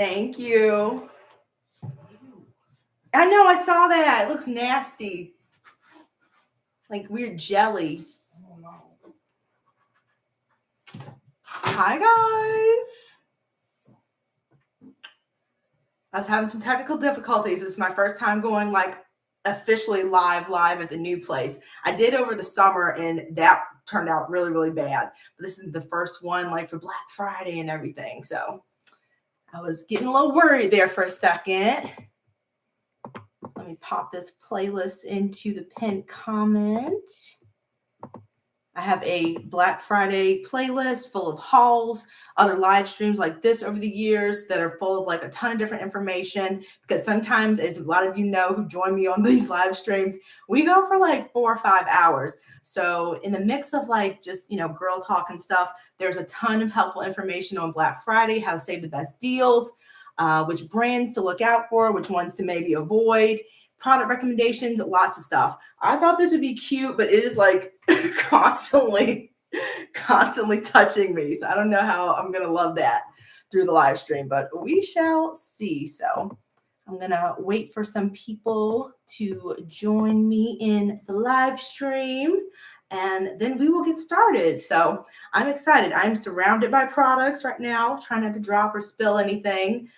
Thank you. I know, I saw that. It looks nasty. Like weird jelly. Hi, guys. I was having some technical difficulties. This is my first time going like officially live at the new place. I did over the summer and that turned out really bad. But this is the first one like for Black Friday and everything. So I was getting a little worried there for a second. Let me pop this playlist into the pinned comment. I have a Black Friday playlist full of hauls, other live streams like this over the years that are full of like a ton of different information. Because sometimes, as a lot of you know who join me on these live streams, we go for like 4 or 5 hours. So in the mix of like just, girl talk and stuff, there's a ton of helpful information on Black Friday, how to save the best deals, which brands to look out for, which ones to maybe avoid, product recommendations, lots of stuff. I thought this would be cute, but it is like constantly touching me. So I don't know how I'm going to love that through the live stream, but we shall see. So I'm going to wait for some people to join me in the live stream and then we will get started. So I'm excited. I'm surrounded by products right now, trying not to drop or spill anything.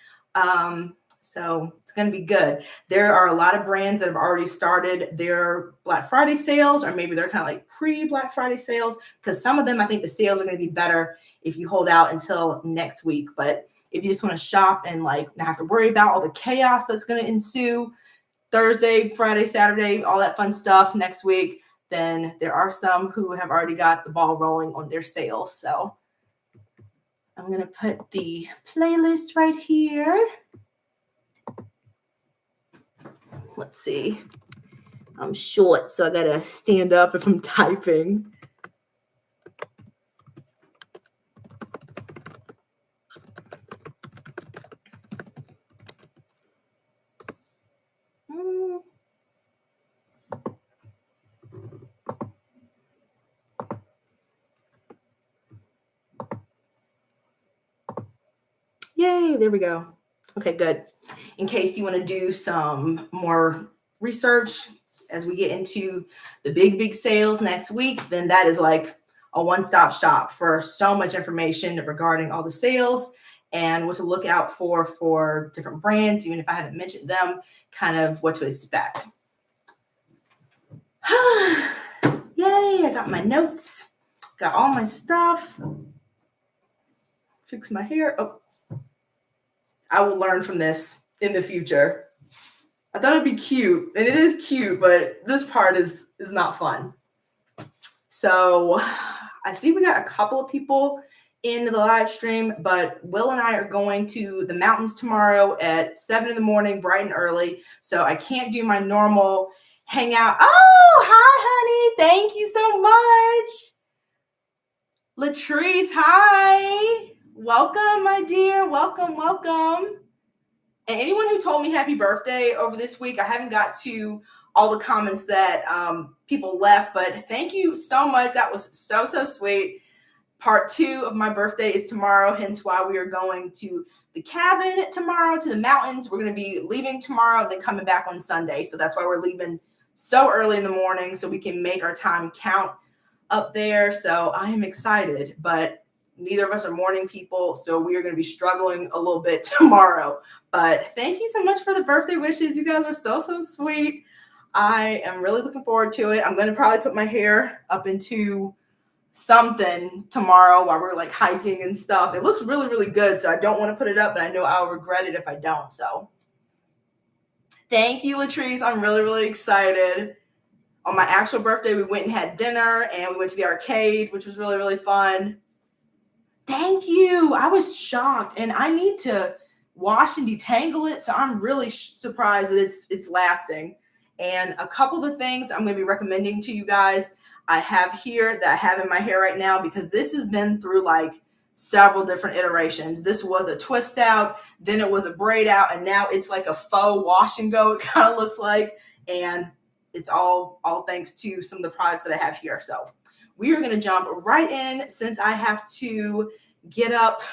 So it's going to be good. There are a lot of brands that have already started their Black Friday sales, or maybe they're kind of like pre-Black Friday sales, because some of them, I think the sales are going to be better if you hold out until next week. But if you just want to shop and like not have to worry about all the chaos that's going to ensue Thursday, Friday, Saturday, all that fun stuff next week, then there are some who have already got the ball rolling on their sales. So I'm going to put the playlist right here. Let's see. I'm short, so I gotta stand up if I'm typing. Yay, there we go. Okay, good. In case you want to do some more research as we get into the big sales next week, then that is like a one-stop shop for so much information regarding all the sales and what to look out for different brands, even if I haven't mentioned them, kind of what to expect. Yay, I got my notes, got all my stuff. Fix my hair. Oh, I will learn from this in the future. I thought it'd be cute, and it is cute, but this part is not fun. So I see we got a couple of people in the live stream, but Will and I are going to the mountains tomorrow at 7 in the morning, bright and early. So I can't do my normal hangout. Oh, hi, honey. Thank you so much. Latrice, hi. Welcome, my dear. Welcome. And anyone who told me happy birthday over this week, I haven't got to all the comments that people left, but thank you so much. That was so sweet. Part 2 of my birthday is tomorrow, hence why we are going to the cabin tomorrow, to the mountains. We're going to be leaving tomorrow, then coming back on Sunday. So that's why we're leaving so early in the morning so we can make our time count up there. So I am excited, but neither of us are morning people, so we are going to be struggling a little bit tomorrow. But thank you so much for the birthday wishes. You guys are so sweet. I am really looking forward to it. I'm going to probably put my hair up into something tomorrow while we're like hiking and stuff. It looks really good, so I don't want to put it up, but I know I'll regret it if I don't. So thank you, Latrice. I'm really excited. On my actual birthday, we went and had dinner, and we went to the arcade, which was really fun. Thank you. I was shocked, and I need to wash and detangle it, so I'm really surprised that it's lasting. And a couple of things I'm going to be recommending to you guys I have here that I have in my hair right now, because this has been through like several different iterations. This was a twist out, then it was a braid out, and now it's like a faux wash and go, it kind of looks like. And it's all thanks to some of the products that I have here. So we are going to jump right in, since I have to get up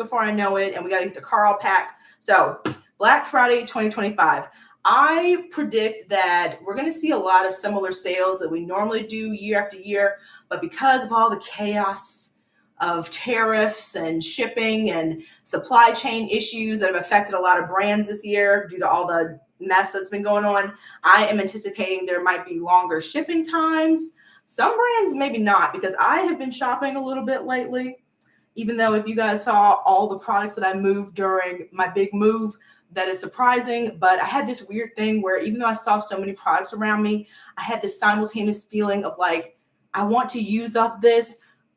before I know it, and we got to get the car all packed. So Black Friday 2025. I predict that we're going to see a lot of similar sales that we normally do year after year, but because of all the chaos of tariffs and shipping and supply chain issues that have affected a lot of brands this year due to all the mess that's been going on, I am anticipating there might be longer shipping times. Some brands maybe not, because I have been shopping a little bit lately, even though if you guys saw all the products that I moved during my big move, that is surprising. But I had this weird thing where even though I saw so many products around me, I had this simultaneous feeling of like, I want to use up this,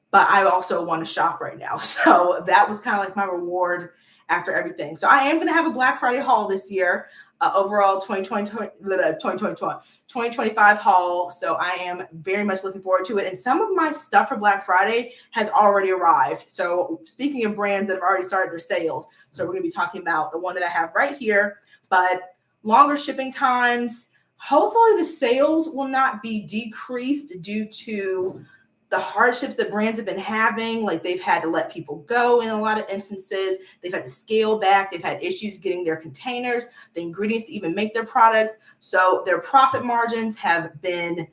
but I also want to shop right now. So that was kind of like my reward after everything. So I am going to have a Black Friday haul this year, overall 2025 haul. So I am very much looking forward to it. And some of my stuff for Black Friday has already arrived. So speaking of brands that have already started their sales, so we're going to be talking about the one that I have right here, but longer shipping times. Hopefully the sales will not be decreased due to the hardships that brands have been having. Like they've had to let people go in a lot of instances. They've had to scale back. They've had issues getting their containers, the ingredients to even make their products. So their profit margins have been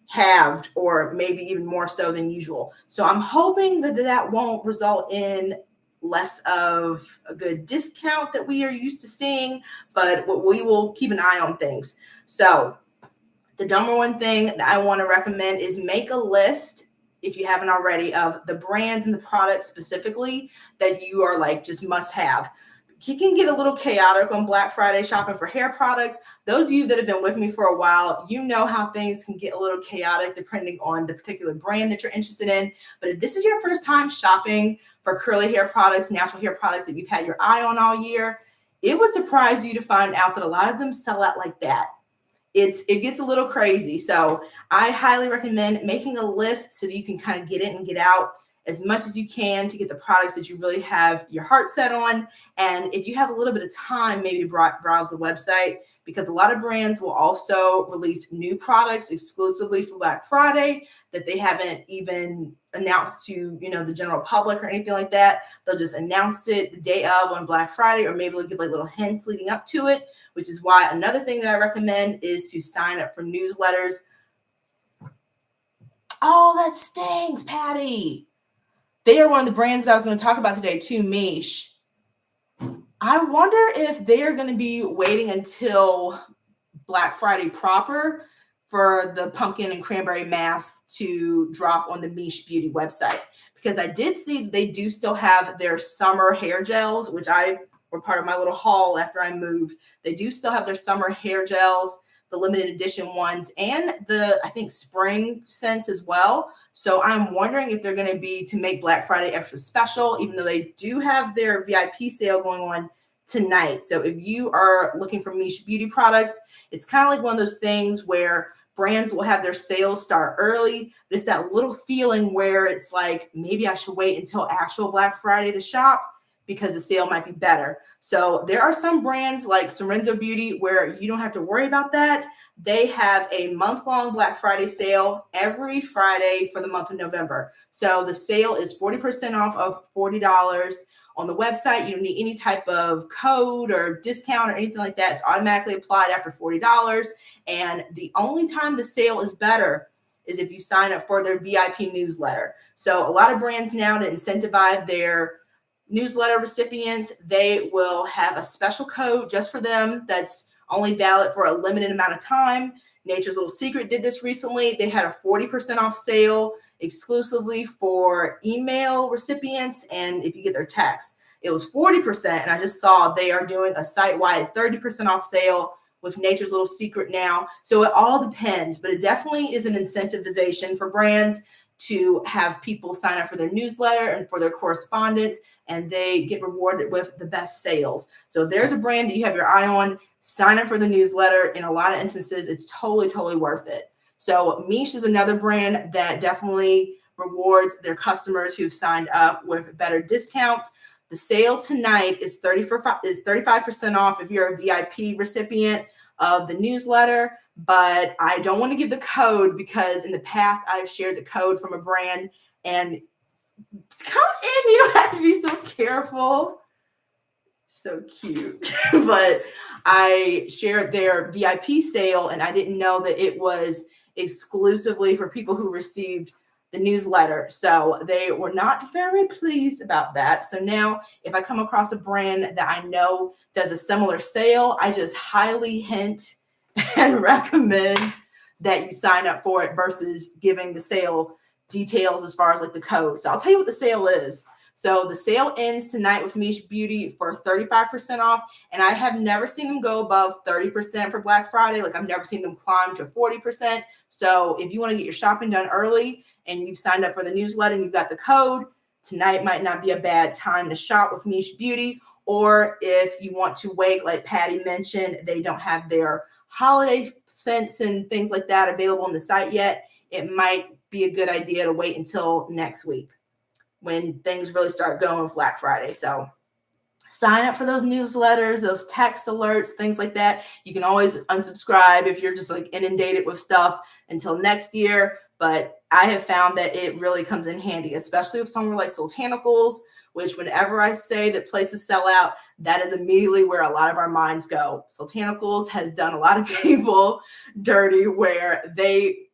halved, or maybe even more so than usual. So I'm hoping that that won't result in less of a good discount that we are used to seeing, but we will keep an eye on things. So the number one thing that I want to recommend is make a list, if you haven't already, of the brands and the products specifically that you are like just must have. It can get a little chaotic on Black Friday shopping for hair products. Those of you that have been with me for a while, you know how things can get a little chaotic depending on the particular brand that you're interested in. But if this is your first time shopping for curly hair products, natural hair products that you've had your eye on all year, it would surprise you to find out that a lot of them sell out like that. It gets a little crazy. So I highly recommend making a list so that you can kind of get in and get out as much as you can to get the products that you really have your heart set on. And if you have a little bit of time, maybe browse the website, because a lot of brands will also release new products exclusively for Black Friday that they haven't even announced to, the general public or anything like that. They'll just announce it the day of on Black Friday, or maybe they'll give like little hints leading up to it, which is why another thing that I recommend is to sign up for newsletters. Oh, that stings, Patty. They are one of the brands that I was going to talk about today too, Miche. I wonder if they are going to be waiting until Black Friday proper for the pumpkin and cranberry mask to drop on the Miche Beauty website, because I did see they do still have their summer hair gels, which were part of my little haul after I moved. They do still have their summer hair gels, the limited edition ones, and the, I think, spring scents as well. So I'm wondering if they're going to be to make Black Friday extra special, even though they do have their VIP sale going on tonight. So if you are looking for Miche Beauty products, it's kind of like one of those things where brands will have their sales start early, but it's that little feeling where it's like, maybe I should wait until actual Black Friday to shop because the sale might be better. So there are some brands like Sorenzo Beauty where you don't have to worry about that. They have a month-long Black Friday sale every Friday for the month of November. So the sale is 40% off of $40 on the website. You don't need any type of code or discount or anything like that. It's automatically applied after $40. And the only time the sale is better is if you sign up for their VIP newsletter. So a lot of brands now, to incentivize their newsletter recipients, they will have a special code just for them that's only valid for a limited amount of time. Nature's Little Secret did this recently. They had a 40% off sale exclusively for email recipients, and if you get their text, it was 40%. And I just saw they are doing a site-wide 30% off sale with Nature's Little Secret now. So it all depends, but it definitely is an incentivization for brands to have people sign up for their newsletter and for their correspondence, and they get rewarded with the best sales. So there's a brand that you have your eye on, sign up for the newsletter. In a lot of instances, it's totally, totally worth it. So Miche is another brand that definitely rewards their customers who've signed up with better discounts. The sale tonight is 35% off if you're a VIP recipient of the newsletter, but I don't want to give the code because in the past I've shared the code from a brand, and come in, you don't have to be so careful. So cute. But I shared their VIP sale, and I didn't know that it was exclusively for people who received the newsletter. So they were not very pleased about that. So now if I come across a brand that I know does a similar sale, I just highly hint and recommend that you sign up for it versus giving the sale details as far as like the code. So I'll tell you what the sale is. So the sale ends tonight with Mish Beauty for 35% off. And I have never seen them go above 30% for Black Friday. Like I've never seen them climb to 40%. So if you want to get your shopping done early and you've signed up for the newsletter and you've got the code, tonight might not be a bad time to shop with Mish Beauty. Or if you want to wait, like Patty mentioned, they don't have their holiday scents and things like that available on the site yet. It might be a good idea to wait until next week when things really start going with Black Friday. So sign up for those newsletters, those text alerts, things like that. You can always unsubscribe if you're just like inundated with stuff until next year. But I have found that it really comes in handy, especially with somewhere like Soultanicals, which whenever I say that places sell out, that is immediately where a lot of our minds go. Soultanicals has done a lot of people dirty where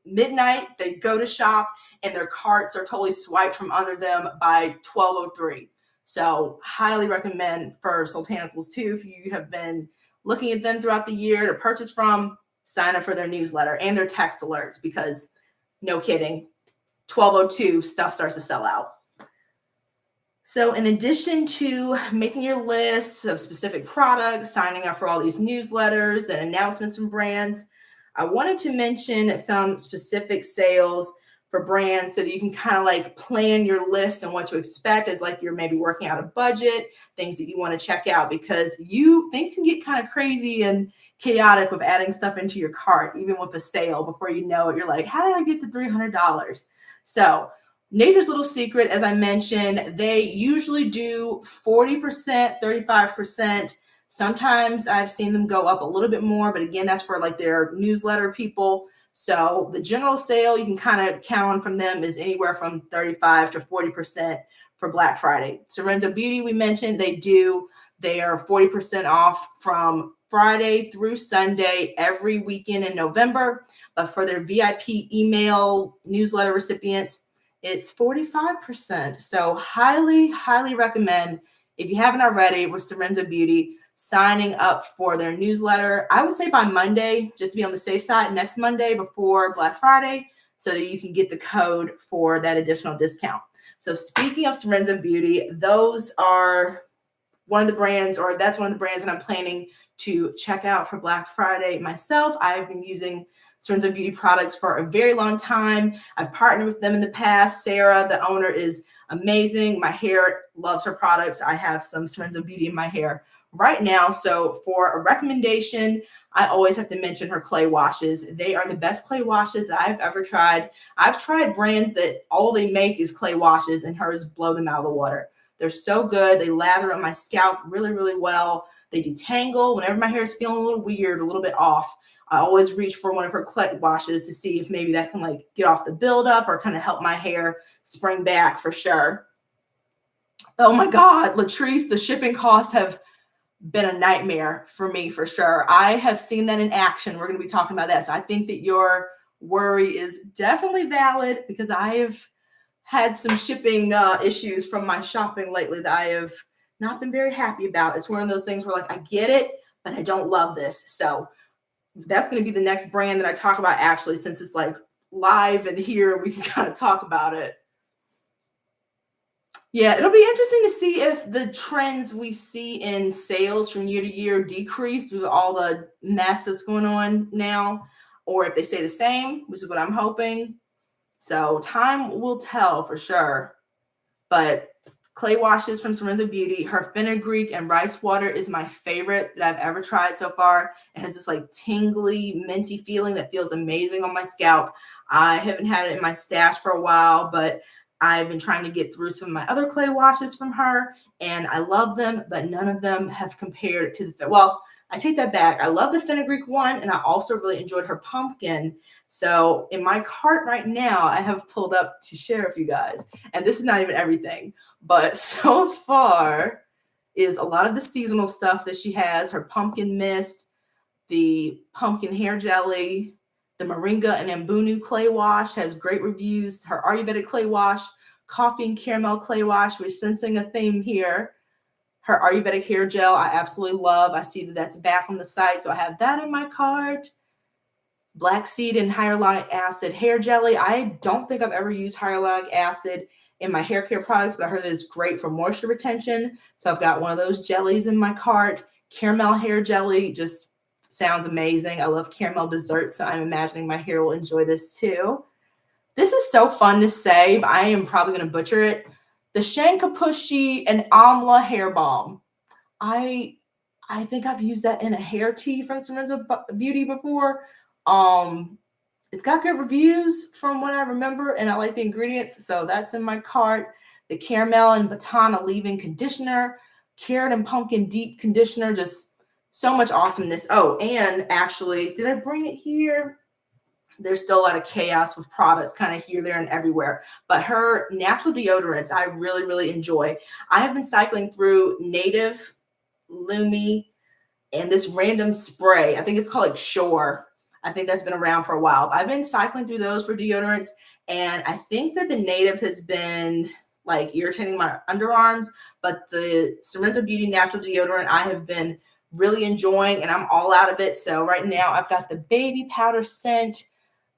midnight, they go to shop and their carts are totally swiped from under them by 12:03. So highly recommend for Soultanicals too. If you have been looking at them throughout the year to purchase from, sign up for their newsletter and their text alerts because no kidding, 12:02 stuff starts to sell out. So in addition to making your list of specific products, signing up for all these newsletters and announcements from brands, I wanted to mention some specific sales for brands so that you can kind of like plan your list and what to expect as like you're maybe working out a budget, things that you want to check out because things can get kind of crazy and chaotic with adding stuff into your cart, even with a sale. Before you know it, you're like, how did I get to $300? So Nature's Little Secret, as I mentioned, they usually do 40%, 35%. Sometimes I've seen them go up a little bit more, but again, that's for like their newsletter people. So the general sale you can kind of count on from them is anywhere from 35 to 40% for Black Friday. Sorenzo Beauty, we mentioned, they are 40% off from Friday through Sunday every weekend in November. But for their VIP email newsletter recipients, it's 45%. So highly, highly recommend, if you haven't already, with Sorenzo Beauty, signing up for their newsletter. I would say by Monday, just to be on the safe side, next Monday before Black Friday, so that you can get the code for that additional discount. So speaking of Sorenzo Beauty, those are one of the brands, or that's one of the brands that I'm planning to check out for Black Friday myself. I've been using Sorenzo Beauty products for a very long time. I've partnered with them in the past. Sarah, the owner, is amazing. My hair loves her products. I have some Sorenzo Beauty in my hair right now. So for a recommendation, I always have to mention her clay washes. They are the best clay washes that I've ever tried. I've tried brands that all they make is clay washes, and hers blow them out of the water. They're so good. They lather on my scalp really, really well. They detangle. Whenever my hair is feeling a little weird, a little bit off, I always reach for one of her clay washes to see if maybe that can like get off the buildup or kind of help my hair spring back for sure. Oh my God, Latrice, the shipping costs have been a nightmare for me for sure. I have seen that in action. We're going to be talking about that. So I think that your worry is definitely valid because I have had some shipping issues from my shopping lately that I have not been very happy about. It's one of those things where like, I get it, but I don't love this. So that's going to be the next brand that I talk about actually, since it's like live and here we can kind of talk about it. Yeah, it'll be interesting to see if the trends we see in sales from year to year decrease due to all the mess that's going on now, or if they stay the same, which is what I'm hoping. So time will tell for sure. But clay washes from Sorenzo Beauty, her fenugreek and rice water is my favorite that I've ever tried so far. It has this like tingly, minty feeling that feels amazing on my scalp. I haven't had it in my stash for a while, but I've been trying to get through some of my other clay washes from her, and I love them, but none of them have compared to I take that back. I love the fenugreek one, and I also really enjoyed her pumpkin. So in my cart right now, I have pulled up to share with you guys, and this is not even everything, but so far, is a lot of the seasonal stuff that she has. Her pumpkin mist, the pumpkin hair jelly, the moringa and ambunu clay wash has great reviews. Her Ayurvedic clay wash, coffee and caramel clay wash, we're sensing a theme here. Her Ayurvedic hair gel, I absolutely love. I see that that's back on the site, so I have that in my cart. Black seed and hyaluronic acid hair jelly. I don't think I've ever used hyaluronic acid in my hair care products, but I heard that it's great for moisture retention. So I've got one of those jellies in my cart. Caramel hair jelly just sounds amazing. I love caramel desserts, so I'm imagining my hair will enjoy this too. This is so fun to say, but I am probably going to butcher it. The Shankapushi and Amla hair balm. I think I've used that in a hair tea from Sorenzo Beauty before. It's got good reviews from what I remember, and I like the ingredients, so that's in my cart. The caramel and batana leave-in conditioner, carrot and pumpkin deep conditioner, just so much awesomeness. Oh, and actually, did I bring it here? There's still a lot of chaos with products kind of here, there, and everywhere. But her natural deodorants, I really, really enjoy. I have been cycling through Native, Lumi, and this random spray. I think it's called like Shore. I think that's been around for a while. I've been cycling through those for deodorants, and I think that the Native has been like irritating my underarms, but the Sorenzo Beauty natural deodorant I have been really enjoying, and I'm all out of it. So right now I've got the baby powder scent,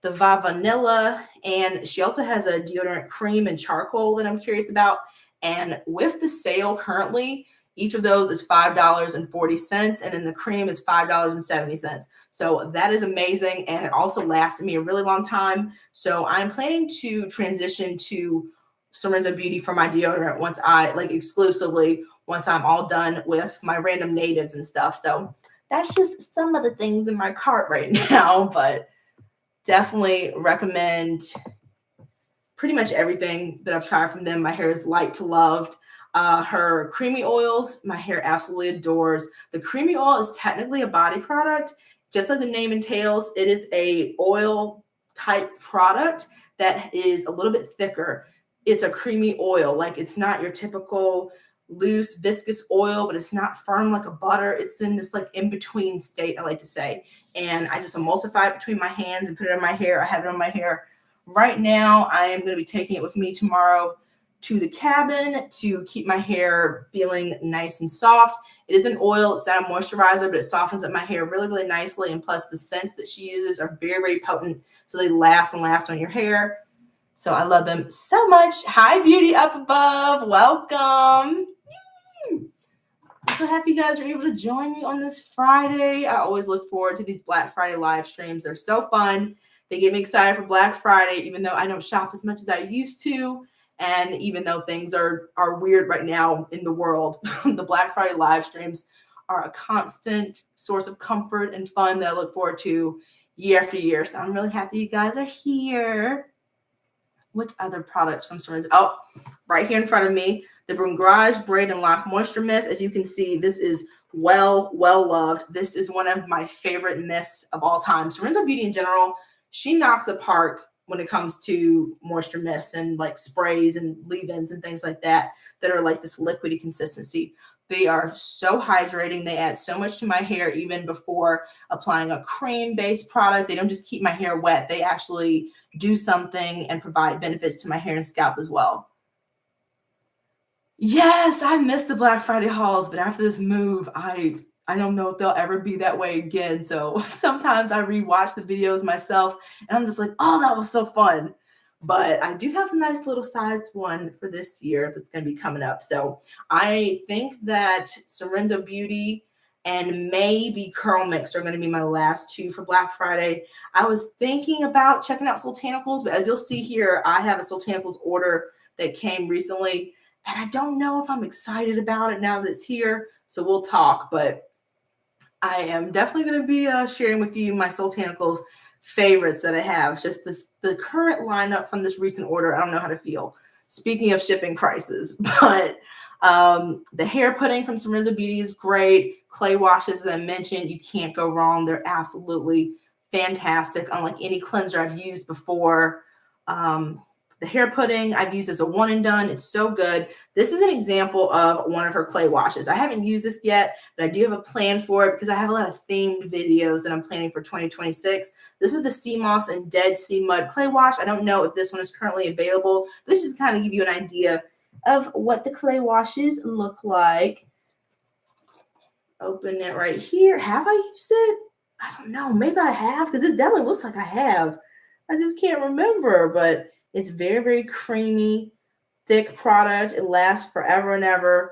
the Va Vanilla, and she also has a deodorant cream and charcoal that I'm curious about. And with the sale currently, each of those is $5.40, and then the cream is $5.70. So that is amazing, and it also lasted me a really long time. So I'm planning to transition to Sorenzo Beauty for my deodorant once exclusively once I'm all done with my random natives and stuff. So that's just some of the things in my cart right now, but definitely recommend pretty much everything that I've tried from them. My hair is light to loved. Her creamy oils, my hair absolutely adores. The creamy oil is technically a body product. Just like the name entails, it is a oil type product that is a little bit thicker. It's a creamy oil. Like, it's not your typical loose viscous oil, but it's not firm like a butter. It's in this like in-between state, I like to say. And I just emulsify it between my hands and put it on my hair. I have it on my hair right now. I am going to be taking it with me tomorrow to the cabin to keep my hair feeling nice and soft. It is an oil. It's not a moisturizer, but it softens up my hair really, really nicely. And plus, the scents that she uses are very, very potent, so they last and last on your hair. So I love them so much. Hi, Beauty Up Above. Welcome. I'm so happy you guys are able to join me on this Friday. I always look forward to these Black Friday live streams. They're so fun. They get me excited for Black Friday, even though I don't shop as much as I used to. And even though things are weird right now in the world, the Black Friday live streams are a constant source of comfort and fun that I look forward to year after year. So I'm really happy you guys are here. Which other products from Sorenzo? Oh, right here in front of me, the Garage Braid and Lock Moisture Mist. As you can see, this is well loved. This is one of my favorite mists of all time. Sorenzo Beauty in general, she knocks apart when it comes to moisture mists and like sprays and leave-ins and things like that are like this liquidy consistency. They are so hydrating. They add so much to my hair even before applying a cream-based product. They don't just keep my hair wet. They actually do something and provide benefits to my hair and scalp as well. Yes, I missed the Black Friday hauls, but after this move, I don't know if they'll ever be that way again. So sometimes I rewatch the videos myself and I'm just like, oh, that was so fun. But I do have a nice little sized one for this year that's going to be coming up. So I think that Sorenzo Beauty and maybe Curl Mix are going to be my last two for Black Friday. I was thinking about checking out Sultanicals, but as you'll see here, I have a Sultanicals order that came recently. And I don't know if I'm excited about it now that it's here. So we'll talk. But I am definitely going to be sharing with you my Sultanicals favorites that I have. Just the current lineup from this recent order. I don't know how to feel. Speaking of shipping prices, but the hair pudding from Sorenzo Beauty is great. Clay washes, as I mentioned, you can't go wrong. They're absolutely fantastic, unlike any cleanser I've used before. The hair pudding I've used as a one and done. It's so good. This is an example of one of her clay washes. I haven't used this yet, but I do have a plan for it because I have a lot of themed videos that I'm planning for 2026. This is the Sea Moss and Dead Sea Mud clay wash. I don't know if this one is currently available. This just kind of give you an idea of what the clay washes look like. Open it right here. Have I used it? I don't know. Maybe I have because this definitely looks like I have. I just can't remember, but it's very, very creamy, thick product. It lasts forever and ever.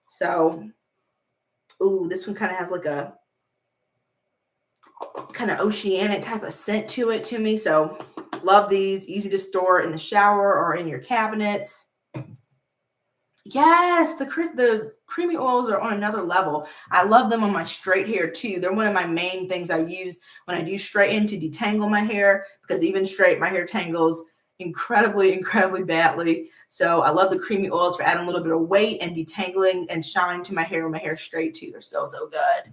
So, ooh, this one kind of has like a kind of oceanic type of scent to it to me. So, love these. Easy to store in the shower or in your cabinets. Yes, the creamy oils are on another level. I love them on my straight hair too. They're one of my main things I use when I do straighten to detangle my hair, because even straight, my hair tangles incredibly, incredibly badly. So I love the creamy oils for adding a little bit of weight and detangling and shine to my hair when my hair is straight too. They're so, so good.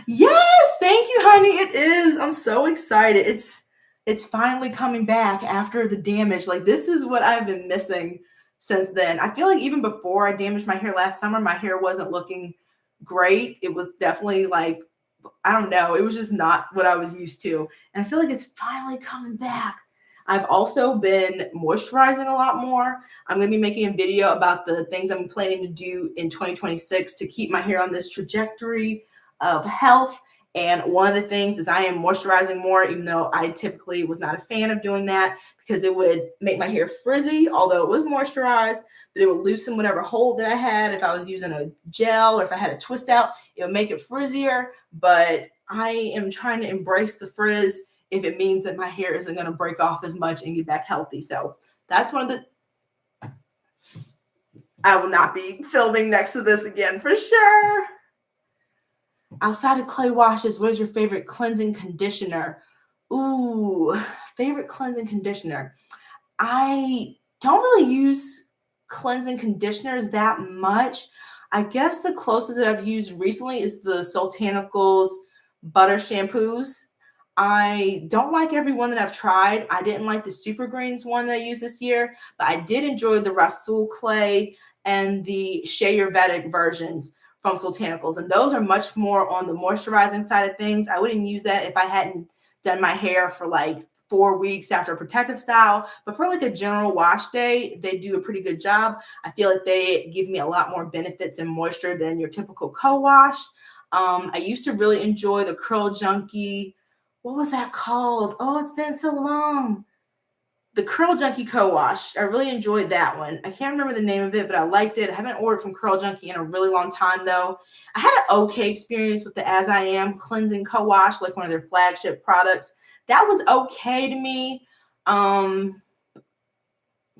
Yes, thank you, honey. It is. I'm so excited. It's finally coming back after the damage. Like, this is what I've been missing since then. I feel like even before I damaged my hair last summer, my hair wasn't looking great. It was definitely like, I don't know, it was just not what I was used to. And I feel like it's finally coming back. I've also been moisturizing a lot more. I'm going to be making a video about the things I'm planning to do in 2026 to keep my hair on this trajectory of health. And one of the things is I am moisturizing more, even though I typically was not a fan of doing that because it would make my hair frizzy, although it was moisturized, but it would loosen whatever hold that I had. If I was using a gel or if I had a twist out, it would make it frizzier. But I am trying to embrace the frizz if it means that my hair isn't going to break off as much and get back healthy. So that's one of the, I will not be filming next to this again for sure. Outside of clay washes, what is your favorite cleansing conditioner? Ooh, favorite cleansing conditioner. I don't really use cleansing conditioners that much. I guess the closest that I've used recently is the Soultanicals butter shampoos. I don't like every one that I've tried. I didn't like the Super Greens one that I used this year, but I did enjoy the Rasul Clay and the Shea Ayurvedic versions from Soultanicals. And those are much more on the moisturizing side of things. I wouldn't use that if I hadn't done my hair for like 4 weeks after a protective style, but for like a general wash day, they do a pretty good job. I feel like they give me a lot more benefits and moisture than your typical co-wash. I used to really enjoy the Curl Junkie. What was that called? Oh, it's been so long. The Curl Junkie co-wash. I really enjoyed that one. I can't remember the name of it, but I liked it. I haven't ordered from Curl Junkie in a really long time though. I had an okay experience with the As I Am cleansing co-wash, like one of their flagship products. That was okay to me. I'm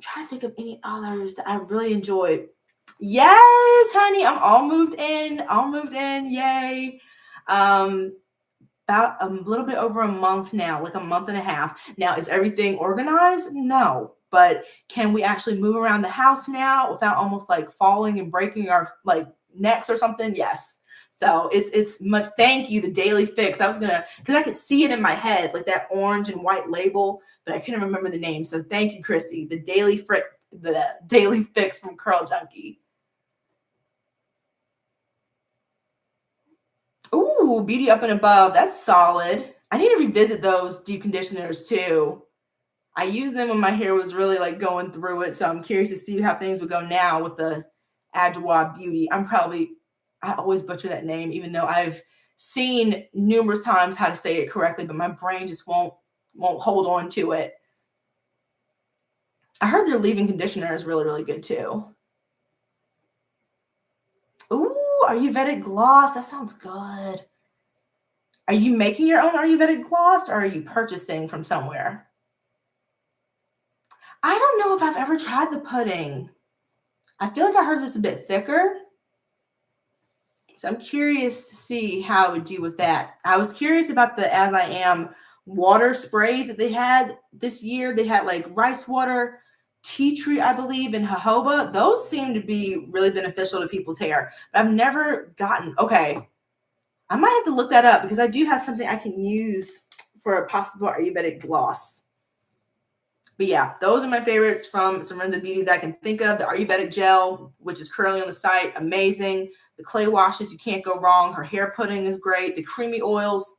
trying to think of any others that I really enjoyed. Yes, honey, I'm all moved in. All moved in. Yay. About a little bit over a month now, like a month and a half. Now, is everything organized? No. But can we actually move around the house now without almost like falling and breaking our like necks or something? Yes. So it's much. Thank you, the Daily Fix. I was gonna, because I could see it in my head, like that orange and white label, but I couldn't remember the name. So thank you, Chrissy, the Daily Fix from Curl Junkie. Ooh, Beauty Up and Above. That's solid. I need to revisit those deep conditioners too. I used them when my hair was really like going through it. So I'm curious to see how things would go now with the Adwoa Beauty. I always butcher that name, even though I've seen numerous times how to say it correctly, but my brain just won't hold on to it. I heard their leave-in conditioner is really, really good too. Ooh, Ayurvedic gloss. That sounds good. Are you making your own Ayurvedic gloss or are you purchasing from somewhere? I don't know if I've ever tried the pudding. I feel like I heard it's a bit thicker. So I'm curious to see how I would do with that. I was curious about the As I Am water sprays that they had this year. They had like rice water, tea tree, I believe, and jojoba. Those seem to be really beneficial to people's hair. But I've never gotten, okay, I might have to look that up because I do have something I can use for a possible Ayurvedic gloss. But yeah, those are my favorites from Sorenzo Beauty that I can think of. The Ayurvedic gel, which is currently on the site, amazing. The clay washes, you can't go wrong. Her hair pudding is great. The creamy oils,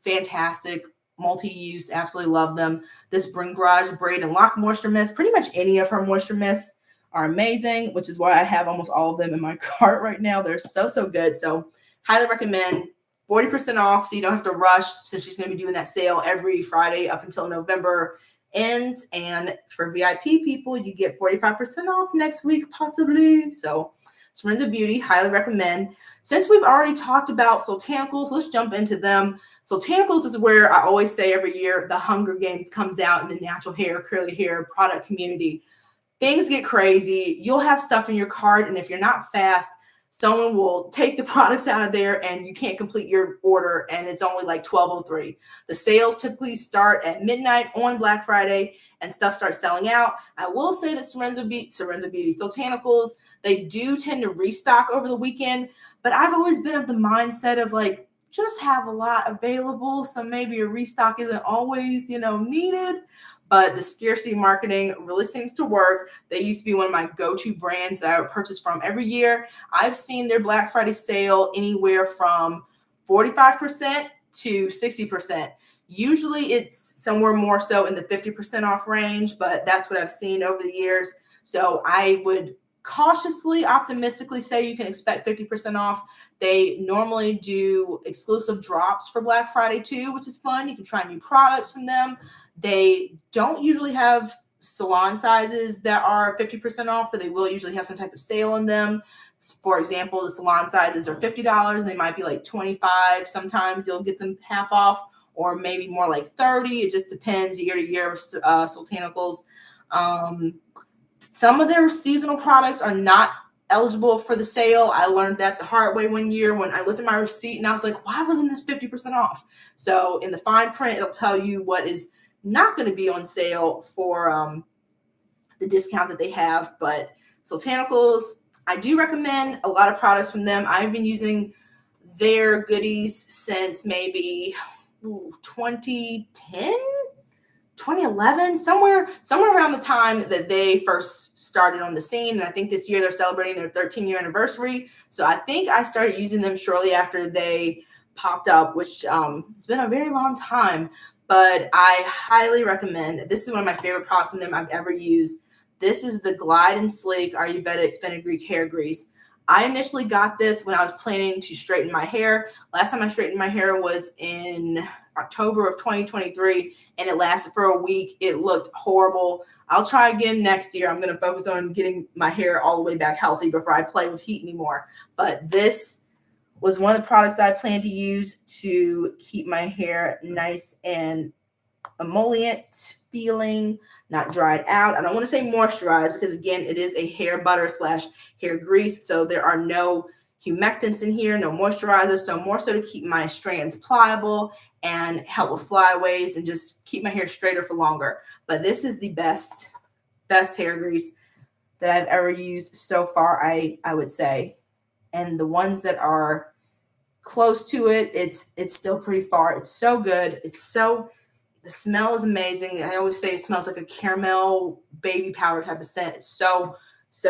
fantastic. Multi-use, absolutely love them. This Bring Garage Braid and Lock Moisture Mist, pretty much any of her moisture mists are amazing, which is why I have almost all of them in my cart right now. They're so, so good. So highly recommend. 40% off, so you don't have to rush, since she's going to be doing that sale every Friday up until November ends. And for VIP people, you get 45% off next week, possibly. So Sorenzo Beauty, highly recommend. Since we've already talked about Soultanicals, let's jump into them. Soultanicals is where I always say every year the Hunger Games comes out in the natural hair, curly hair product community. Things get crazy. You'll have stuff in your cart, and if you're not fast, someone will take the products out of there and you can't complete your order, and it's only like 12:03. The sales typically start at midnight on Black Friday and stuff starts selling out. I will say that Sorenzo Beauty, Soultanicals, they do tend to restock over the weekend, but I've always been of the mindset of like, just have a lot available, so maybe a restock isn't always, needed. But the scarcity marketing really seems to work. They used to be one of my go-to brands that I would purchase from every year. I've seen their Black Friday sale anywhere from 45% to 60%. Usually it's somewhere more so in the 50% off range, but that's what I've seen over the years. So I would cautiously, optimistically say you can expect 50% off. They normally do exclusive drops for Black Friday too, which is fun. You can try new products from them. They don't usually have salon sizes that are 50% off, but they will usually have some type of sale in them. For example, the salon sizes are $50 and they might be like $25. Sometimes you'll get them half off, or maybe more like $30. It just depends year to year with Soultanicals. Some of their seasonal products are not eligible for the sale. I learned that the hard way one year when I looked at my receipt and I was like, why wasn't this 50% off? So in the fine print, it'll tell you what is not going to be on sale for the discount that they have. But Soultanicals, I do recommend a lot of products from them. I've been using their goodies since maybe 2010, 2011, somewhere around the time that they first started on the scene. And I think this year they're celebrating their 13-year anniversary. So I think I started using them shortly after they popped up, which it's been a very long time. But I highly recommend. This is one of my favorite products from them I've ever used. This is the Glide and Sleek Ayurvedic Fenugreek Hair Grease. I initially got this when I was planning to straighten my hair. Last time I straightened my hair was in October of 2023, and it lasted for a week. It looked horrible. I'll try again next year. I'm going to focus on getting my hair all the way back healthy before I play with heat anymore. But this was one of the products that I plan to use to keep my hair nice and emollient feeling, not dried out. I don't want to say moisturized because, again, it is a hair butter / hair grease. So there are no humectants in here, no moisturizer. So more so to keep my strands pliable and help with flyaways and just keep my hair straighter for longer. But this is the best hair grease that I've ever used so far, I would say. And the ones that are close to it, it's still pretty far. It's so good. The smell is amazing. I always say it smells like a caramel baby powder type of scent. It's so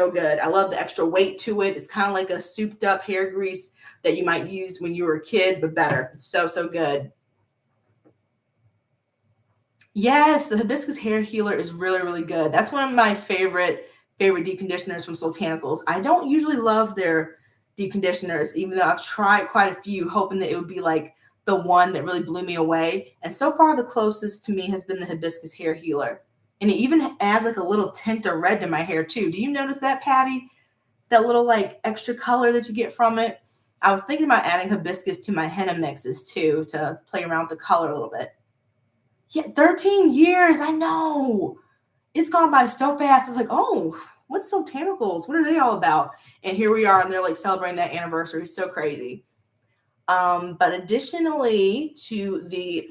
good. I love the extra weight to it. It's kind of like a souped up hair grease that you might use when you were a kid, but better. It's so good. Yes, the hibiscus hair healer is really, really good. That's one of my favorite deep conditioners from Soultanicals. I don't usually love their deep conditioners, even though I've tried quite a few, hoping that it would be like the one that really blew me away. And so far, the closest to me has been the hibiscus hair healer. And it even adds like a little tint of red to my hair too. Do you notice that, Patty? That little like extra color that you get from it? I was thinking about adding hibiscus to my henna mixes too, to play around with the color a little bit. Yeah, 13 years. I know. It's gone by so fast. It's like, oh, what's Soultanicals? What are they all about? And here we are, and they're like celebrating that anniversary. So crazy. But additionally to the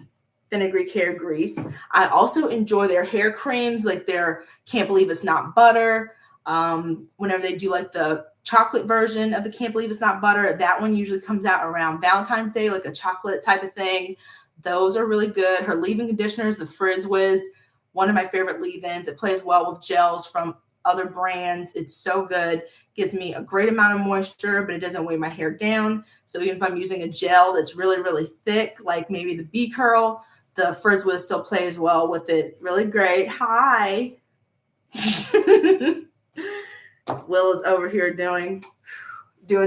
fenugreek hair grease, I also enjoy their hair creams, like their Can't Believe It's Not Butter. Whenever they do like the chocolate version of the Can't Believe It's Not Butter, that one usually comes out around Valentine's Day, like a chocolate type of thing. Those are really good. Her leave-in conditioners, the Frizz Whiz, one of my favorite leave-ins. It plays well with gels from other brands. It's so good. Gives me a great amount of moisture, but it doesn't weigh my hair down. So even if I'm using a gel that's really, really thick, like maybe the B Curl, the FrizzWiz still plays well with it. Really great. Hi. Will is over here doing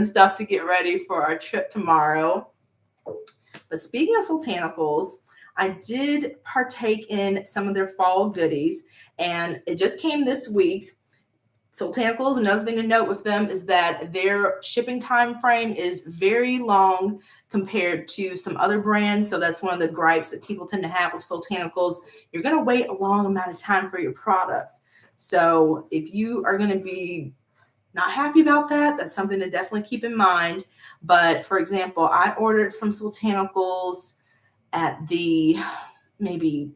stuff to get ready for our trip tomorrow. But speaking of Soultanicals, I did partake in some of their fall goodies, and it just came this week. Soultanicals, another thing to note with them is that their shipping time frame is very long compared to some other brands. So that's one of the gripes that people tend to have with Soultanicals. You're going to wait a long amount of time for your products. So if you are going to be not happy about that, that's something to definitely keep in mind. But for example, I ordered from Soultanicals at the maybe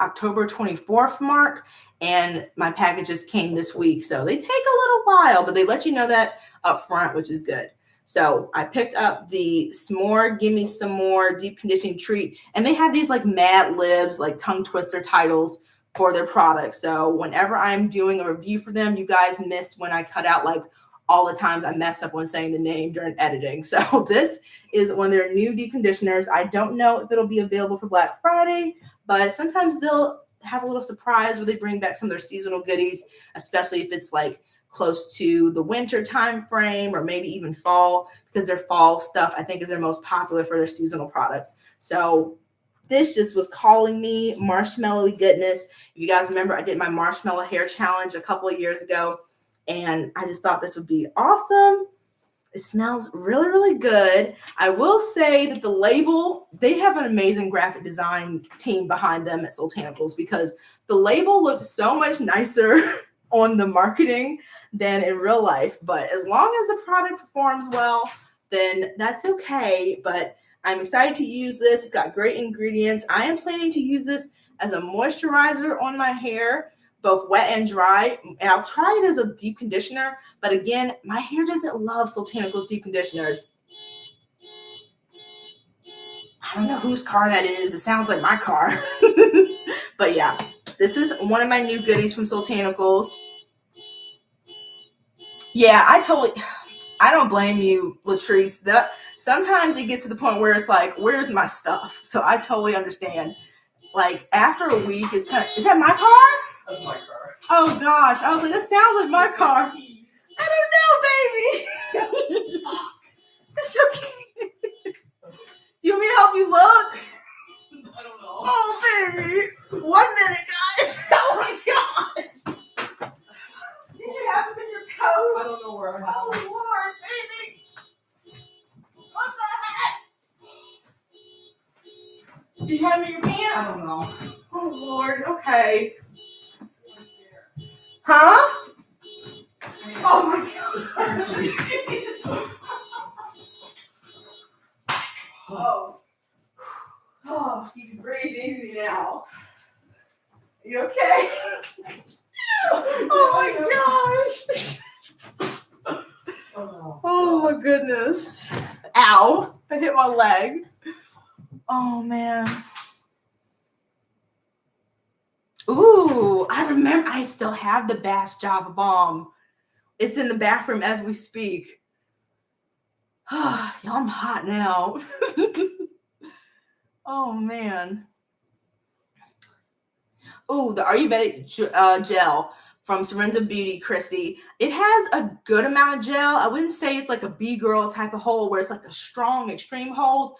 October 24th mark, and my packages came this week. So they take a little while, but they let you know that up front, which is good. So I picked up the S'more Gimme Some More Deep Conditioning Treat, and they have these like Mad Libs, like tongue twister titles for their products. So whenever I'm doing a review for them, you guys missed when I cut out like all the times I messed up when saying the name during editing. So this is one of their new deep conditioners. I don't know if it'll be available for Black Friday, but sometimes they'll have a little surprise where they bring back some of their seasonal goodies, especially if it's like close to the winter time frame or maybe even fall, because their fall stuff I think is their most popular for their seasonal products. So this just was calling me marshmallowy goodness. If you guys remember, I did my marshmallow hair challenge a couple of years ago, and I just thought this would be awesome. It smells really, really good. I will say that the label, they have an amazing graphic design team behind them at Soultanicals, because the label looked so much nicer on the marketing than in real life. But as long as the product performs well, then that's okay. But I'm excited to use this. It's got great ingredients. I am planning to use this as a moisturizer on my hair, both wet and dry. And I'll try it as a deep conditioner. But again, my hair doesn't love Soultanicals deep conditioners. I don't know whose car that is. It sounds like my car. But yeah, this is one of my new goodies from Soultanicals. Yeah, I don't blame you, Latrice. Sometimes it gets to the point where it's like, where's my stuff? So I totally understand. Like after a week, is that my car? That's my car. Oh gosh, I was like, that sounds like my car. I don't know, baby. It's okay. Do you want me to help you look? I don't know. Oh baby, 1 minute, guys. Oh my gosh. Did you have them in your coat? I don't know where I have Oh them. Lord, baby. What the heck? Did you have them in your pants? I don't know. Oh Lord, okay. Huh? Oh my gosh. Oh, you can breathe easy now. You okay? Oh my gosh. Oh my goodness. Ow. I hit my leg. Oh man. Ooh, I remember. I still have the Bash Java Bomb. It's in the bathroom as we speak. Y'all, I'm hot now. Oh man. Ooh, the Ayurvedic gel from Serenza Beauty, Chrissy. It has a good amount of gel. I wouldn't say it's like a B-girl type of hold where it's like a strong, extreme hold.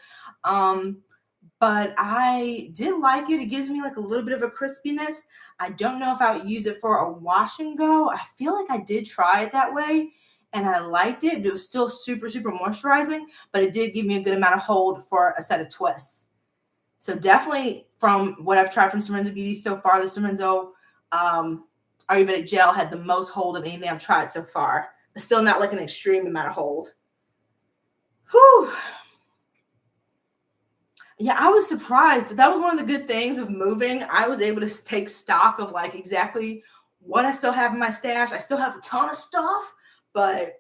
But I did like it. It gives me like a little bit of a crispiness. I don't know if I would use it for a wash and go. I feel like I did try it that way and I liked it. It was still super, super moisturizing, but it did give me a good amount of hold for a set of twists. So definitely from what I've tried from Serenza Beauty so far, the Serenzo Ayurvedic gel had the most hold of anything I've tried so far. But still not like an extreme amount of hold. Whew. Yeah, I was surprised. That was one of the good things of moving. I was able to take stock of like exactly what I still have in my stash. I still have a ton of stuff, but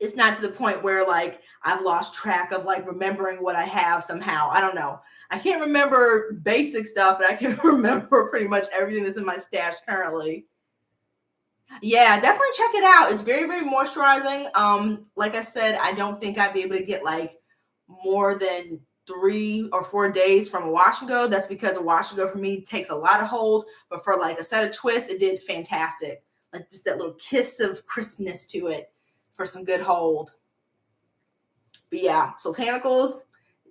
it's not to the point where like I've lost track of like remembering what I have somehow. I don't know. I can't remember basic stuff, but I can remember pretty much everything that's in my stash currently. Yeah, definitely check it out. It's very, very moisturizing. Like I said, I don't think I'd be able to get like more than 3 or 4 days from a wash and go. That's because a wash and go for me takes a lot of hold, but for like a set of twists, it did fantastic. Like just that little kiss of crispness to it for some good hold. But yeah, Soultanicals,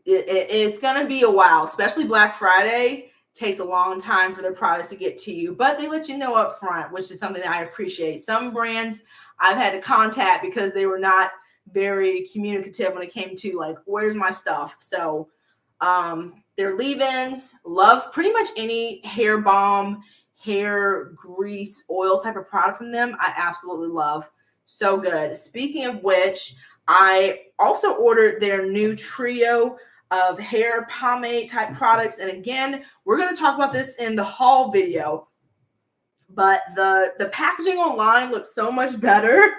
it's gonna be a while, especially Black Friday. Takes a long time for their products to get to you, but they let you know up front, which is something that I appreciate. Some brands I've had to contact because they were not very communicative when it came to like, where's my stuff? So their leave-ins, love pretty much any hair balm, hair grease, oil type of product from them. I absolutely love. So good. Speaking of which, I also ordered their new trio of hair pomade type products. And again, we're going to talk about this in the haul video, but the packaging online looks so much better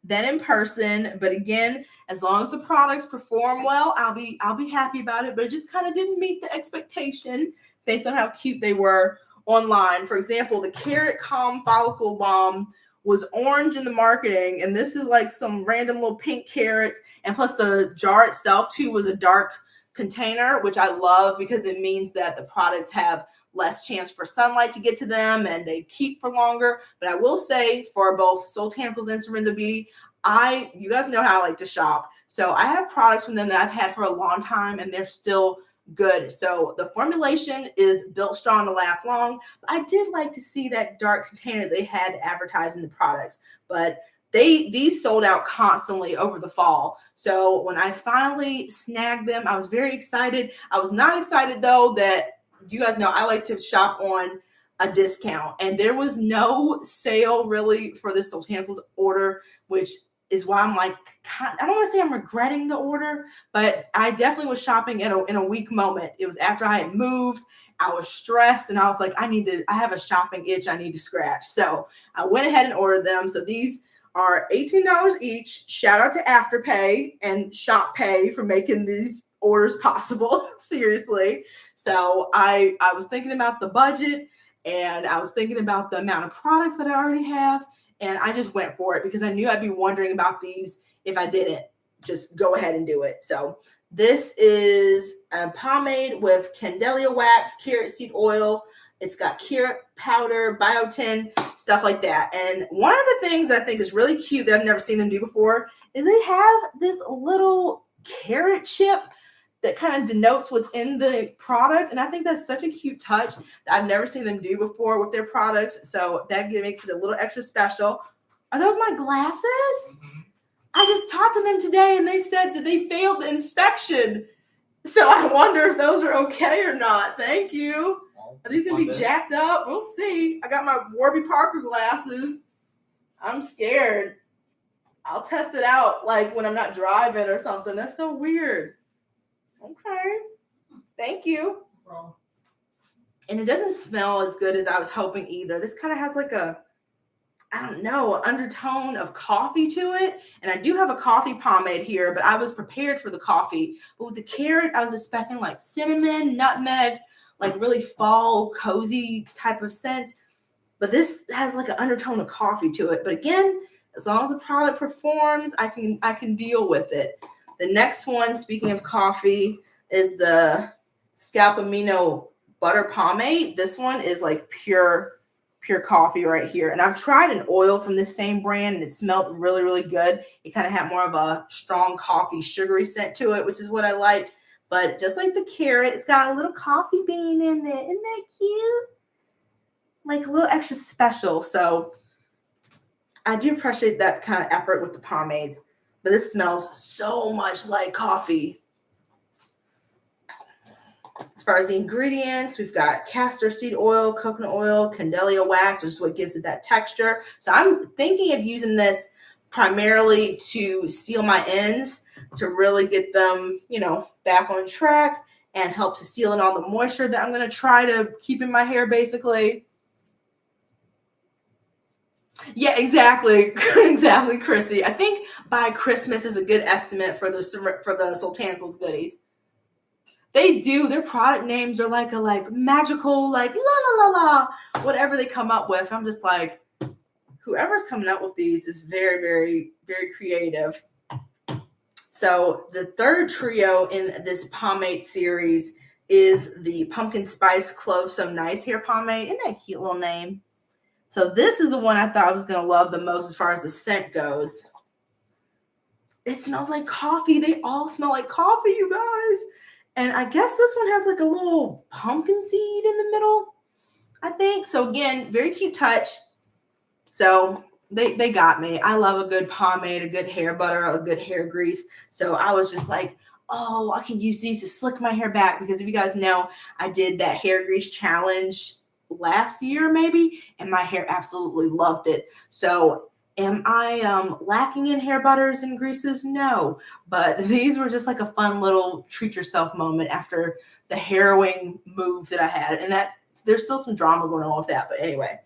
than in person. But again, as long as the products perform well, I'll be happy about it. But it just kind of didn't meet the expectation based on how cute they were online. For example, the Carrot Calm Follicle Balm was orange in the marketing, and this is like some random little pink carrots. And plus the jar itself too was a dark container, which I love because it means that the products have less chance for sunlight to get to them and they keep for longer. But I will say for both Soultanicals and Sorenzo Beauty, you guys know how I like to shop. So I have products from them that I've had for a long time and they're still good. So the formulation is built strong to last long. But I did like to see that dark container they had advertising the products, but these sold out constantly over the fall. So when I finally snagged them, I was very excited. I was not excited though that you guys know I like to shop on a discount, and there was no sale really for this Soultanicals order, which is why I'm like, I don't want to say I'm regretting the order, but I definitely was shopping in a weak moment. It was after I had moved. I was stressed and I was like, I have a shopping itch I need to scratch. So I went ahead and ordered them. So these are $18 each. Shout out to Afterpay and ShopPay for making these orders possible. Seriously. So I was thinking about the budget and I was thinking about the amount of products that I already have. And I just went for it because I knew I'd be wondering about these if I didn't. Just go ahead and do it. So this is a pomade with Candelia wax, carrot seed oil. It's got carrot powder, biotin, stuff like that. And one of the things I think is really cute that I've never seen them do before is they have this little carrot chip that kind of denotes what's in the product. And I think that's such a cute touch that I've never seen them do before with their products. So that makes it a little extra special. Are those my glasses? Mm-hmm. I just talked to them today and they said that they failed the inspection. So I wonder if those are okay or not. Thank you. Are these going to be jacked up? We'll see. I got my Warby Parker glasses. I'm scared. I'll test it out like when I'm not driving or something. That's so weird. Okay. Thank you. And it doesn't smell as good as I was hoping either. This kind of has like an undertone of coffee to it. And I do have a coffee pomade here, but I was prepared for the coffee. But with the carrot, I was expecting like cinnamon, nutmeg, like really fall, cozy type of scent. But this has like an undertone of coffee to it. But again, as long as the product performs, I can deal with it. The next one, speaking of coffee, is the Scalp Amino Butter Pomade. This one is like pure coffee right here. And I've tried an oil from this same brand and it smelled really, really good. It kind of had more of a strong coffee, sugary scent to it, which is what I liked. But just like the carrot, it's got a little coffee bean in it. Isn't that cute? Like a little extra special. So I do appreciate that kind of effort with the pomades. But this smells so much like coffee. As far as the ingredients, we've got castor seed oil, coconut oil, Candelia wax, which is what gives it that texture. So I'm thinking of using this primarily to seal my ends, to really get them, back on track and help to seal in all the moisture that I'm going to try to keep in my hair, basically. Yeah, exactly. Exactly, Chrissy. I think by Christmas is a good estimate for the Sultanicals goodies. They do. Their product names are like a magical, like la la la la, whatever they come up with. I'm just like, whoever's coming up with these is very, very, very creative. So the third trio in this pomade series is the Pumpkin Spice Clove So Nice Hair Pomade. Isn't that a cute little name? So this is the one I thought I was going to love the most as far as the scent goes. It smells like coffee. They all smell like coffee, you guys. And I guess this one has like a little pumpkin seed in the middle, I think. So again, very cute touch. So they got me. I love a good pomade, a good hair butter, a good hair grease. So I was just like, oh, I can use these to slick my hair back, because if you guys know, I did that hair grease challenge last year maybe, and my hair absolutely loved it. So am I lacking in hair butters and greases? No, but these were just like a fun little treat yourself moment after the harrowing move that I had. And there's still some drama going on with that, but anyway.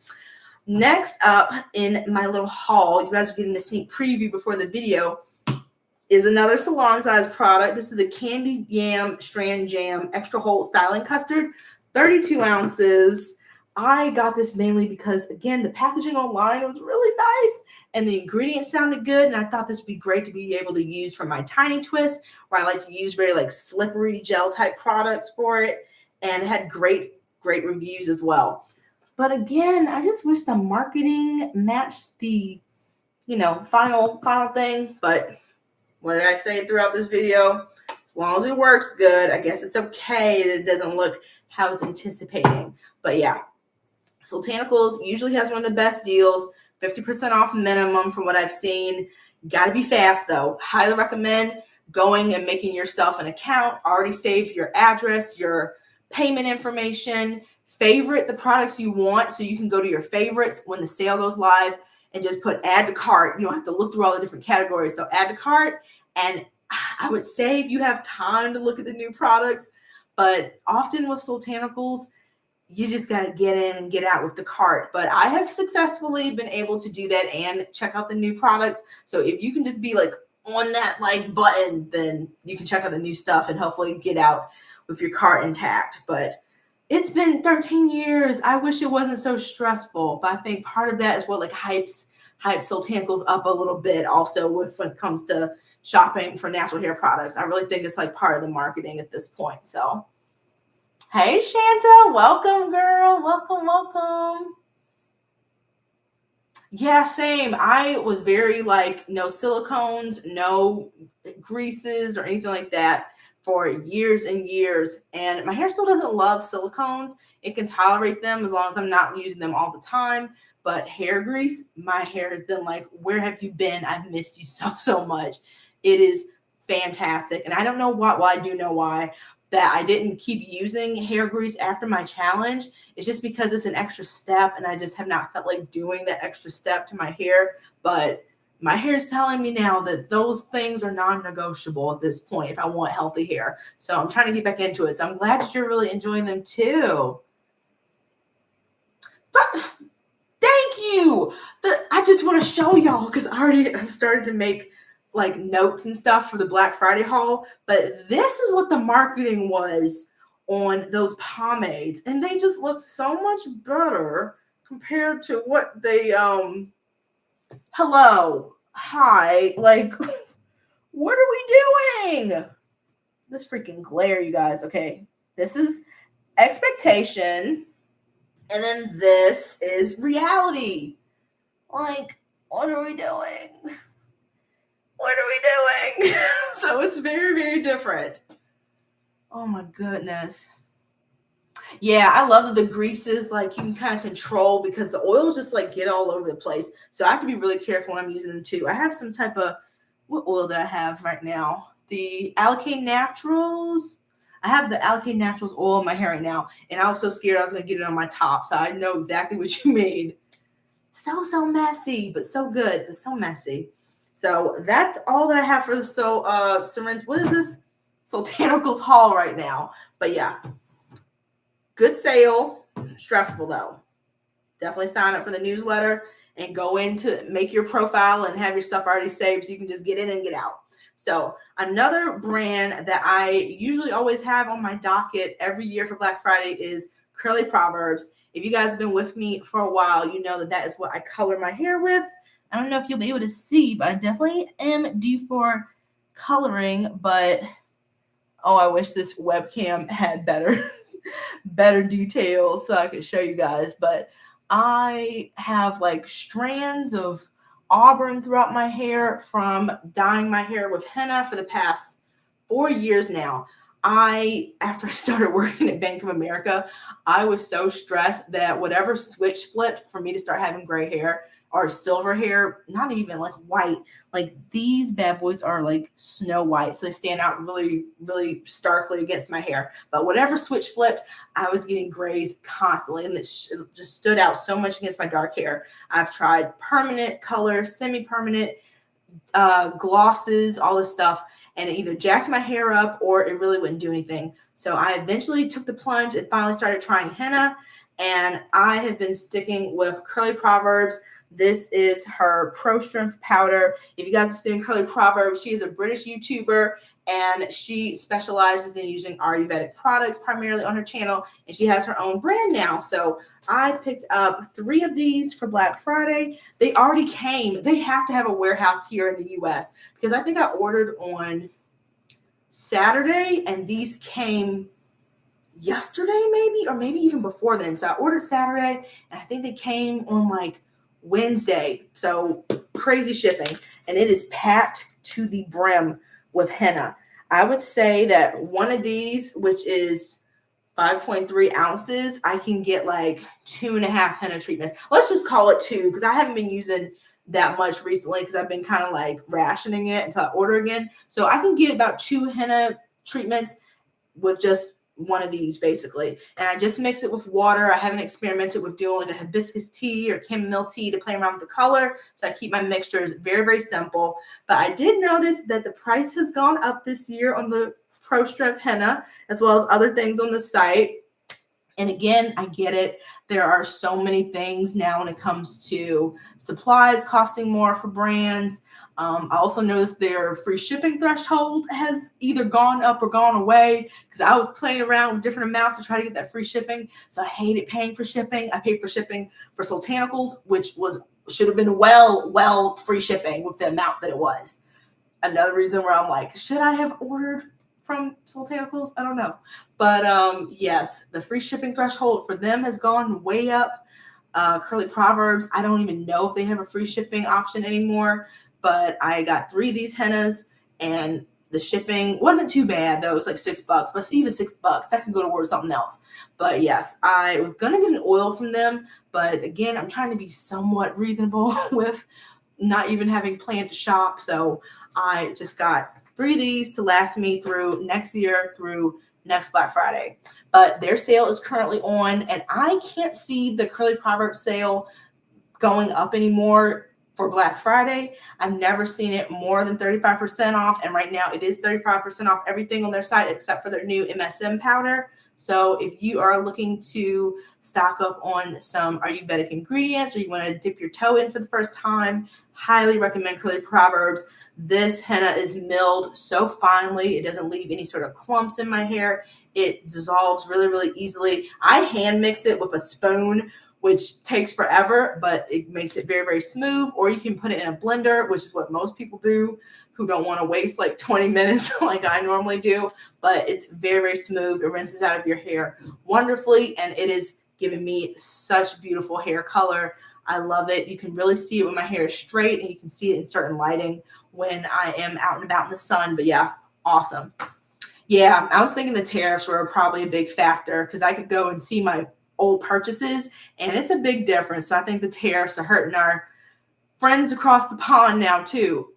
Next up in my little haul, you guys are getting a sneak preview before the video, is another salon size product. This is the Candy Yam Strand Jam Extra Hold Styling Custard, 32 ounces. I got this mainly because, again, the packaging online was really nice and the ingredients sounded good. And I thought this would be great to be able to use for my tiny twist, where I like to use very like slippery gel type products for it. And it had great reviews as well. But again, I just wish the marketing matched the, final thing. But what did I say throughout this video? As long as it works good, I guess it's okay that it doesn't look how I was anticipating. But yeah, Sultanicals usually has one of the best deals, 50% off minimum from what I've seen. Got to be fast though. Highly recommend going and making yourself an account. Already save your address, your payment information. Favorite the products you want so you can go to your favorites when the sale goes live and just put add to cart. You don't have to look through all the different categories. So add to cart. And I would say if you have time to look at the new products, but often with Sultanicals, you just got to get in and get out with the cart. But I have successfully been able to do that and check out the new products. So if you can just be like on that like button, then you can check out the new stuff and hopefully get out with your cart intact. But it's been 13 years. I wish it wasn't so stressful, but I think part of that is what like hypes Sultanicals up a little bit also when it comes to shopping for natural hair products. I really think it's like part of the marketing at this point. So, hey, Shanta, welcome, girl. Welcome. Yeah, same. I was very like no silicones, no greases or anything like that for years and years. And my hair still doesn't love silicones. It can tolerate them as long as I'm not using them all the time. But hair grease, my hair has been like, where have you been? I've missed you so much. It is fantastic. And I don't know why. Well, I do know why that I didn't keep using hair grease after my challenge. It's just because it's an extra step and I just have not felt like doing that extra step to my hair. But my hair is telling me now that those things are non-negotiable at this point if I want healthy hair. So I'm trying to get back into it. So I'm glad that you're really enjoying them too. But thank you. I just want to show y'all because I already have started to make like notes and stuff for the Black Friday haul. But this is what the marketing was on those pomades. And they just look so much better compared to what they hello, hi, like, what are we doing? This freaking glare, you guys. Okay, this is expectation, and then this is reality. Like, what are we doing? What are we doing? So it's very, very different. Oh my goodness. Yeah, I love that the greases, like you can kind of control because the oils just like get all over the place. So I have to be really careful when I'm using them too. I have some type of, what oil do I have right now? The Alkane Naturals. I have the Alkane Naturals oil in my hair right now. And I was so scared I was going to get it on my top. So I know exactly what you mean. So messy, but so good, but so messy. So that's all that I have for the syringe. What is this? Sultanicals haul right now. But yeah. Good sale, stressful though. Definitely sign up for the newsletter and go into make your profile and have your stuff already saved so you can just get in and get out. So another brand that I usually always have on my docket every year for Black Friday is Curly Proverbs. If you guys have been with me for a while, you know that that is what I color my hair with. I don't know if you'll be able to see, but I definitely am due for coloring, but oh, I wish this webcam had better details so I could show you guys. But I have like strands of auburn throughout my hair from dyeing my hair with henna for the past 4 years now. After I started working at Bank of America, I was so stressed that whatever switch flipped for me to start having gray hair or silver hair, not even like white, like these bad boys are like snow white. So they stand out really, really starkly against my hair. But whatever switch flipped, I was getting grays constantly. And it just stood out so much against my dark hair. I've tried permanent colors, semi-permanent, glosses, all this stuff. And it either jacked my hair up or it really wouldn't do anything. So I eventually took the plunge and finally started trying henna. And I have been sticking with Curly Proverbs. This is her Pro Strength powder. If you guys have seen Curly Proverbs, she is a British YouTuber and she specializes in using Ayurvedic products primarily on her channel. And she has her own brand now. So I picked up 3 of these for Black Friday. They already came. They have to have a warehouse here in the US because I think I ordered on Saturday and these came yesterday maybe, or maybe even before then. So I ordered Saturday and I think they came on like Wednesday. So crazy shipping. And it is packed to the brim with henna. I would say that one of these, which is 5.3 ounces, I can get like 2.5 henna treatments. Let's just call it 2 because I haven't been using that much recently because I've been kind of like rationing it until I order again. So I can get about 2 henna treatments with just one of these basically. And I just mix it with water. I haven't experimented with doing like a hibiscus tea or chamomile tea to play around with the color. So I keep my mixtures very, very simple. But I did notice that the price has gone up this year on the Pro Strength henna, as well as other things on the site. And again, I get it. There are so many things now when it comes to supplies costing more for brands. I also noticed their free shipping threshold has either gone up or gone away because I was playing around with different amounts to try to get that free shipping. So I hated paying for shipping. I paid for shipping for Soultanicals, which should have been well free shipping with the amount that it was. Another reason where I'm like, should I have ordered from Soultanicals? I don't know. But yes, the free shipping threshold for them has gone way up. Curly Proverbs, I don't even know if they have a free shipping option anymore. But I got 3 of these hennas and the shipping wasn't too bad though. It was like $6, but even $6, that could go towards something else. But yes, I was going to get an oil from them. But again, I'm trying to be somewhat reasonable with not even having planned to shop. So I just got 3 of these to last me through next year, through next Black Friday. But their sale is currently on, and I can't see the Curly Proverbs sale going up anymore for Black Friday. I've never seen it more than 35% off, and right now it is 35% off everything on their site except for their new MSM powder. So if you are looking to stock up on some Ayurvedic ingredients or you want to dip your toe in for the first time, highly recommend Curly Proverbs. This henna is milled so finely. It doesn't leave any sort of clumps in my hair. It dissolves really, really easily. I hand mix it with a spoon, which takes forever, but it makes it very, very smooth. Or you can put it in a blender, which is what most people do who don't want to waste like 20 minutes like I normally do. But it's very, very smooth. It rinses out of your hair wonderfully, and it is giving me such beautiful hair color. I love it. You can really see it when my hair is straight, and you can see it in certain lighting when I am out and about in the sun. But yeah, awesome. Yeah, I was thinking the tariffs were probably a big factor because I could go and see my old purchases, and it's a big difference. So I think the tariffs are hurting our friends across the pond now too.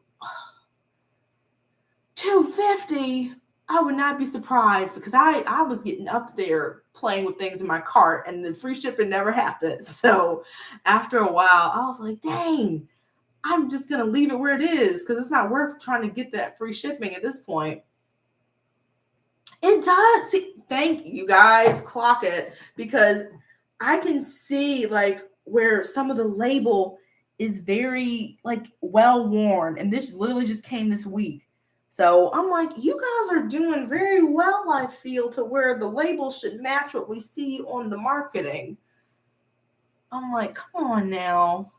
$250. I would not be surprised because I was getting up there playing with things in my cart and the free shipping never happened. So after a while, I was like, dang, I'm just going to leave it where it is because it's not worth trying to get that free shipping at this point. It does. See, thank you guys. Clock it, because I can see like where some of the label is very like well worn, and this literally just came this week. So I'm like, you guys are doing very well, I feel, to where the label should match what we see on the marketing. I'm like, come on now.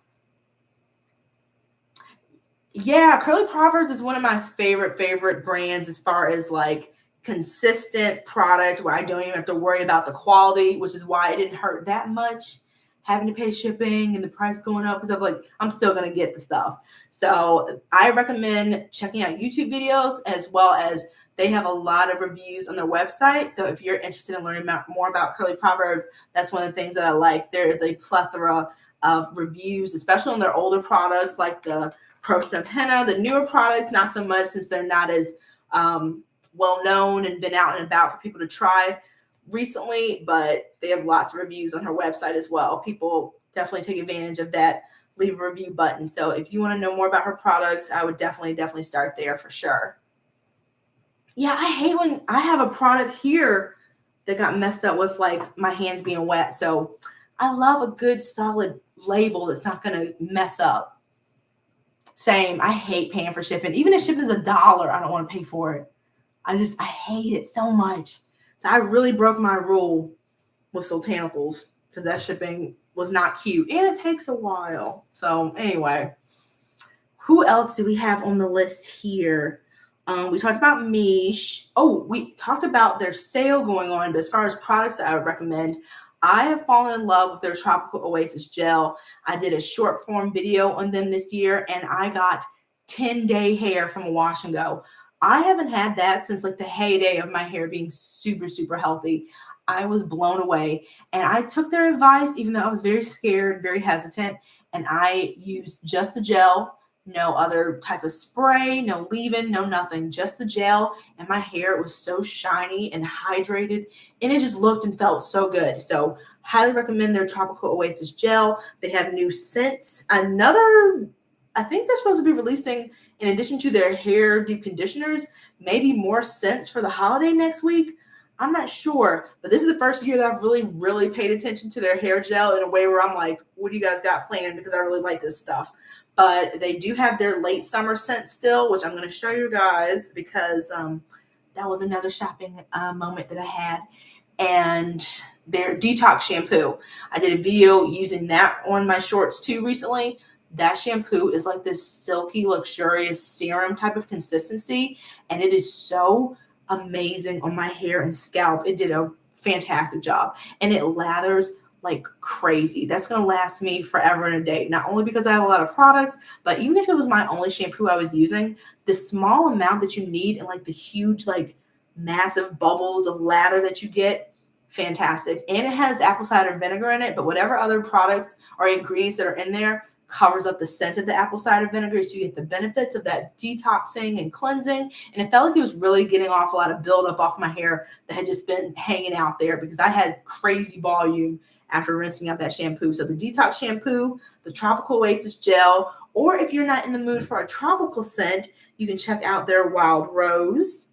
Yeah, Curly Proverbs is one of my favorite brands as far as like consistent product where I don't even have to worry about the quality, which is why it didn't hurt that much having to pay shipping and the price going up, because I was like, I'm still going to get the stuff. So I recommend checking out YouTube videos, as well as they have a lot of reviews on their website. So if you're interested in learning more about Curly Proverbs, that's one of the things that I like. There is a plethora of reviews, especially on their older products like the Pro Shrimp Henna. The newer products, not so much, since they're not as well known and been out and about for people to try recently, but they have lots of reviews on her website as well. People definitely take advantage of that leave a review button. So if you want to know more about her products, I would definitely start there for sure. Yeah, I hate when I have a product here that got messed up with like my hands being wet. So I love a good solid label that's not going to mess up. Same. I hate paying for shipping. Even if shipping is $1, I don't want to pay for it. I hate it so much. So I really broke my rule with Sultanicals because that shipping was not cute and it takes a while. So anyway, who else do we have on the list here? We talked about Mish. Oh, we talked about their sale going on, but as far as products that I would recommend, I have fallen in love with their Tropical Oasis Gel. I did a short form video on them this year, and I got 10-day hair from a wash and go. I haven't had that since like the heyday of my hair being super healthy. I was blown away, and I took their advice, even though I was very scared, very hesitant, and I used just the gel. No other type of spray, no leave-in, no nothing, just the gel. And my hair was so shiny and hydrated, and it just looked and felt so good. So highly recommend their Tropical Oasis Gel. They have new scents. I think they're supposed to be releasing, in addition to their hair deep conditioners, maybe more scents for the holiday next week. I'm not sure, but this is the first year that I've really paid attention to their hair gel in a way where I'm like, what do you guys got planned? Because I really like this stuff. But they do have their late summer scent still, which I'm going to show you guys because that was another shopping moment that I had. And their detox shampoo. I did a video using that on my shorts too recently. That shampoo is like this silky, luxurious serum type of consistency. And it is so amazing on my hair and scalp. It did a fantastic job. And it lathers like crazy. That's going to last me forever and a day. Not only because I have a lot of products, but even if it was my only shampoo I was using, the small amount that you need and like the huge, like massive bubbles of lather that you get, fantastic. And it has apple cider vinegar in it, but whatever other products or ingredients that are in there covers up the scent of the apple cider vinegar, so you get the benefits of that detoxing and cleansing. And it felt like it was really getting off a lot of buildup off my hair that had just been hanging out there because I had crazy volume after rinsing out that shampoo. So the detox shampoo, the Tropical Oasis Gel, or if you're not in the mood for a tropical scent, you can check out their Wild Rose.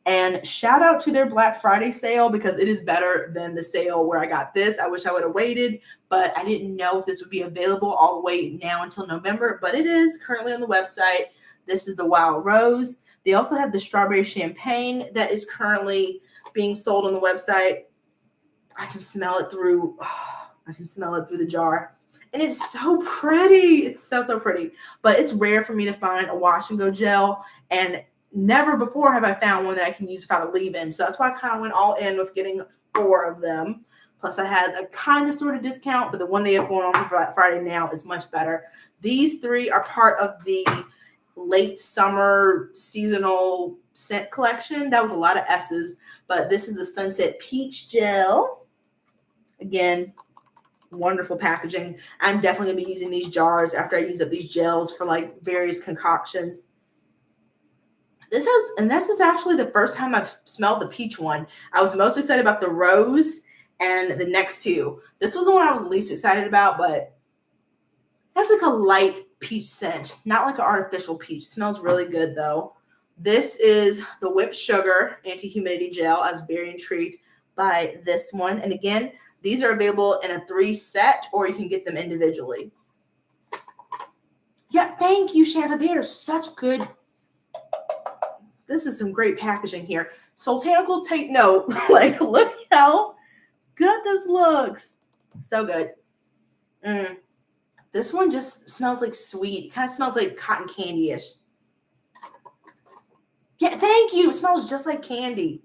And shout out to their Black Friday sale because it is better than the sale where I got this. I wish I would have waited, but I didn't know if this would be available all the way now until November, but it is currently on the website. This is the Wild Rose. They also have the Strawberry Champagne that is currently being sold on the website. I can smell it through the jar. And it's so pretty. It's so pretty. But it's rare for me to find a wash and go gel, and never before have I found one that I can use without a leave-in. So that's why I kind of went all in with getting 4 of them. Plus I had a kind of sort of discount, but the one they have going on for Black Friday now is much better. These 3 are part of the late summer seasonal scent collection. That was a lot of S's, but this is the Sunset Peach Gel. Again, wonderful packaging. I'm definitely going to be using these jars after I use up these gels for like various concoctions. This is actually the first time I've smelled the peach one. I was most excited about the rose and the next 2. This was the one I was least excited about, but that's like a light peach scent, not like an artificial peach. Smells really good though. This is the Whipped Sugar Anti-Humidity Gel. I was very intrigued by this one. And again, these are available in a 3 set, or you can get them individually. Yeah, thank you, Shanta. They are such good. This is some great packaging here. Sultanicals, take note. Like, look how good this looks. So good. This one just smells like sweet. It kind of smells like cotton candy-ish. Yeah, thank you. It smells just like candy.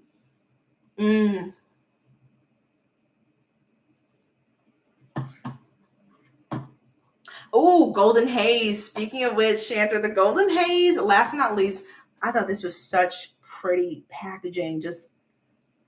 Oh, Golden Haze. Speaking of which, Shanta, the Golden Haze, last but not least, I thought this was such pretty packaging. Just,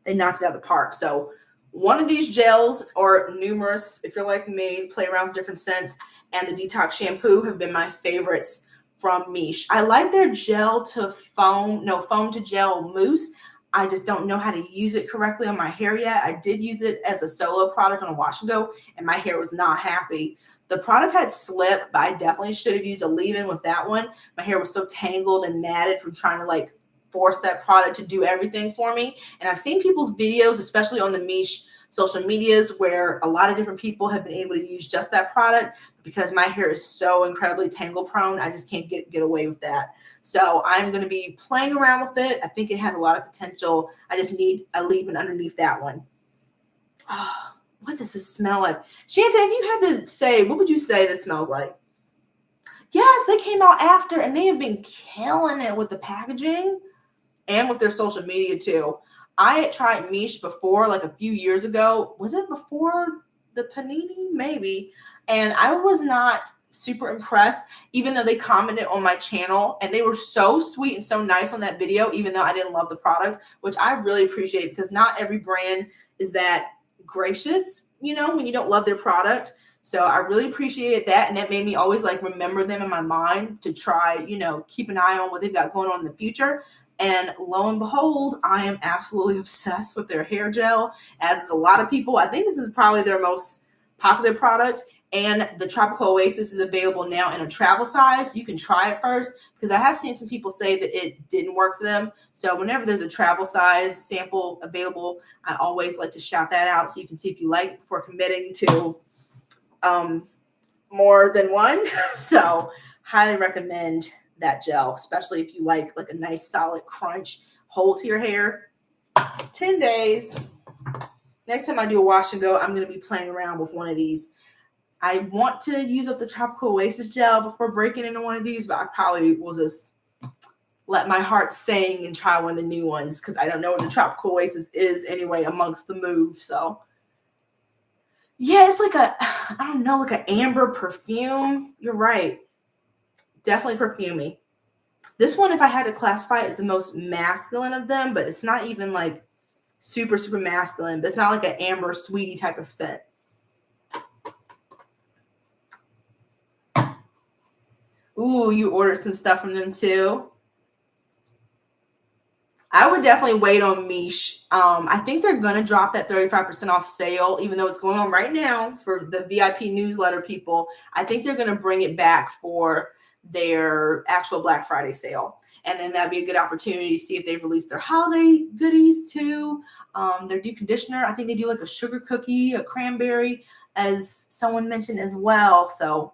they knocked it out of the park. So one of these gels, or numerous, if you're like me, play around with different scents, and the Detox Shampoo have been my favorites from Miche. I like their gel to foam, foam to gel mousse. I just don't know how to use it correctly on my hair yet. I did use it as a solo product on a wash and go, and my hair was not happy. The product had slip, but I definitely should have used a leave-in with that one. My hair was so tangled and matted from trying to like force that product to do everything for me. And I've seen people's videos, especially on the Miche social medias, where a lot of different people have been able to use just that product. Because my hair is so incredibly tangle prone, I just can't get away with that. So I'm going to be playing around with it. I think it has a lot of potential. I just need a leave-in underneath that one. Oh, what does this smell like? Shanta, if you had to say, what would you say this smells like? Yes, they came out after, and they have been killing it with the packaging and with their social media too. I had tried Miche before, like a few years ago. Was it before the panini? Maybe. And I was not super impressed, even though they commented on my channel, and they were so sweet and so nice on that video, even though I didn't love the products, which I really appreciate, because not every brand is that gracious, when you don't love their product. So I really appreciated that, and that made me always like remember them in my mind to try, keep an eye on what they've got going on in the future. And lo and behold, I am absolutely obsessed with their hair gel, as is a lot of people. I think this is probably their most popular product. And the Tropical Oasis is available now in a travel size. You can try it first, because I have seen some people say that it didn't work for them. So whenever there's a travel size sample available, I always like to shout that out so you can see if you like it before committing to more than one. So highly recommend that gel, especially if you like a nice solid crunch hold to your hair. 10 days. Next time I do a wash and go, I'm going to be playing around with one of these. I want to use up the Tropical Oasis gel before breaking into one of these, but I probably will just let my heart sing and try one of the new ones, because I don't know what the Tropical Oasis is anyway amongst the move. So yeah, it's like like an amber perfume. You're right. Definitely perfumey. This one, if I had to classify it, is the most masculine of them, but it's not even like super, super masculine, but it's not like an amber sweetie type of scent. Ooh, you ordered some stuff from them too. I would definitely wait on Miche. I think they're going to drop that 35% off sale, even though it's going on right now for the VIP newsletter people. I think they're going to bring it back for their actual Black Friday sale. And then that'd be a good opportunity to see if they've released their holiday goodies too. Their deep conditioner, I think they do like a sugar cookie, a cranberry, as someone mentioned as well. So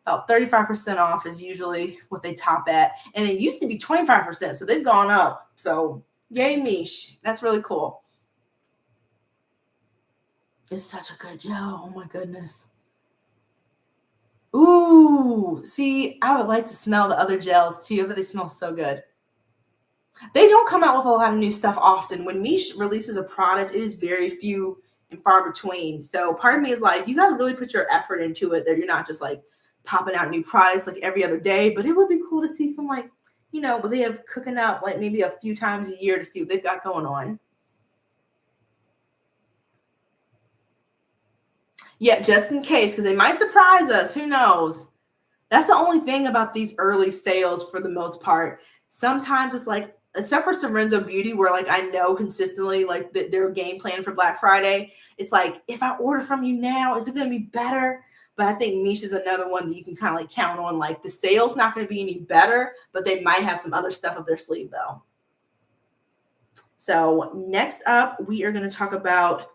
about 35% off is usually what they top at. And it used to be 25%, so they've gone up. So yay, Miche. That's really cool. It's such a good gel. Oh my goodness. Ooh, see, I would like to smell the other gels too, but they smell so good. They don't come out with a lot of new stuff often. When Miche releases a product, it is very few and far between. So part of me is like, you guys really put your effort into it, that you're not just like popping out new products like every other day. But it would be cool to see some what they have cooking up like maybe a few times a year to see what they've got going on. Yeah, just in case, because they might surprise us. Who knows? That's the only thing about these early sales for the most part. Sometimes it's like, except for Sorenzo Beauty, where like I know consistently like their game plan for Black Friday, it's like, if I order from you now, is it going to be better? But I think Miche is another one that you can kind of like count on. Like the sale's not going to be any better, but they might have some other stuff up their sleeve though. So next up, we are going to talk about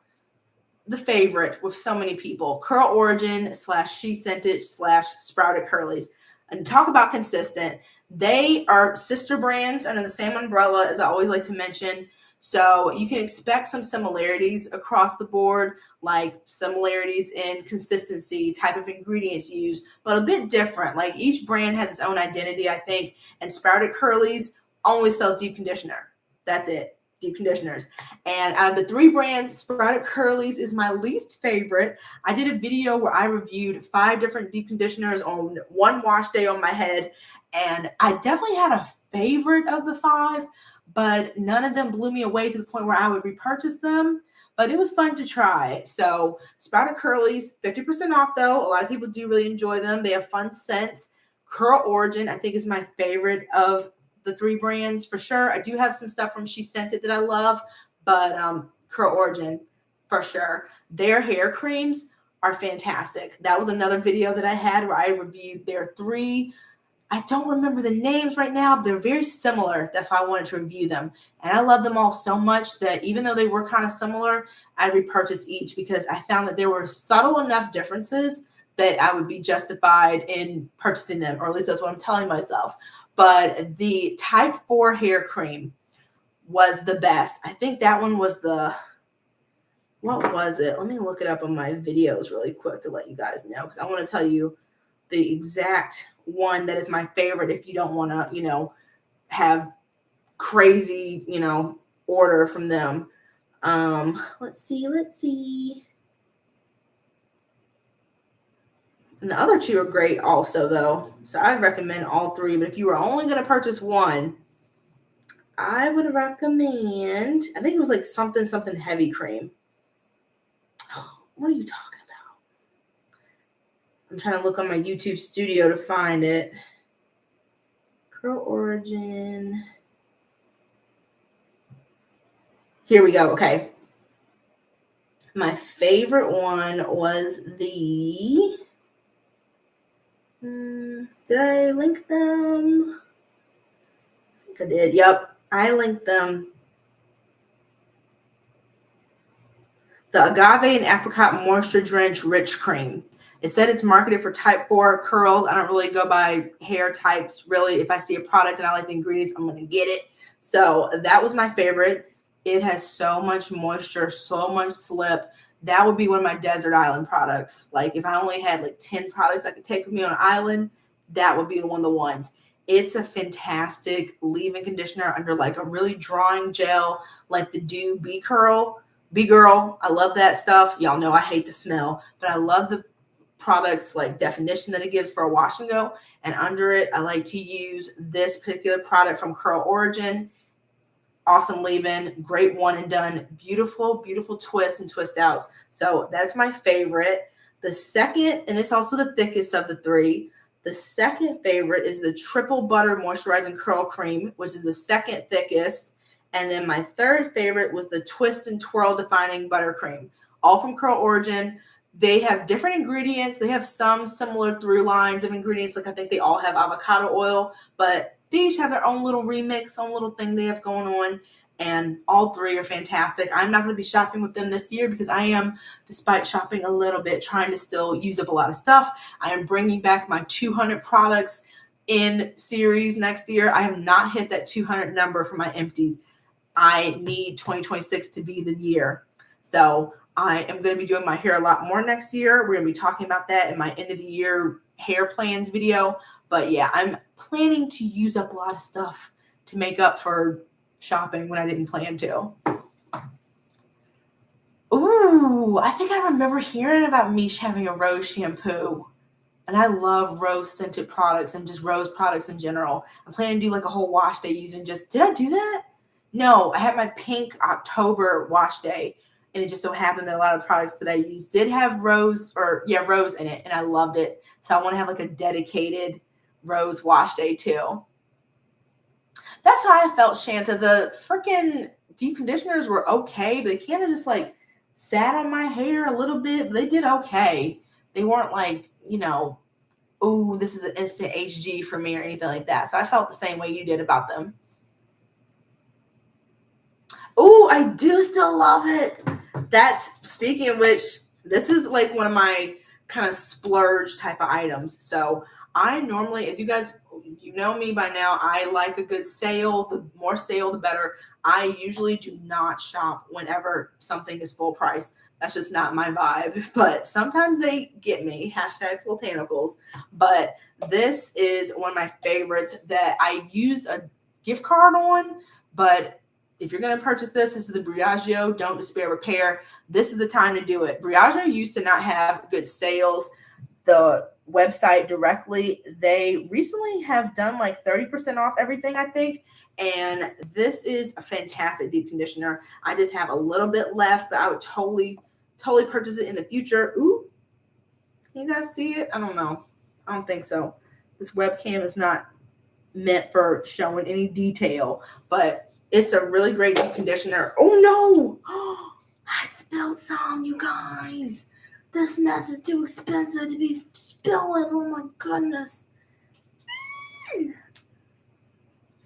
the favorite with so many people, Curl Origin / She Scented / Sprouted Curlies. And talk about consistent. They are sister brands under the same umbrella, as I always like to mention. So you can expect some similarities across the board, like similarities in consistency, type of ingredients used, but a bit different. Like each brand has its own identity, I think. And Sprouted Curlies only sells deep conditioner. That's it, deep conditioners. And out of the 3 brands, Sprouted Curlies is my least favorite. I did a video where I reviewed 5 different deep conditioners on one wash day on my head. And I definitely had a favorite of the 5, but none of them blew me away to the point where I would repurchase them. But it was fun to try. So Sprouted Curlies, 50% off though. A lot of people do really enjoy them. They have fun scents. Curl Origin, I think, is my favorite of the 3 brands for sure. I do have some stuff from She Sent It that I love, but Curl Origin for sure. Their hair creams are fantastic. That was another video that I had where I reviewed their 3. I don't remember the names right now, but they're very similar. That's why I wanted to review them. And I love them all so much that even though they were kind of similar, I repurchased each because I found that there were subtle enough differences that I would be justified in purchasing them, or at least that's what I'm telling myself. But the Type 4 hair cream was the best. I think that one was what was it? Let me look it up on my videos really quick to let you guys know, because I want to tell you the exact one that is my favorite if you don't want to, have crazy, order from them. Let's see. And the other 2 are great also, though. So I'd recommend all 3. But if you were only going to purchase one, I would recommend, I think it was like something heavy cream. What are you talking about? I'm trying to look on my YouTube studio to find it. Curl Origin. Here we go. Okay. My favorite one was the... did I link them? I think I did. Yep, I linked them. The Agave and Apricot Moisture Drench Rich Cream. It said it's marketed for type 4 curls. I don't really go by hair types, really. If I see a product and I like the ingredients, I'm going to get it. So that was my favorite. It has so much moisture, so much slip. That would be one of my desert island products. Like if I only had like 10 products I could take with me on an island, that would be one of the ones. It's a fantastic leave-in conditioner under like a really drawing gel, like the Dew B-Girl. I love that stuff. Y'all know I hate the smell, but I love the products like definition that it gives for a wash and go. And under it, I like to use this particular product from Curl Origin. Awesome leave-in, great one and done, beautiful, beautiful twists and twist outs. So that's my favorite. The second, and it's also the thickest of the 3, the second favorite is the Triple Butter Moisturizing Curl Cream, which is the second thickest. And then my third favorite was the Twist and Twirl Defining Buttercream, all from Curl Origin. They have different ingredients. They have some similar through lines of ingredients. Like I think they all have avocado oil, but they each have their own little remix, own little thing they have going on. And all 3 are fantastic. I'm not going to be shopping with them this year because I am, despite shopping a little bit, trying to still use up a lot of stuff. I am bringing back my 200 products in series next year. I have not hit that 200 number for my empties. I need 2026 to be the year. So I am going to be doing my hair a lot more next year. We're going to be talking about that in my end of the year hair plans video. But yeah, I'm planning to use up a lot of stuff to make up for shopping when I didn't plan to. Ooh, I think I remember hearing about Mish having a rose shampoo. And I love rose scented products and just rose products in general. I'm planning to do like a whole wash day using just, did I do that? No, I had my pink October wash day, and it just so happened that a lot of products that I used did have rose in it, and I loved it. So I want to have like a dedicated rose wash day too. That's how I felt, Shanta. The freaking deep conditioners were okay, but they kind of just like sat on my hair a little bit, but they did okay. They weren't like, oh, this is an instant HG for me or anything like that. So I felt the same way you did about them. Oh, I do still love it. That's, speaking of which, this is like one of my kind of splurge type of items. So I normally, as you guys, you know me by now, I like a good sale. The more sale, the better. I usually do not shop whenever something is full price. That's just not my vibe. But sometimes they get me. Hashtag Sultanicals. But this is one of my favorites that I use a gift card on. But if you're going to purchase this is the Briogeo Don't Despair Repair. This is the time to do it. Briogeo used to not have good sales. The website directly, they recently have done like 30% off everything, I think. And this is a fantastic deep conditioner. I just have a little bit left, but I would totally purchase it in the future. Ooh, can you guys see it? I don't know. I don't think so. This webcam is not meant for showing any detail, but it's a really great deep conditioner. Oh no, I spilled some, you guys. This mess is too expensive to be spilling. Oh my goodness.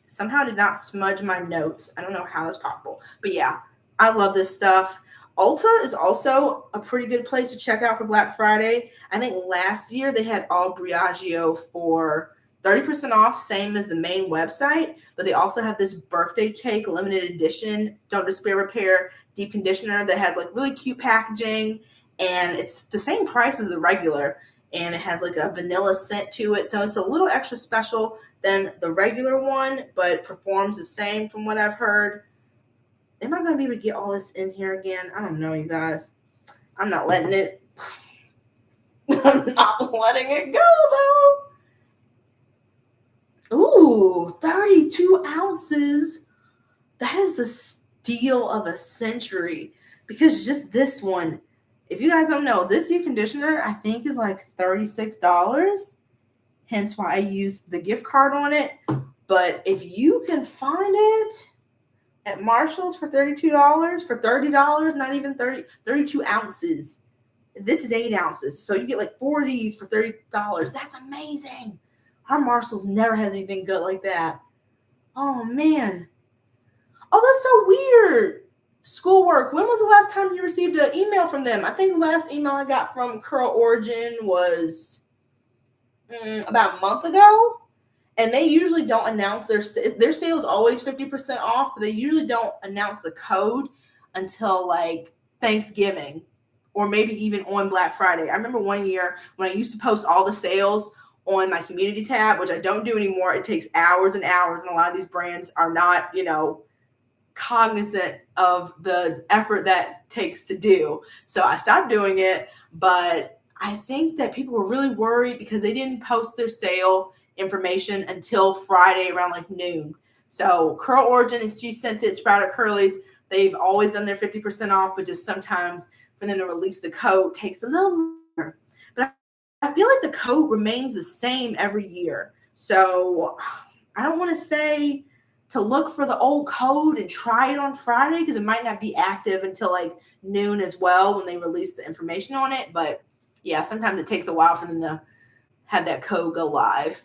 Somehow did not smudge my notes. I don't know how that's possible. But yeah, I love this stuff. Ulta is also a pretty good place to check out for Black Friday. I think last year they had all Briogeo for 30% off, same as the main website. But they also have this birthday cake limited edition Don't Despair Repair deep conditioner that has like really cute packaging. And it's the same price as the regular, and it has like a vanilla scent to it. So it's a little extra special than the regular one, but performs the same from what I've heard. Am I going to be able to get all this in here again? I don't know, you guys. I'm not letting it. I'm not letting it go, though. Ooh, 32 ounces. That is the steal of a century, because just this one, if you guys don't know, this deep conditioner, I think, is like $36. Hence why I use the gift card on it. But if you can find it at Marshall's for $32, for $30, not even 32 ounces. This is 8 ounces. So you get like 4 of these for $30. That's amazing. Our Marshall's never has anything good like that. Oh, man. Oh, that's so weird. Schoolwork. When was the last time you received an email from them? I think the last email I got from Curl Origin was about a month ago. And they usually don't announce their sale is always 50% off, but they usually don't announce the code until like Thanksgiving or maybe even on Black Friday. I remember one year when I used to post all the sales on my community tab, which I don't do anymore. It takes hours and hours, and a lot of these brands are not, cognizant of the effort that takes to do. So I stopped doing it, but I think that people were really worried because they didn't post their sale information until Friday around like noon. So Curl Origin and She Sent It, Sprouted Curlies, they've always done their 50% off, but just sometimes for them to release the code takes a little longer. But I feel like the code remains the same every year. So I don't want to say to look for the old code and try it on Friday because it might not be active until like noon as well when they release the information on it. But yeah, sometimes it takes a while for them to have that code go live.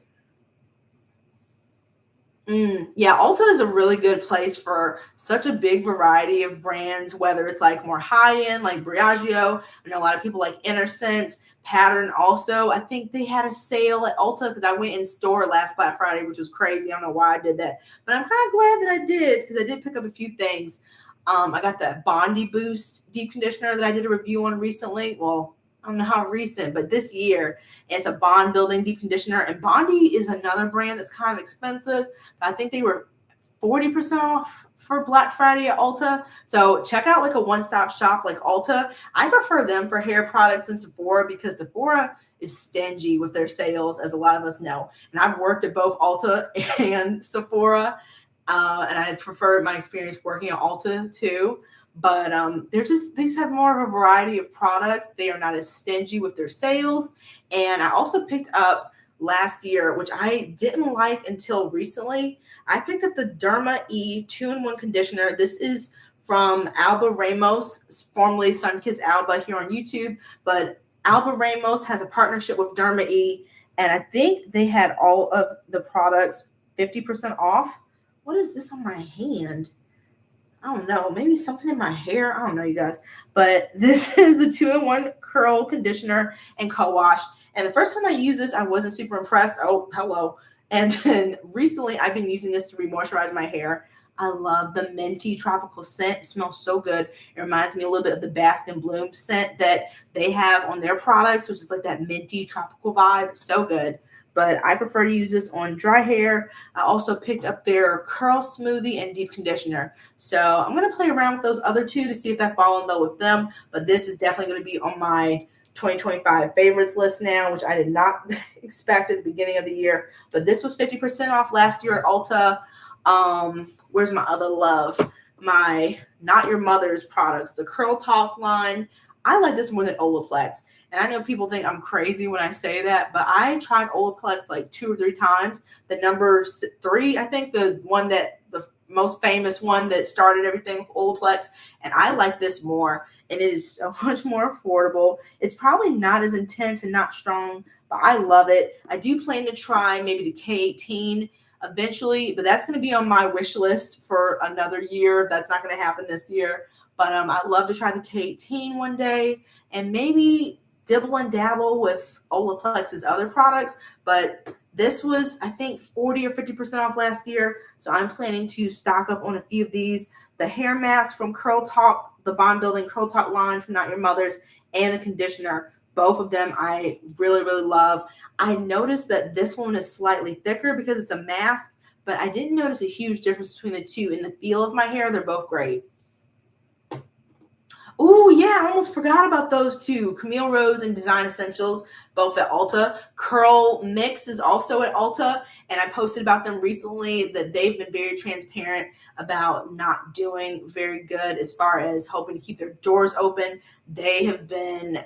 Yeah, Ulta is a really good place for such a big variety of brands, whether it's like more high-end, like Briogeo. I know a lot of people like Innersense, Pattern also. I think they had a sale at Ulta because I went in store last Black Friday, which was crazy. I don't know why I did that, but I'm kind of glad that I did because I did pick up a few things. I got that Bondi Boost deep conditioner that I did a review on recently. Well, I don't know how recent, but this year. It's a bond building deep conditioner. And Bondi is another brand that's kind of expensive. I think they were 40% off for Black Friday at Ulta. So check out like a one-stop shop like Ulta. I prefer them for hair products than Sephora because Sephora is stingy with their sales, as a lot of us know. And I've worked at both Ulta and Sephora. And I preferred my experience working at Ulta too. But they just have more of a variety of products. They are not as stingy with their sales. And I also picked up last year, which I didn't like until recently. I picked up the Derma E 2-in-1 conditioner. This is from Alba Ramos, formerly Sunkissed Alba here on YouTube. But Alba Ramos has a partnership with Derma E. And I think they had all of the products 50% off. What is this on my hand? I don't know, maybe something in my hair. I don't know, you guys. But this is the 2-in-1 curl conditioner and co-wash. And the first time I used this, I wasn't super impressed. Oh, hello. And then recently I've been using this to re-moisturize my hair. I love the minty tropical scent. It smells so good. It reminds me a little bit of the Bask and Bloom scent that they have on their products, which is like that minty tropical vibe. So good. But I prefer to use this on dry hair. I also picked up their curl smoothie and deep conditioner. So I'm going to play around with those other two to see if I fall in love with them. But this is definitely going to be on my 2025 favorites list now, which I did not expect at the beginning of the year. But this was 50% off last year at Ulta. Where's my other love? My Not Your Mother's products, the Curl Talk line. I like this more than Olaplex. And I know people think I'm crazy when I say that, but I tried Olaplex like 2 or 3 times. The number 3, I think the most famous one that started everything, Olaplex, and I like this more, and it is so much more affordable. It's probably not as intense and not strong, but I love it. I do plan to try maybe the K18 eventually, but that's going to be on my wish list for another year. That's not going to happen this year, but I'd love to try the K18 one day, and maybe dibble and dabble with Olaplex's other products, but this was, I think, 40 or 50% off last year, so I'm planning to stock up on a few of these. The hair mask from Curl Talk, the Bond Building Curl Talk line from Not Your Mother's, and the conditioner. Both of them I really, really love. I noticed that this one is slightly thicker because it's a mask, but I didn't notice a huge difference between the two. In the feel of my hair, they're both great. Oh, yeah, I almost forgot about those two. Camille Rose and Design Essentials, both at Ulta. Curl Mix is also at Ulta, and I posted about them recently that they've been very transparent about not doing very good as far as hoping to keep their doors open. They have been,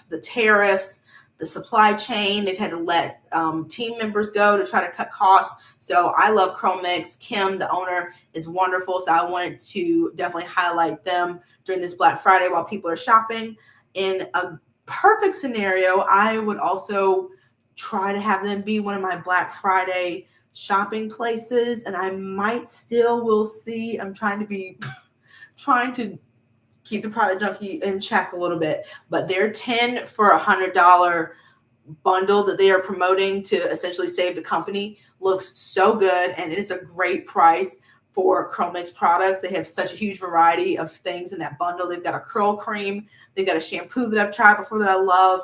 the tariffs, the supply chain, they've had to let team members go to try to cut costs. So I love Curl Mix. Kim, the owner, is wonderful, so I wanted to definitely highlight them during this Black Friday while people are shopping. In a perfect scenario, I would also try to have them be one of my Black Friday shopping places, and I might still, we'll see. I'm trying to keep the product junkie in check a little bit, but they're 10 for $100 bundle that they are promoting to essentially save the company looks so good, and it is a great price for Curl Mix products. They have such a huge variety of things in that bundle. They've got a curl cream. They've got a shampoo that I've tried before that I love.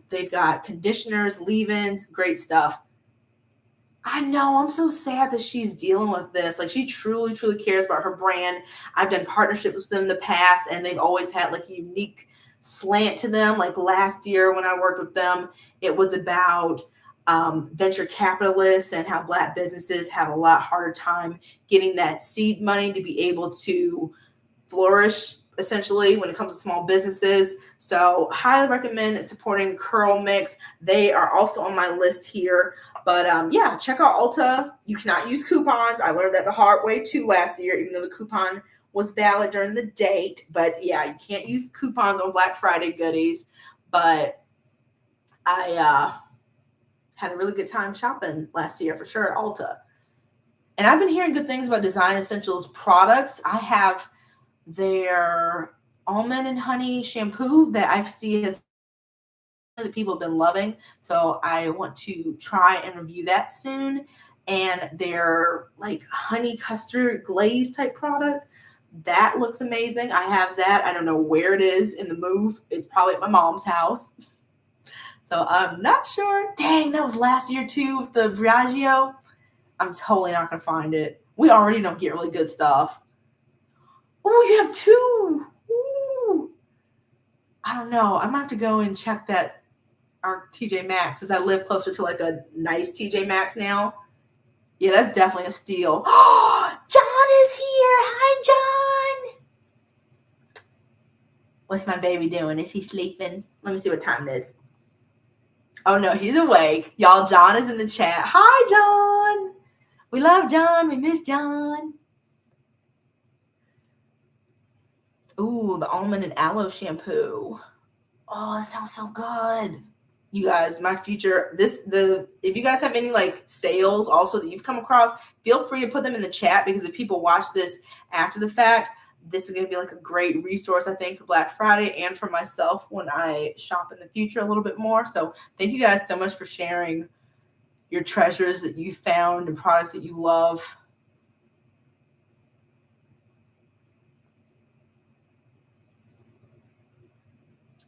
They've got conditioners, leave-ins, great stuff. I know, I'm so sad that she's dealing with this. Like, she truly, truly cares about her brand. I've done partnerships with them in the past, and they've always had like a unique slant to them. Like last year when I worked with them, it was about venture capitalists and how Black businesses have a lot harder time getting that seed money to be able to flourish, essentially, when it comes to small businesses. So highly recommend supporting Curl Mix. They are also on my list here. But yeah, check out Ulta. You cannot use coupons. I learned that the hard way too last year, even though the coupon was valid during the date. But yeah, you can't use coupons on Black Friday goodies. But I had a really good time shopping last year for sure at Ulta. And I've been hearing good things about Design Essentials products. I have their almond and honey shampoo that I see has that people have been loving. So I want to try and review that soon. And their like honey custard glaze type product, that looks amazing. I have that. I don't know where it is in the move. It's probably at my mom's house. So I'm not sure. Dang, that was last year too with the Briagio. I'm totally not going to find it. We already don't get really good stuff. Oh, you have 2. Ooh. I don't know. I'm going to have to go and check that, our TJ Maxx, as I live closer to like a nice TJ Maxx now. Yeah, that's definitely a steal. Oh, John is here. Hi, John. What's my baby doing? Is he sleeping? Let me see what time it is. Oh, no, he's awake. Y'all, John is in the chat. Hi, John. We love John. We miss John. Ooh, the almond and aloe shampoo. Oh, it sounds so good. You guys, my future, if you guys have any like sales also that you've come across, feel free to put them in the chat, because if people watch this after the fact, this is going to be like a great resource, I think, for Black Friday and for myself when I shop in the future a little bit more. So thank you guys so much for sharing your treasures that you found and products that you love.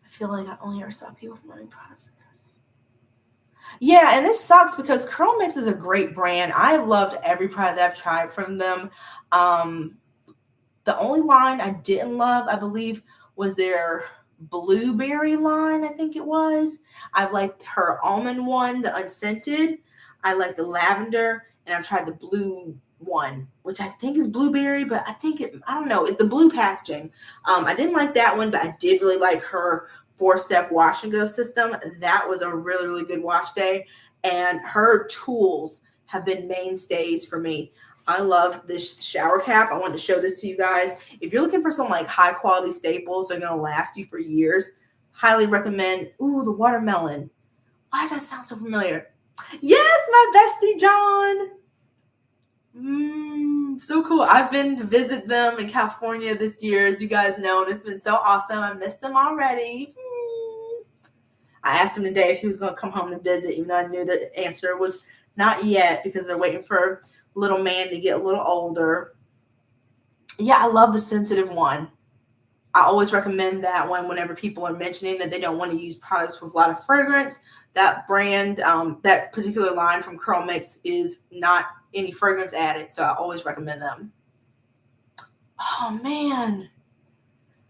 I feel like I only ever saw people promoting products. Yeah, and this sucks because Curl Mix is a great brand. I have loved every product that I've tried from them. The only line I didn't love, I believe, was their blueberry line, I think it was. I liked her almond one, the unscented. I like the lavender, and I've tried the blue one, which I think is blueberry, but I don't know, the blue packaging. I didn't like that one, but I did really like her 4-step wash and go system. That was a really, really good wash day, and her tools have been mainstays for me. I love this shower cap. I wanted to show this to you guys. If you're looking for some like high quality staples that are going to last you for years, highly recommend. Ooh, the watermelon. Why does that sound so familiar? Yes, my bestie John. So cool. I've been to visit them in California this year, as you guys know, and it's been so awesome. I missed them already. I asked him today if he was going to come home to visit, even though I knew the answer was not yet because they're waiting for little man to get a little older. Yeah, I love the sensitive one. I always recommend that one whenever people are mentioning that they don't want to use products with a lot of fragrance. That brand, that particular line from Curl Mix is not any fragrance added, so I always recommend them. Oh man,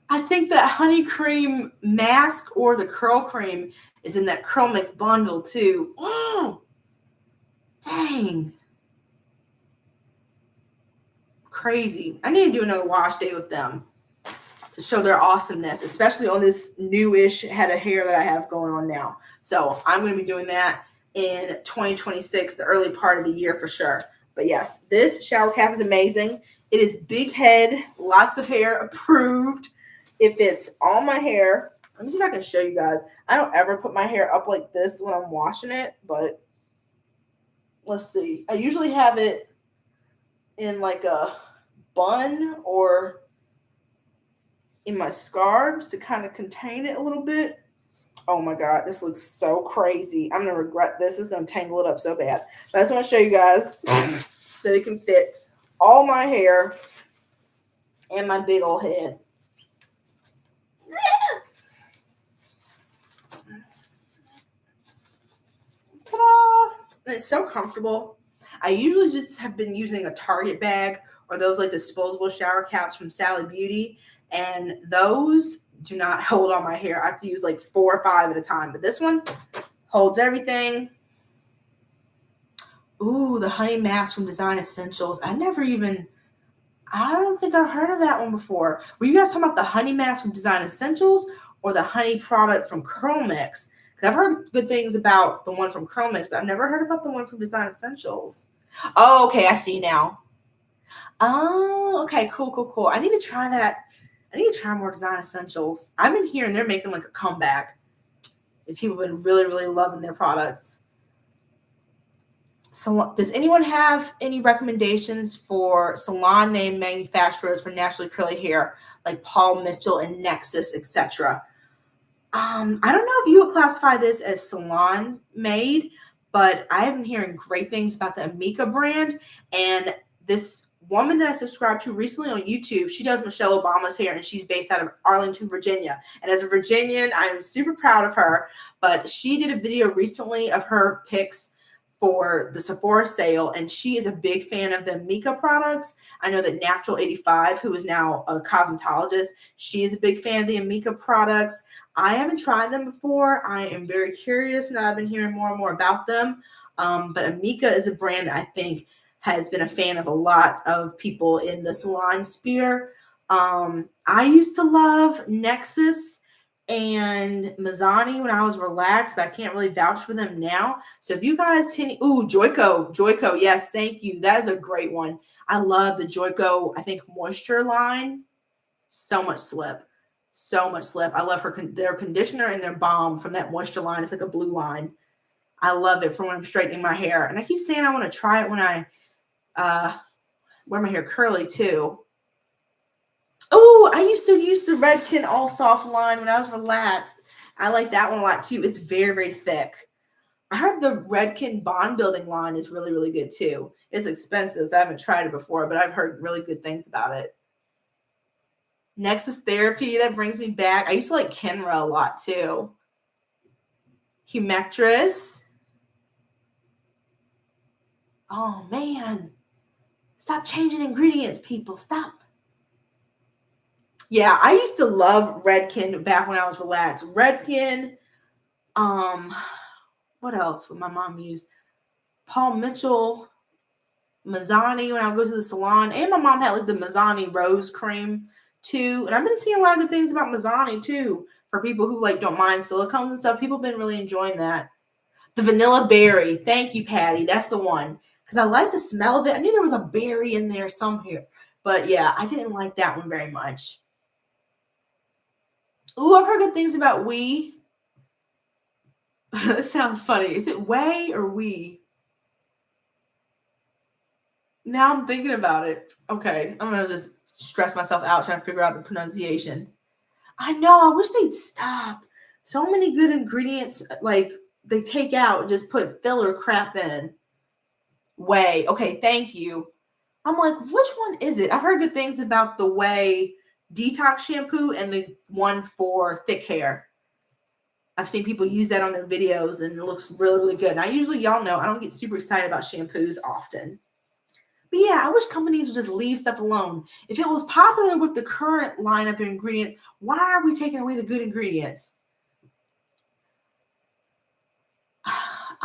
I think that honey cream mask or the curl cream is in that Curl Mix bundle too. Dang. Crazy. I need to do another wash day with them to show their awesomeness, especially on this newish head of hair that I have going on now. So I'm going to be doing that in 2026, the early part of the year for sure. But yes, this shower cap is amazing. It is big head, lots of hair, approved. It fits all my hair. Let me see if I can show you guys. I don't ever put my hair up like this when I'm washing it, but let's see. I usually have it in like a bun or in my scarves to kind of contain it a little bit. Oh my God, this looks so crazy. I'm going to regret this. It's going to tangle it up so bad. But I just want to show you guys that it can fit all my hair and my big old head. Ta-da! And it's so comfortable. I usually just have been using a Target bag or those like disposable shower caps from Sally Beauty, and those do not hold on my hair. I have to use like 4 or 5 at a time, but this one holds everything. Ooh, the honey mask from Design Essentials. I don't think I've heard of that one before. Were you guys talking about the honey mask from Design Essentials or the honey product from Curl Mix? Because I've heard good things about the one from Curl Mix, but I've never heard about the one from Design Essentials. Oh, okay, I see now. Oh, okay, cool. I need to try that. I need to try more Design Essentials. I've been hearing they're making like a comeback. And people have been really, really loving their products. So, does anyone have any recommendations for salon name manufacturers for naturally curly hair, like Paul Mitchell and Nexus, etc.? I don't know if you would classify this as salon made, but I have been hearing great things about the Amika brand. And this woman that I subscribed to recently on YouTube, she does Michelle Obama's hair, and she's based out of Arlington, Virginia. And as a Virginian, I am super proud of her. But she did a video recently of her picks for the Sephora sale, and she is a big fan of the Amika products. I know that Na-Truly 85, who is now a cosmetologist, she is a big fan of the Amika products. I haven't tried them before. I am very curious now. I've been hearing more and more about them. But Amika is a brand that I think has been a fan of a lot of people in the salon sphere. I used to love Nexus and Mazzani when I was relaxed, but I can't really vouch for them now. So if you guys Joico, yes, thank you. That is a great one. I love the Joico, I think, moisture line. So much slip. I love their conditioner and their balm from that moisture line. It's like a blue line. I love it for when I'm straightening my hair. And I keep saying I want to try it when I wear my hair curly too. Oh, I used to use the Redken All Soft line when I was relaxed. I like that one a lot too. It's very, very thick. I heard the Redken Bond Building line is really, really good too. It's expensive, so I haven't tried it before, but I've heard really good things about it. Nexus Therapy, that brings me back. I used to like Kenra a lot too. Humectress. Oh man. Stop changing ingredients, people. Stop. Yeah, I used to love Redken back when I was relaxed. Redken, what else would my mom use? Paul Mitchell, Mazzani when I would go to the salon. And my mom had like the Mazzani rose cream too. And I've been seeing a lot of good things about Mazzani too. For people who like don't mind silicones and stuff. People have been really enjoying that. The vanilla berry. Thank you, Patty. That's the one. Because I like the smell of it. I knew there was a berry in there somewhere. But yeah, I didn't like that one very much. Ooh, I've heard good things about We. That sounds funny. Is it Way or We? Now I'm thinking about it. Okay, I'm going to just stress myself out trying to figure out the pronunciation. I know. I wish they'd stop. So many good ingredients, like, they take out and just put filler crap in. Way. Okay, thank you. I'm like, which one is it? I've heard good things about the Way detox shampoo and the one for thick hair. I've seen people use that on their videos and it looks really, really good. And I usually, y'all know, I don't get super excited about shampoos often. But yeah, I wish companies would just leave stuff alone. If it was popular with the current lineup of ingredients, why are we taking away the good ingredients?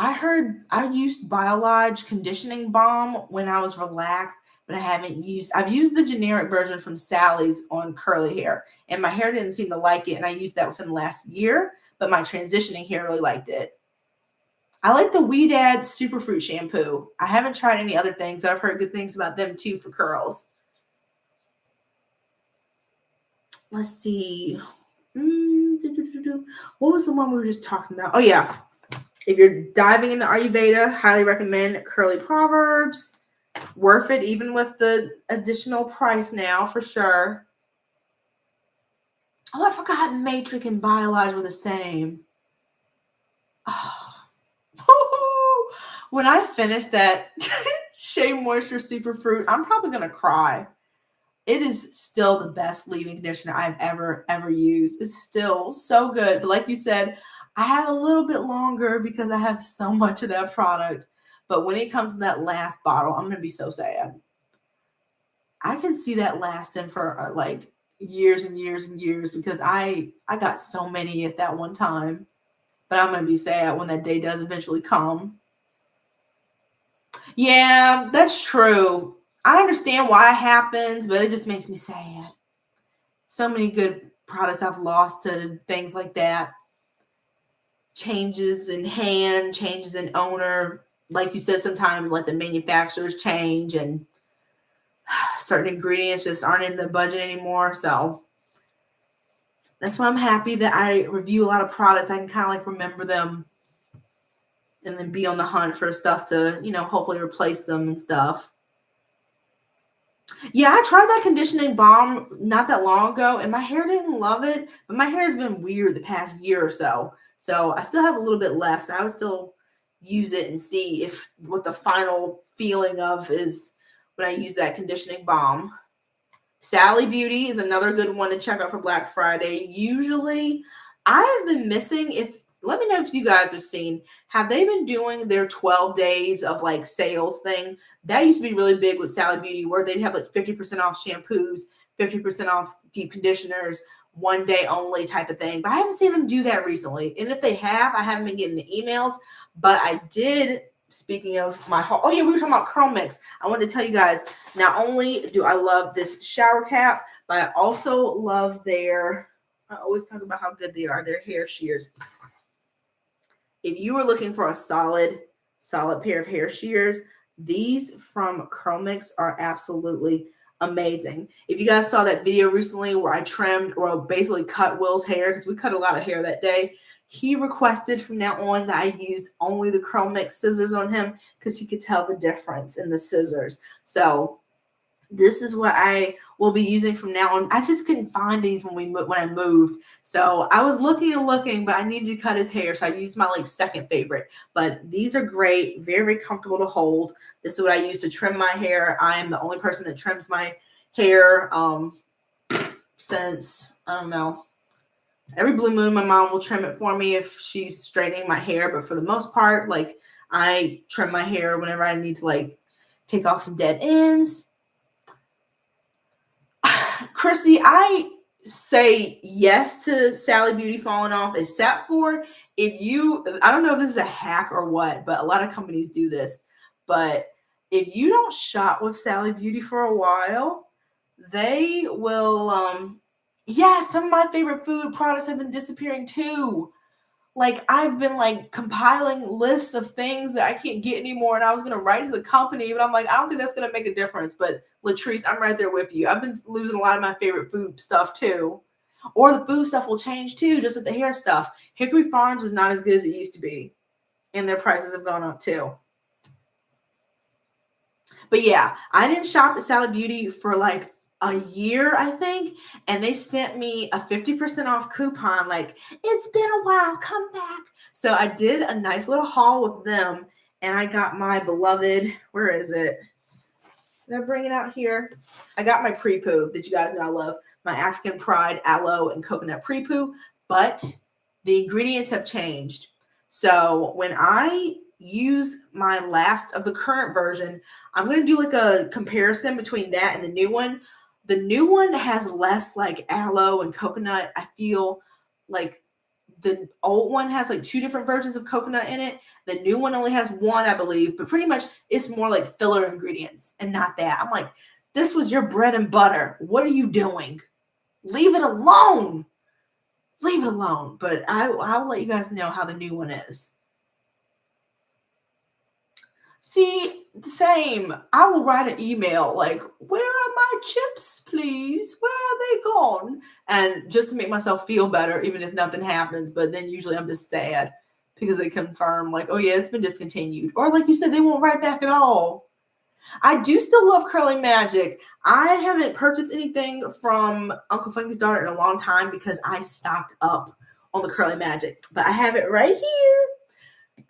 I heard I used Biolodge conditioning balm when I was relaxed, but I've used the generic version from Sally's on curly hair, and my hair didn't seem to like it, and I used that within the last year, but my transitioning hair really liked it. I like the Weedad Superfruit shampoo. I haven't tried any other things, but I've heard good things about them too for curls. Let's see. What was the one we were just talking about? Oh, yeah. If you're diving into Ayurveda, highly recommend Curly Proverbs. Worth it, even with the additional price now, for sure. Oh, I forgot Matrix and Biolodge were the same. Oh. When I finish that Shea Moisture Superfruit, I'm probably going to cry. It is still the best leave-in conditioner I've ever used. It's still so good. But like you said, I have a little bit longer because I have so much of that product. But when it comes to that last bottle, I'm going to be so sad. I can see that lasting for like years and years and years because I got so many at that one time. But I'm going to be sad when that day does eventually come. Yeah, that's true. I understand why it happens, but it just makes me sad. So many good products I've lost to things like that. Changes in hand, changes in owner. Like you said, sometimes let the manufacturers change and certain ingredients just aren't in the budget anymore. So that's why I'm happy that I review a lot of products. I can kind of like remember them and then be on the hunt for stuff to, hopefully replace them and stuff. Yeah, I tried that conditioning balm not that long ago, and my hair didn't love it, but my hair has been weird the past year or so. So I still have a little bit left, so I would still use it and see what the final feeling of is when I use that conditioning balm. Sally Beauty is another good one to check out for Black Friday. Usually, I have been missing let me know if you guys have seen, have they been doing their 12 days of like sales thing? That used to be really big with Sally Beauty where they'd have like 50% off shampoos, 50% off deep conditioners, one day only type of thing. But I haven't seen them do that recently. And if they have, I haven't been getting the emails, but I did. Speaking of we were talking about Curl Mix. I want to tell you guys, not only do I love this shower cap, but I also love I always talk about how good they are, their hair shears. If you are looking for a solid pair of hair shears, these from Curl Mix are absolutely amazing. If you guys saw that video recently where I trimmed or basically cut Will's hair, because we cut a lot of hair that day, he requested from now on that I used only the Curl Mix scissors on him because he could tell the difference in the scissors. So This is what I will be using from now on. I just couldn't find these when I moved. So I was looking and looking, but I needed to cut his hair. So I used my like second favorite. But these are great, very, very comfortable to hold. This is what I use to trim my hair. I am the only person that trims my hair since, I don't know, every blue moon my mom will trim it for me if she's straightening my hair. But for the most part, like I trim my hair whenever I need to like take off some dead ends. Chrissy, I say yes to Sally Beauty falling off, except for if you, I don't know if this is a hack or what, but a lot of companies do this. But if you don't shop with Sally Beauty for a while, they will, yeah, some of my favorite food products have been disappearing too. Like I've been like compiling lists of things that I can't get anymore, and I was gonna write to the company, but I'm like, I don't think that's gonna make a difference. But Latrice, I'm right there with you. I've been losing a lot of my favorite food stuff too, or the food stuff will change too, just with the hair stuff. Hickory Farms is not as good as it used to be, and their prices have gone up too. But yeah, I didn't shop at Sally Beauty for like a year, I think, and they sent me a 50% off coupon. Like, it's been a while, come back. So I did a nice little haul with them, and I got my beloved, where is it? Did I bring it out here? I got my pre-poo that you guys know I love, my African Pride aloe and coconut pre-poo, but the ingredients have changed. So when I use my last of the current version, I'm going to do like a comparison between that and the new one. The new one has less like aloe and coconut. I feel like the old one has like 2 different versions of coconut in it. The new one only has 1, I believe, but pretty much it's more like filler ingredients and not that. I'm like, this was your bread and butter. What are you doing? Leave it alone. Leave it alone. But I'll let you guys know how the new one is. See, the same. I will write an email like, where are my chips, please? Where are they gone? And just to make myself feel better, even if nothing happens. But then usually I'm just sad because they confirm like, oh yeah, it's been discontinued. Or like you said, they won't write back at all. I do still love Curly Magic. I haven't purchased anything from Uncle Funky's Daughter in a long time because I stocked up on the Curly Magic. But I have it right here.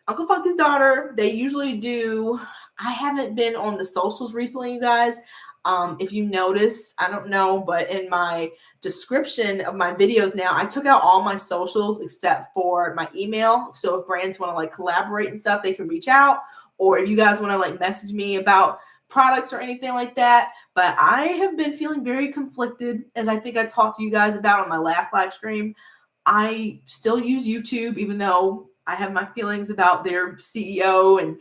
Uncle Funky's Daughter, they usually do. I haven't been on the socials recently, you guys. If you notice, I don't know, but in my description of my videos now, I took out all my socials except for my email. So if brands want to like collaborate and stuff, they can reach out. Or if you guys want to like message me about products or anything like that. But I have been feeling very conflicted, as I think I talked to you guys about on my last live stream. I still use YouTube, even though I have my feelings about their CEO and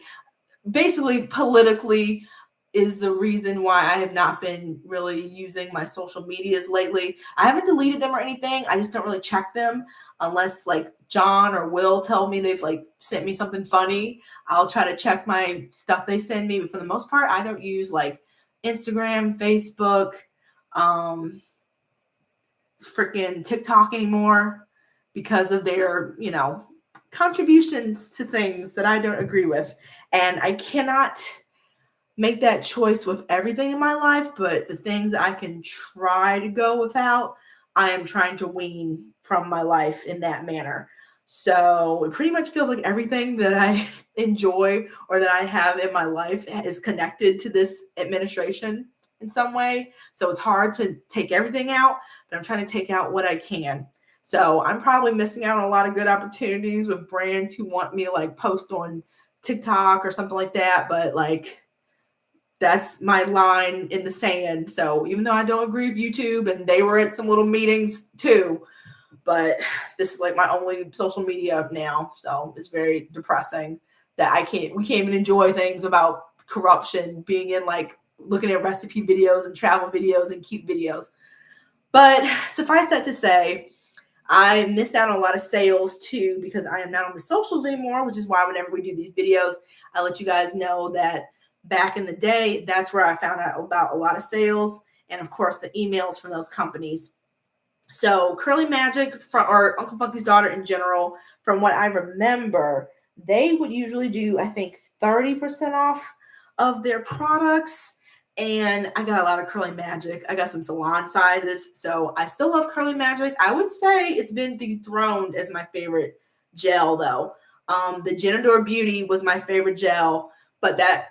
basically politically is the reason why I have not been really using my social medias lately. I haven't deleted them or anything. I just don't really check them unless like John or Will tell me they've like sent me something funny. I'll try to check my stuff they send me, but for the most part, I don't use like Instagram, Facebook, freaking TikTok anymore because of their, contributions to things that I don't agree with. And I cannot make that choice with everything in my life, but the things I can try to go without, I am trying to wean from my life in that manner. So it pretty much feels like everything that I enjoy or that I have in my life is connected to this administration in some way. So it's hard to take everything out, but I'm trying to take out what I can. So I'm probably missing out on a lot of good opportunities with brands who want me to like post on TikTok or something like that. But like, that's my line in the sand. So even though I don't agree with YouTube and they were at some little meetings too, but this is like my only social media now. So it's very depressing that we can't even enjoy things about corruption, being in like looking at recipe videos and travel videos and cute videos. But suffice that to say, I missed out on a lot of sales too because I am not on the socials anymore, which is why whenever we do these videos, I let you guys know that back in the day, that's where I found out about a lot of sales and of course the emails from those companies. So Curly Magic or Uncle Funky's Daughter in general, from what I remember, they would usually do, I think, 30% off of their products. And I got a lot of Curly Magic. I got some salon sizes. So I still love Curly Magic. I would say it's been dethroned as my favorite gel, though. The Genador Beauty was my favorite gel, but that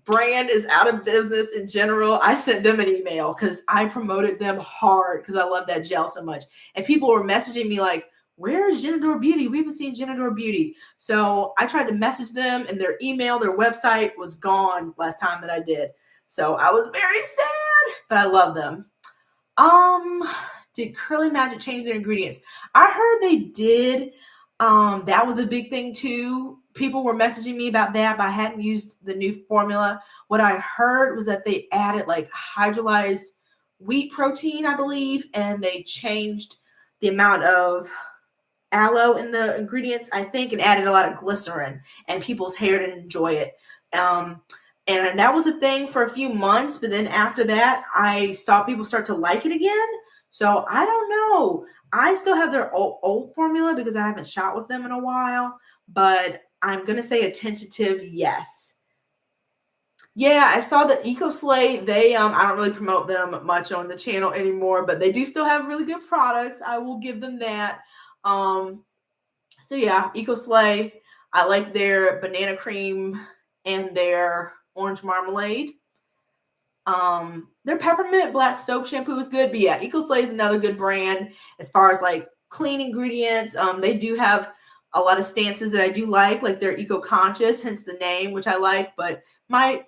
brand is out of business in general. I sent them an email because I promoted them hard because I love that gel so much. And people were messaging me like, where is Genador Beauty? We haven't seen Genador Beauty. So I tried to message them, and their email, their website was gone last time that I did. So I was very sad, but I love them. Did Curly Magic change their ingredients? I heard they did. That was a big thing too. People were messaging me about that, but I hadn't used the new formula. What I heard was that they added like hydrolyzed wheat protein, I believe, and they changed the amount of aloe in the ingredients, I think, and added a lot of glycerin, and people's hair didn't enjoy it. And that was a thing for a few months, but then after that, I saw people start to like it again. So I don't know. I still have their old formula because I haven't shot with them in a while, but I'm going to say a tentative yes. Yeah, I saw the EcoSlay. They I don't really promote them much on the channel anymore, but they do still have really good products. I will give them that. So yeah, EcoSlay. I like their banana cream and their orange marmalade. Their peppermint black soap shampoo is good, but yeah, EcoSlay is another good brand as far as like clean ingredients. They do have a lot of stances that I do like they're eco-conscious, hence the name, which I like, but my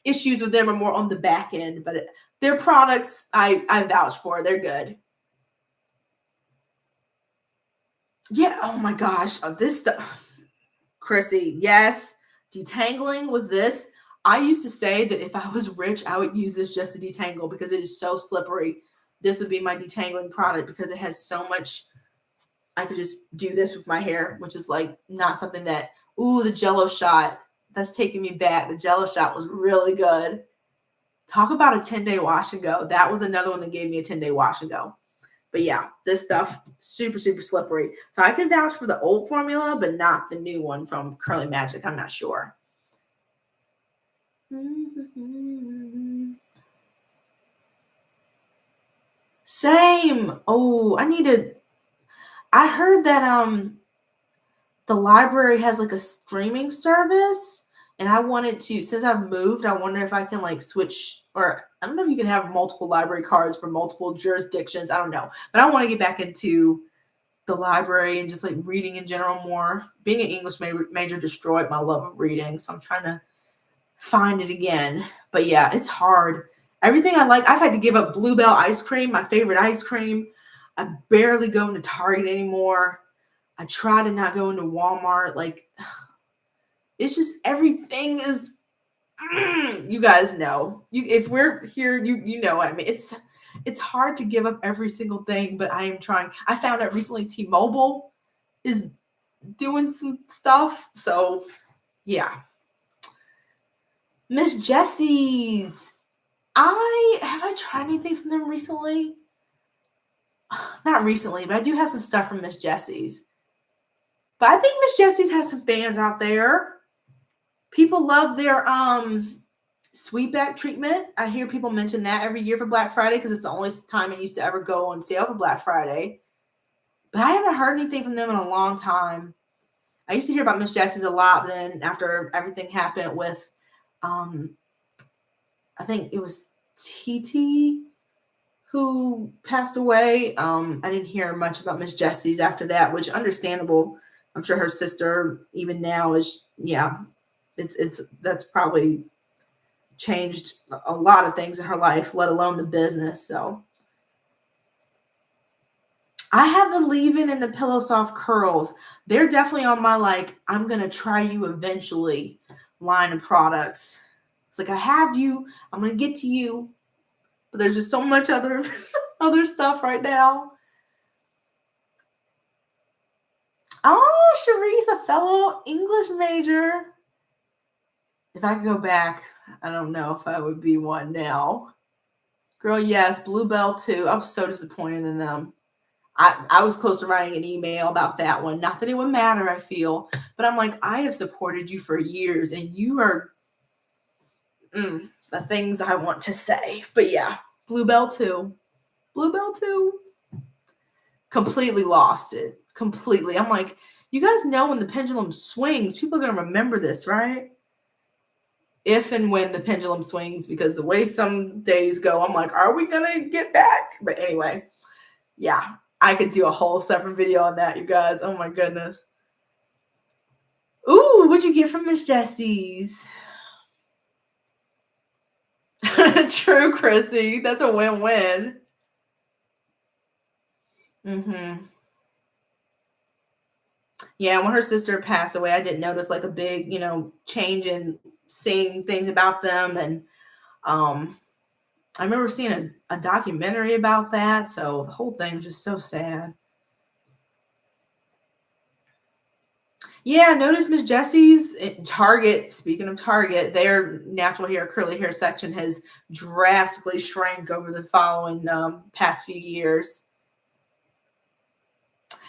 issues with them are more on the back end, but their products I vouch for. They're good. Yeah, oh my gosh, this stuff. Chrissy, yes, detangling with this. I used to say that if I was rich, I would use this just to detangle because it is so slippery. This would be my detangling product because it has so much. I could just do this with my hair, which is like not something that, ooh, the Jello shot. That's taking me back. The Jello shot was really good. Talk about a 10-day wash and go. That was another one that gave me a 10-day wash and go. But yeah, this stuff, super, super slippery. So I can vouch for the old formula, but not the new one from Curly Magic. I'm not sure. Same. Oh, I heard that the library has like a streaming service, and I wanted to, since I've moved, I wonder if I can like switch, or I don't know if you can have multiple library cards for multiple jurisdictions. I don't know, but I want to get back into the library and just like reading in general more. Being an English major destroyed my love of reading, so I'm trying to find it again. But yeah, it's hard. Everything I like, I've had to give up Bluebell ice cream, my favorite ice cream. I barely go into Target anymore. I try to not go into Walmart. Like, it's just everything is. You guys know. If we're here, you know what I mean. It's hard to give up every single thing, but I am trying. I found out recently T-Mobile is doing some stuff. So yeah. Miss Jessie's. Have I tried anything from them recently? Not recently, but I do have some stuff from Miss Jessie's. But I think Miss Jessie's has some fans out there. People love their sweetback treatment. I hear people mention that every year for Black Friday because it's the only time it used to ever go on sale for Black Friday. But I haven't heard anything from them in a long time. I used to hear about Miss Jessie's a lot, but then after everything happened with I think it was TT who passed away. I didn't hear much about Miss Jessie's after that, which understandable. I'm sure her sister, even now, is that's probably changed a lot of things in her life, let alone the business. So I have the leave-in and the Pillow Soft curls. They're definitely on my like I'm gonna try you eventually line of products. It's like I have you, I'm gonna get to you, but there's just so much other stuff right now. Oh, Cherise, a fellow English major. If I could go back, I don't know if I would be one now. Girl, yes, Bluebell too. I was so disappointed in them. I was close to writing an email about that one. Not that it would matter, I feel. But I'm like, I have supported you for years, and you are the things I want to say. But yeah, Bluebell 2. Bluebell 2. Completely lost it. Completely. I'm like, you guys know when the pendulum swings, people are going to remember this, right? If and when the pendulum swings, because the way some days go, I'm like, are we going to get back? But anyway, yeah, I could do a whole separate video on that, you guys. Oh my goodness. Ooh, what'd you get from Miss Jessie's? True, Christy. That's a win-win. Yeah, when her sister passed away, I didn't notice like a big, change in seeing things about them. And I remember seeing a documentary about that. So the whole thing was just so sad. Yeah, notice Miss Jessie's Target, speaking of Target, their natural hair, curly hair section has drastically shrank over the following past few years.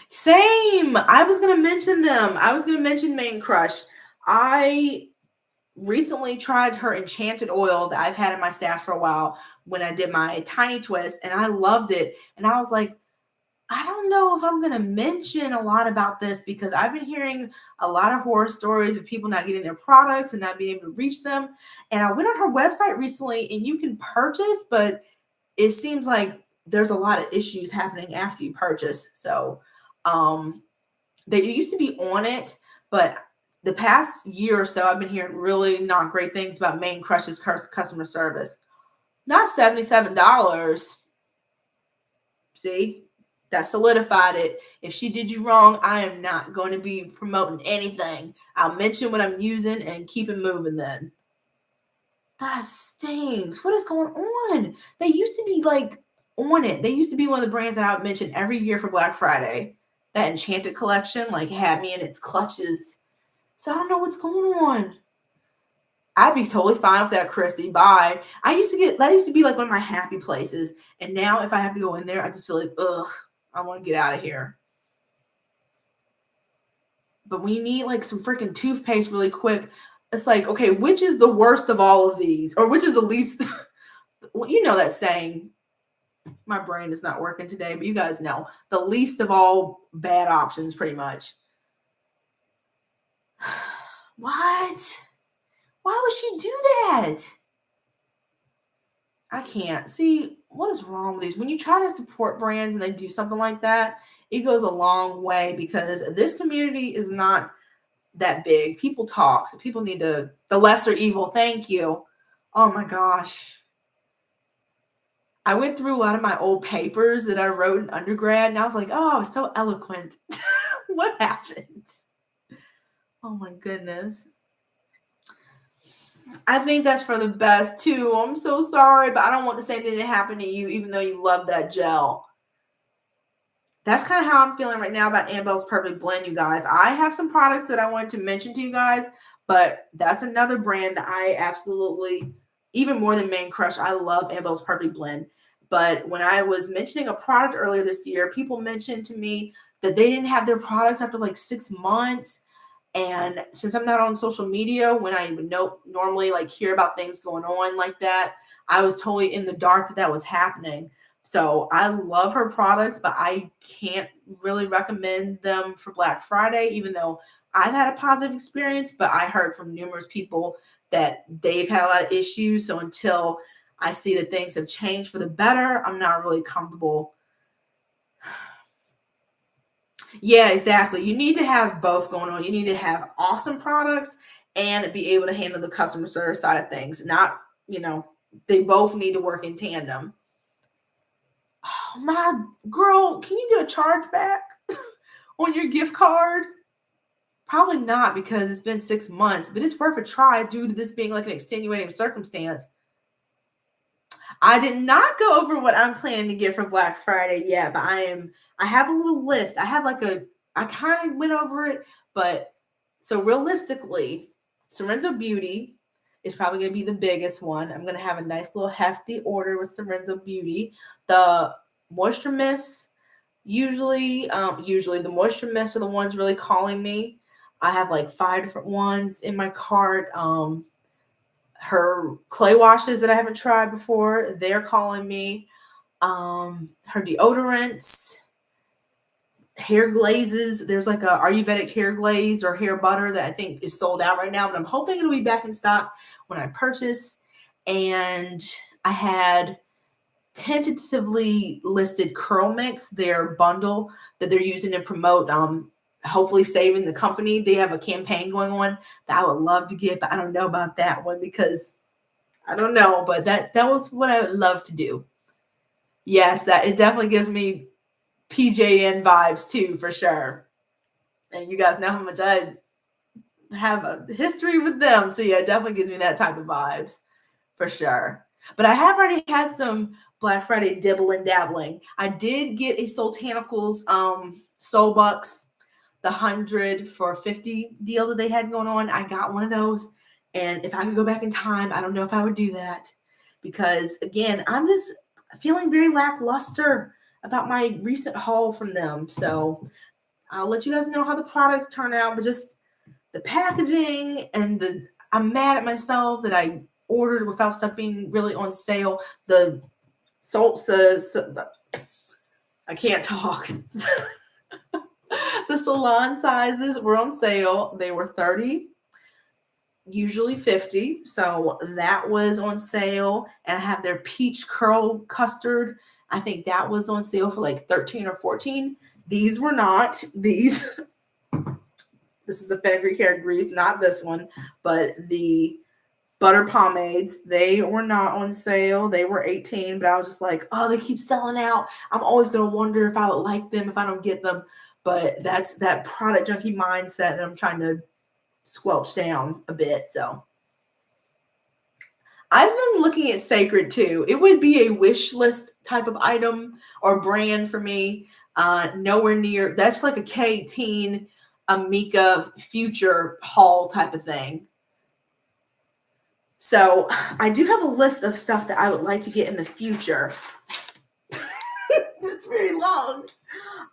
Same. I was going to mention them. I was going to mention Main Crush. I recently tried her enchanted oil that I've had in my stash for a while when I did my tiny twist, and I loved it. And I was like, I don't know if I'm going to mention a lot about this because I've been hearing a lot of horror stories of people not getting their products and not being able to reach them. And I went on her website recently, and you can purchase, but it seems like there's a lot of issues happening after you purchase. So they used to be on it, but the past year or so, I've been hearing really not great things about Main Crush's customer service. Not $77. See, that solidified it. If she did you wrong, I am not going to be promoting anything. I'll mention what I'm using and keep it moving then. That stings. What is going on? They used to be like on it. They used to be one of the brands that I would mention every year for Black Friday. That Enchanted collection like had me in its clutches. So I don't know what's going on. I'd be totally fine with that, Chrissy. Bye. That used to be like one of my happy places. And now if I have to go in there, I just feel like, ugh, I want to get out of here. But we need like some freaking toothpaste really quick. It's like, okay, which is the worst of all of these? Or which is the least? Well, you know that saying. My brain is not working today, but you guys know. The least of all bad options, pretty much. What? Why would she do that? I can't. See, what is wrong with these? When you try to support brands and they do something like that, it goes a long way because this community is not that big. People talk, so people need the lesser evil. Thank you. Oh my gosh. I went through a lot of my old papers that I wrote in undergrad, and I was like, oh, I was so eloquent. What happened? Oh my goodness. I think that's for the best too. I'm so sorry, but I don't want the same thing to happen to you, even though you love that gel. That's kind of how I'm feeling right now about Annabelle's Perfect Blend, you guys. I have some products that I wanted to mention to you guys, but that's another brand that I absolutely, even more than Main Crush, I love Annabelle's Perfect Blend. But when I was mentioning a product earlier this year, people mentioned to me that they didn't have their products after like 6 months. And since I'm not on social media, when I would normally like hear about things going on like that, I was totally in the dark that was happening. So I love her products, but I can't really recommend them for Black Friday, even though I've had a positive experience. But I heard from numerous people that they've had a lot of issues. So until I see that things have changed for the better, I'm not really comfortable. Yeah, exactly. You need to have both going on. You need to have awesome products and be able to handle the customer service side of things. Not, they both need to work in tandem. Oh, my girl, can you get a charge back on your gift card? Probably not because it's been 6 months, but it's worth a try due to this being like an extenuating circumstance. I did not go over what I'm planning to get for Black Friday yet, but I have a little list. I kind of went over it, but so realistically, Sorenzo Beauty is probably going to be the biggest one. I'm going to have a nice little hefty order with Sorenzo Beauty. The Moisture Mists, usually the Moisture Mists are the ones really calling me. I have like 5 different ones in my cart. her clay washes that I haven't tried before, they're calling me. Her deodorants, hair glazes. There's like a Ayurvedic hair glaze or hair butter that I think is sold out right now, but I'm hoping it'll be back in stock when I purchase. And I had tentatively listed Curl Mix, their bundle that they're using to promote hopefully saving the company. They have a campaign going on that I would love to get, but I don't know about that one because I don't know, but that was what I would love to do. Yes, that it definitely gives me PJN vibes too, for sure. And you guys know how much I have a history with them. So yeah, it definitely gives me that type of vibes for sure. But I have already had some Black Friday dibbling dabbling. I did get a Sultanicals Soul Bucks, the 100 for 50 deal that they had going on. I got one of those. And if I could go back in time, I don't know if I would do that. Because again, I'm just feeling very lackluster about my recent haul from them. So I'll let you guys know how the products turn out, but just the packaging and I'm mad at myself that I ordered without stuff being really on sale. The I can't talk. The salon sizes were on sale. They were 30, usually 50. So that was on sale. And I have their peach curl custard. I think that was on sale for like 13 or 14. These were not. This is the fenugreek hair grease, not this one, but the butter pomades, they were not on sale. They were 18, but I was just like, oh, they keep selling out. I'm always going to wonder if I would like them if I don't get them. But that's that product junkie mindset that I'm trying to squelch down a bit. So I've been looking at Sacred too. It would be a wish list type of item or brand for me. Nowhere near. That's like a K-teen Amika future haul type of thing. So I do have a list of stuff that I would like to get in the future. It's very long.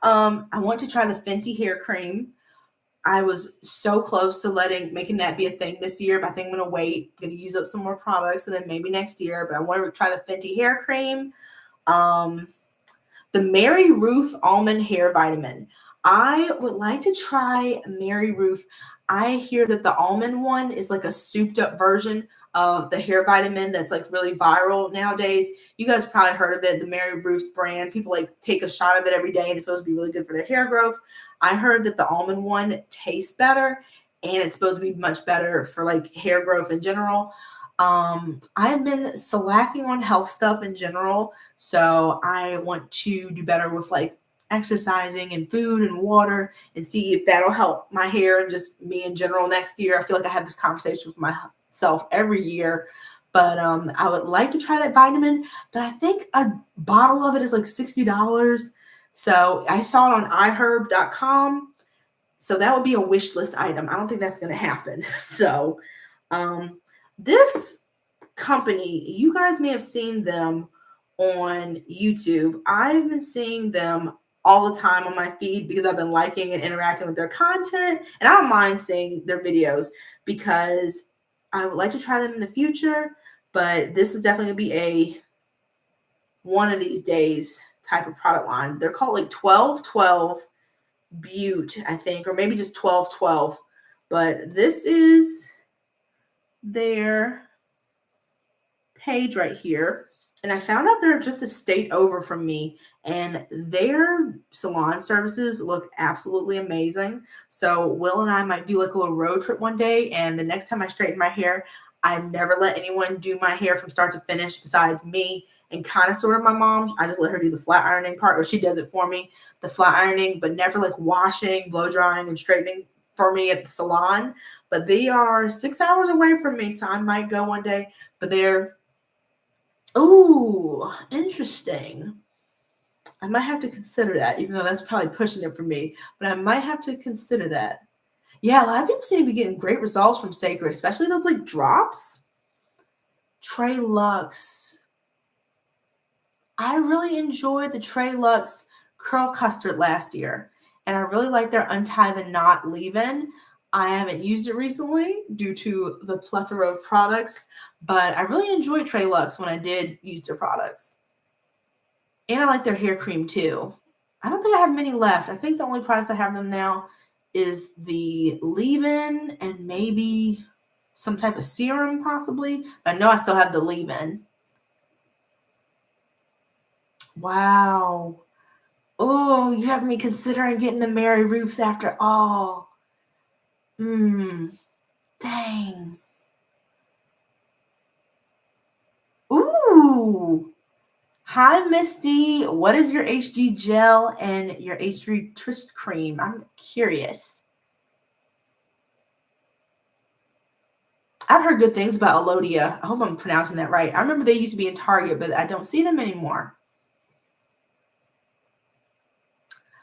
I want to try the Fenty hair cream. I was so close to making that be a thing this year, but I think I'm going to wait. I'm going to use up some more products and then maybe next year, but I want to try the Fenty hair cream. The Mary Ruth Almond Hair Vitamin. I would like to try Mary Ruth. I hear that the almond one is like a souped up version of the hair vitamin that's like really viral nowadays. You guys probably heard of it, the Mary Ruth's brand. People like take a shot of it every day and it's supposed to be really good for their hair growth. I heard that the almond one tastes better and it's supposed to be much better for like hair growth in general. I've been slacking on health stuff in general, so I want to do better with like exercising and food and water and see if that'll help my hair and just me in general next year. I feel like I have this conversation with myself every year, but I would like to try that vitamin, but I think a bottle of it is like $60. So I saw it on iHerb.com. So that would be a wish list item. I don't think that's going to happen. So, this company, you guys may have seen them on YouTube. I've been seeing them all the time on my feed because I've been liking and interacting with their content. And I don't mind seeing their videos because I would like to try them in the future. But this is definitely going to be a one of these days type of product line. They're called like 1212 Butte, I think, or maybe just 1212. But this is their page right here. And I found out they're just a state over from me and their salon services look absolutely amazing. So Will and I might do like a little road trip one day. And the next time I straighten my hair, I've never let anyone do my hair from start to finish besides me and kind of sort of my mom. I just let her do the flat ironing part, or she does it for me, the flat ironing, but never like washing, blow drying, and straightening for me at the salon. But they are 6 hours away from me, so I might go one day. But they're, ooh, interesting. I might have to consider that, even though that's probably pushing it for me. But I might have to consider that. Yeah, a lot of people seem to be getting great results from Sacred, especially those like drops. Trey Lux. I really enjoyed the Trey Lux curl custard last year. And I really like their untie the knot leave-in. I haven't used it recently due to the plethora of products, but I really enjoyed Trey Lux when I did use their products. And I like their hair cream too. I don't think I have many left. I think the only products I have them now is the leave-in and maybe some type of serum possibly. But I know I still have the leave-in. Wow. Oh, you have me considering getting the Mary Roofs after all. Dang. Ooh. Hi, Misty. What is your HG gel and your HG twist cream? I'm curious. I've heard good things about Elodia. I hope I'm pronouncing that right. I remember they used to be in Target, but I don't see them anymore.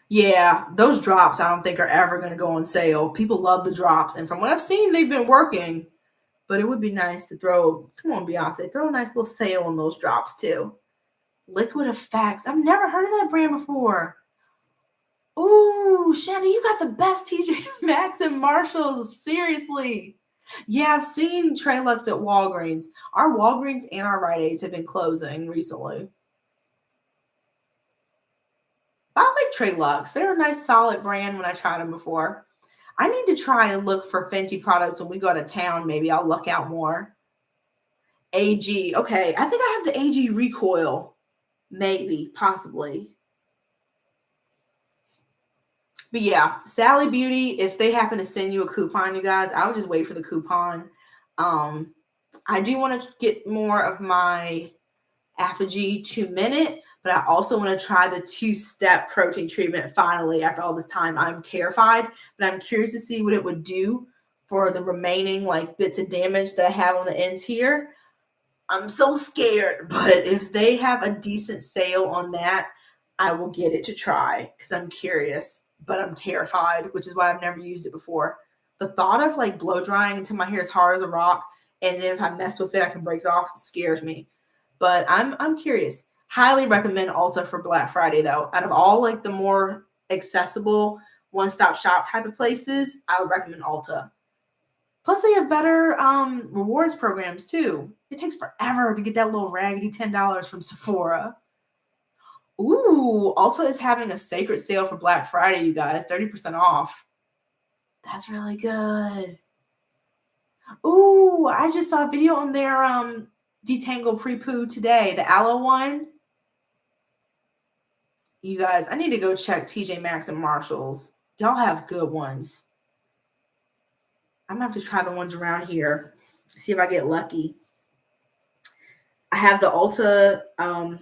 Yeah, those drops I don't think are ever going to go on sale. People love the drops. And from what I've seen, they've been working. But it would be nice to throw, come on, Beyonce, throw a nice little sale on those drops too. Liquid Effects. I've never heard of that brand before. Ooh, Shandy, you got the best TJ Maxx and Marshalls. Seriously. Yeah, I've seen Trey Lux at Walgreens. Our Walgreens and our Rite Aids have been closing recently. I like Trey Lux. They're a nice, solid brand when I tried them before. I need to try to look for Fenty products when we go to town. Maybe I'll look out more. AG. Okay, I think I have the AG recoil. Maybe, possibly. But yeah, Sally Beauty, if they happen to send you a coupon, you guys, I would just wait for the coupon. I do want to get more of my Apogee 2-minute, but I also want to try the 2-step protein treatment finally after all this time. I'm terrified, but I'm curious to see what it would do for the remaining like bits of damage that I have on the ends here. I'm so scared, but if they have a decent sale on that, I will get it to try because I'm curious, but I'm terrified, which is why I've never used it before. The thought of like blow drying until my hair is hard as a rock, and then if I mess with it, I can break it off, scares me. But I'm curious. Highly recommend Ulta for Black Friday though. Out of all like the more accessible one-stop shop type of places, I would recommend Ulta. Plus they have better rewards programs too. It takes forever to get that little raggedy $10 from Sephora. Ooh, Ulta is having a sacred sale for Black Friday, you guys. 30% off. That's really good. Ooh, I just saw a video on their detangle pre-poo today, the aloe one. You guys, I need to go check TJ Maxx and Marshalls. Y'all have good ones. I'm gonna have to try the ones around here. See if I get lucky. I have the Ulta, I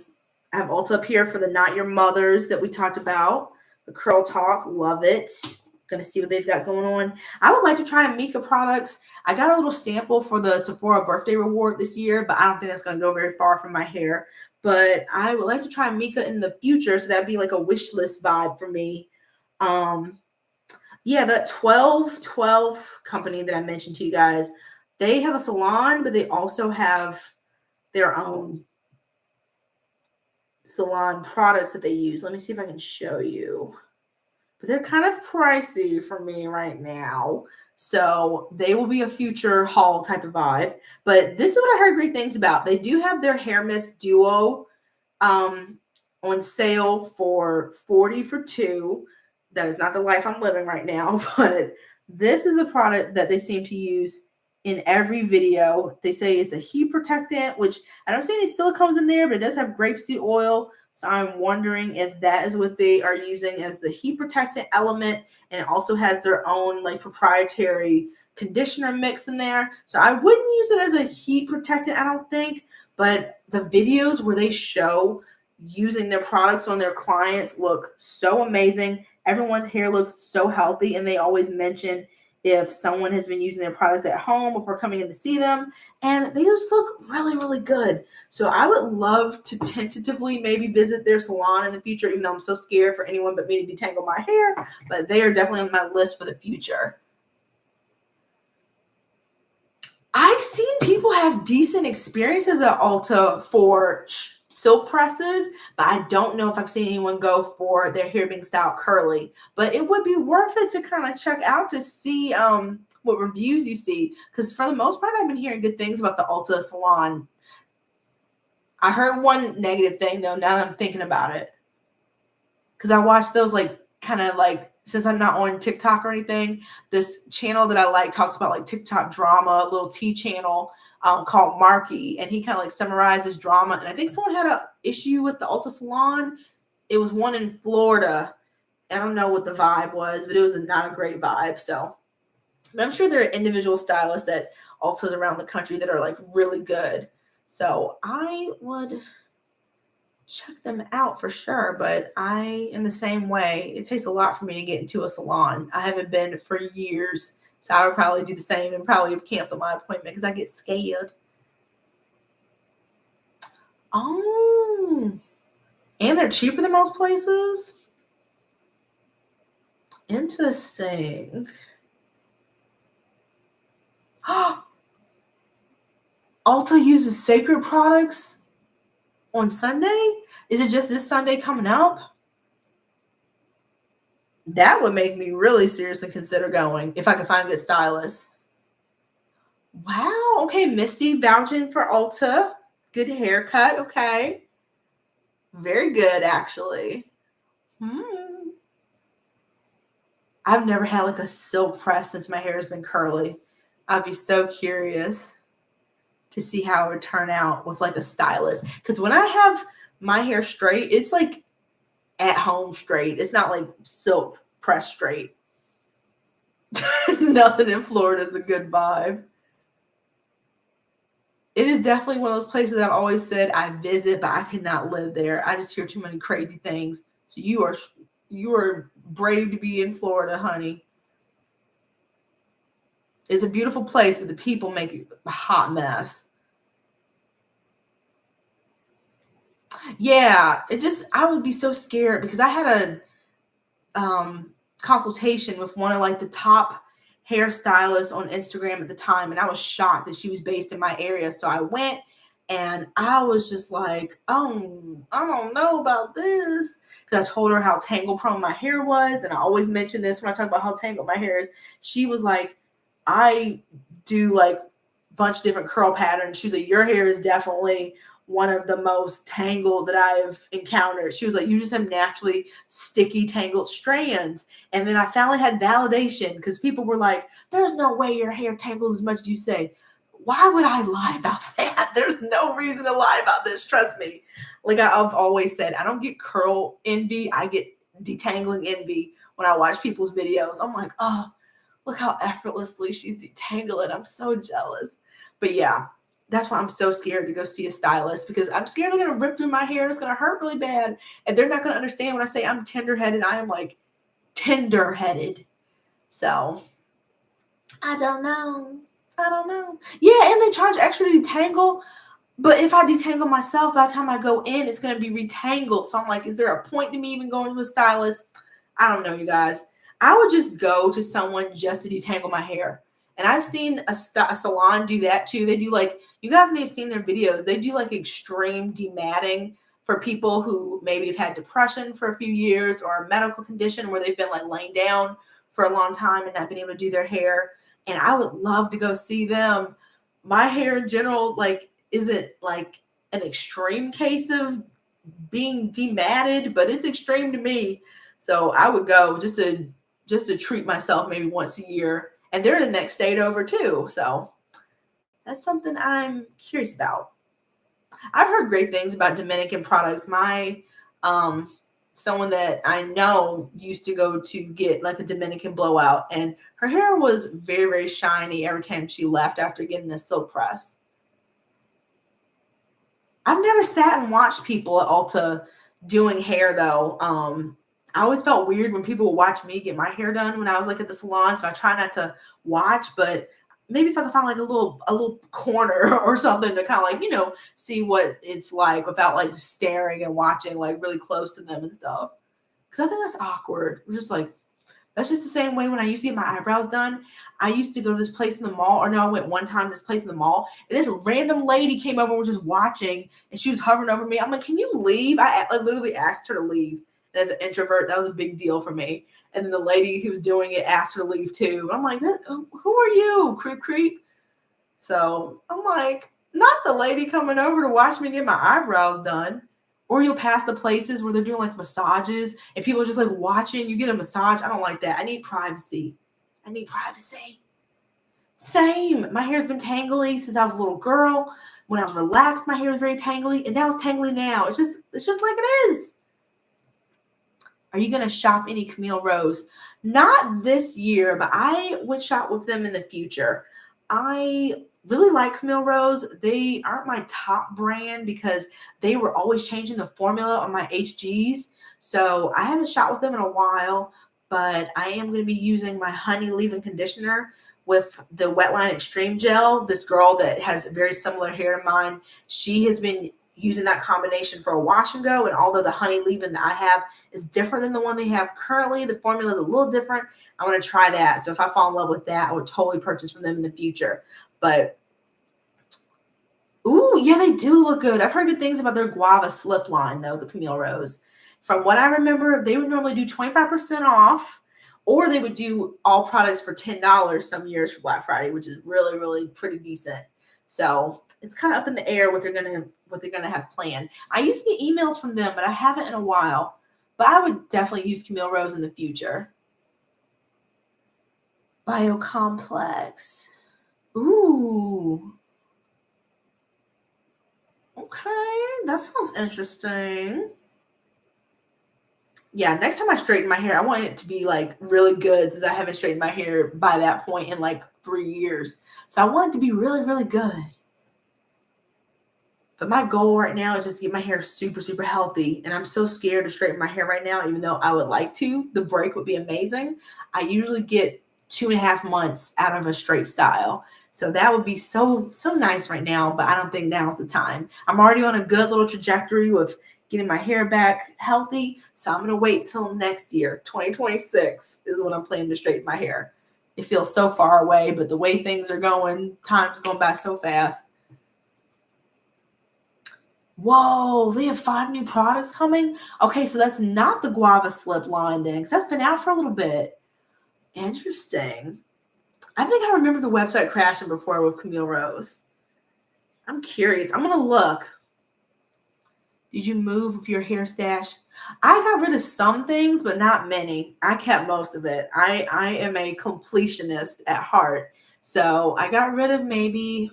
have Ulta up here for the Not Your Mothers that we talked about. The Curl Talk, love it. Gonna see what they've got going on. I would like to try Mika products. I got a little sample for the Sephora birthday reward this year, but I don't think that's gonna go very far from my hair. But I would like to try Mika in the future, so that'd be like a wish list vibe for me. Yeah, that 1212 company that I mentioned to you guys, they have a salon, but they also have their own salon products that they use. Let me see if I can show you. But they're kind of pricey for me right now. So they will be a future haul type of vibe. But this is what I heard great things about. They do have their Hair Mist Duo on sale for $40 for 2. That is not the life I'm living right now. But this is a product that they seem to use in every video. They say it's a heat protectant, which I don't see any silicones in there, but it does have grapeseed oil. So I'm wondering if that is what they are using as the heat protectant element. And it also has their own like proprietary conditioner mix in there. So I wouldn't use it as a heat protectant, I don't think. But the videos where they show using their products on their clients look so amazing. Everyone's hair looks so healthy. And they always mention if someone has been using their products at home before coming in to see them, and they just look really, really good. So I would love to tentatively maybe visit their salon in the future, even though I'm so scared for anyone but me to detangle my hair, but they are definitely on my list for the future. I've seen people have decent experiences at Ulta for silk presses, but I don't know if I've seen anyone go for their hair being styled curly. But it would be worth it to kind of check out to see what reviews you see, because for the most part, I've been hearing good things about the Ulta salon. I heard one negative thing though, now that I'm thinking about it, because I watched those kind of since I'm not on TikTok or anything, this channel that I like talks about like TikTok drama, a little T channel called Marky, and he kind of summarizes drama. And I think someone had an issue with the Ulta salon. It was one in Florida. I don't know what the vibe was, but it was not a great vibe. So, but I'm sure there are individual stylists at Ultas around the country that are really good. So I would check them out for sure, but I am the same way. It takes a lot for me to get into a salon. I haven't been for years, so I would probably do the same and probably have canceled my appointment because I get scared. Oh, and they're cheaper than most places. Interesting. Ulta uses Sacred products on Sunday? Is it just this Sunday coming up? That would make me really seriously consider going if I could find a good stylist. Wow. Okay, Misty vouching for Ulta. Good haircut. Okay. Very good, actually. I've never had a silk press since my hair has been curly. I'd be so curious to see how it would turn out with a stylist. Because when I have my hair straight, it's at home straight. It's not silk press straight. Nothing in Florida is a good vibe. It is definitely one of those places that I've always said I visit, but I cannot live there. I just hear too many crazy things. So you are brave to be in Florida, honey. It's a beautiful place, but the people make it a hot mess. Yeah, I would be so scared because I had a consultation with one of the top hairstylists on Instagram at the time, and I was shocked that she was based in my area. So I went and I was just like, oh, I don't know about this. Because I told her how tangle prone my hair was, and I always mention this when I talk about how tangled my hair is. She was like, I do a bunch of different curl patterns. She was like, your hair is definitely one of the most tangled that I've encountered. She was like, you just have naturally sticky, tangled strands. And then I finally had validation because people were like, there's no way your hair tangles as much as you say. Why would I lie about that? There's no reason to lie about this. Trust me. I've always said, I don't get curl envy. I get detangling envy when I watch people's videos. I'm like, oh, look how effortlessly she's detangling. I'm so jealous. But yeah, that's why I'm so scared to go see a stylist, because I'm scared they're going to rip through my hair. It's going to hurt really bad. And they're not going to understand when I say I'm tender-headed. I am tender-headed. So I don't know. Yeah, and they charge extra to detangle. But if I detangle myself, by the time I go in, it's going to be retangled. So I'm like, is there a point to me even going to a stylist? I don't know, you guys. I would just go to someone just to detangle my hair. And I've seen a salon do that too. They do you guys may have seen their videos. They do extreme dematting for people who maybe have had depression for a few years or a medical condition where they've been laying down for a long time and not been able to do their hair. And I would love to go see them. My hair in general, isn't an extreme case of being dematted, but it's extreme to me. So I would go just to treat myself maybe once a year. And they're in the next state over too. So that's something I'm curious about. I've heard great things about Dominican products. My someone that I know used to go to get a Dominican blowout, and her hair was very, very shiny every time she left after getting this silk pressed. I've never sat and watched people at Ulta doing hair though. I always felt weird when people would watch me get my hair done when I was at the salon. So I try not to watch, but maybe if I can find a little corner or something to kind of see what it's like without staring and watching really close to them and stuff. Because I think that's awkward. We're just That's just the same way when I used to get my eyebrows done. I used to go to this place in the mall, or no, I went one time to this place in the mall, and this random lady came over and was just watching, and she was hovering over me. I'm like, can you leave? I literally asked her to leave. And as an introvert, that was a big deal for me. And then the lady who was doing it asked her to leave too. I'm like, who are you, creep? So I'm like, not the lady coming over to watch me get my eyebrows done. Or you'll pass the places where they're doing like massages and people are just like watching you get a massage. I don't like that. I need privacy. Same. My hair's been tangly since I was a little girl. When I was relaxed, my hair was very tangly, and now it's tangly now. It's just like it is. Are you going to shop any Camille Rose? Not this year, but I would shop with them in the future. I really like Camille Rose. They aren't my top brand because they were always changing the formula on my HGs. So I haven't shopped with them in a while, but I am going to be using my Honey Leave-In Conditioner with the Wetline Extreme Gel. This girl that has very similar hair to mine, she has been using that combination for a wash and go. And although the Honey Leave-In that I have is different than the one they have currently, the formula is a little different. I want to try that. So if I fall in love with that, I would totally purchase from them in the future. But, ooh, yeah, they do look good. I've heard good things about their Guava Slip line, though, the Camille Rose. From what I remember, they would normally do 25% off, or they would do all products for $10 some years for Black Friday, which is really, really pretty decent. So it's kind of up in the air what they're gonna have planned. I used to get emails from them, but I haven't in a while. But I would definitely use Camille Rose in the future. Biocomplex. Ooh. Okay, that sounds interesting. Yeah, next time I straighten my hair, I want it to be like really good since I haven't straightened my hair by that point in like 3 years. So I want it to be really, really good. But my goal right now is just to get my hair super, super healthy. And I'm so scared to straighten my hair right now, even though I would like to. The break would be amazing. I usually get 2.5 months out of a straight style. So that would be so nice right now, but I don't think now's the time. I'm already on a good little trajectory with getting my hair back healthy. So I'm going to wait till next year. 2026 is when I'm planning to straighten my hair. It feels so far away, but the way things are going, time's going by so fast. Whoa, they have 5 new products coming? Okay, so that's not the Guava Slip line then, because that's been out for a little bit. Interesting. I think I remember the website crashing before with Camille Rose. I'm curious. I'm going to look. Did you move with your hair stash? I got rid of some things, but not many. I kept most of it. I am a completionist at heart. So I got rid of maybe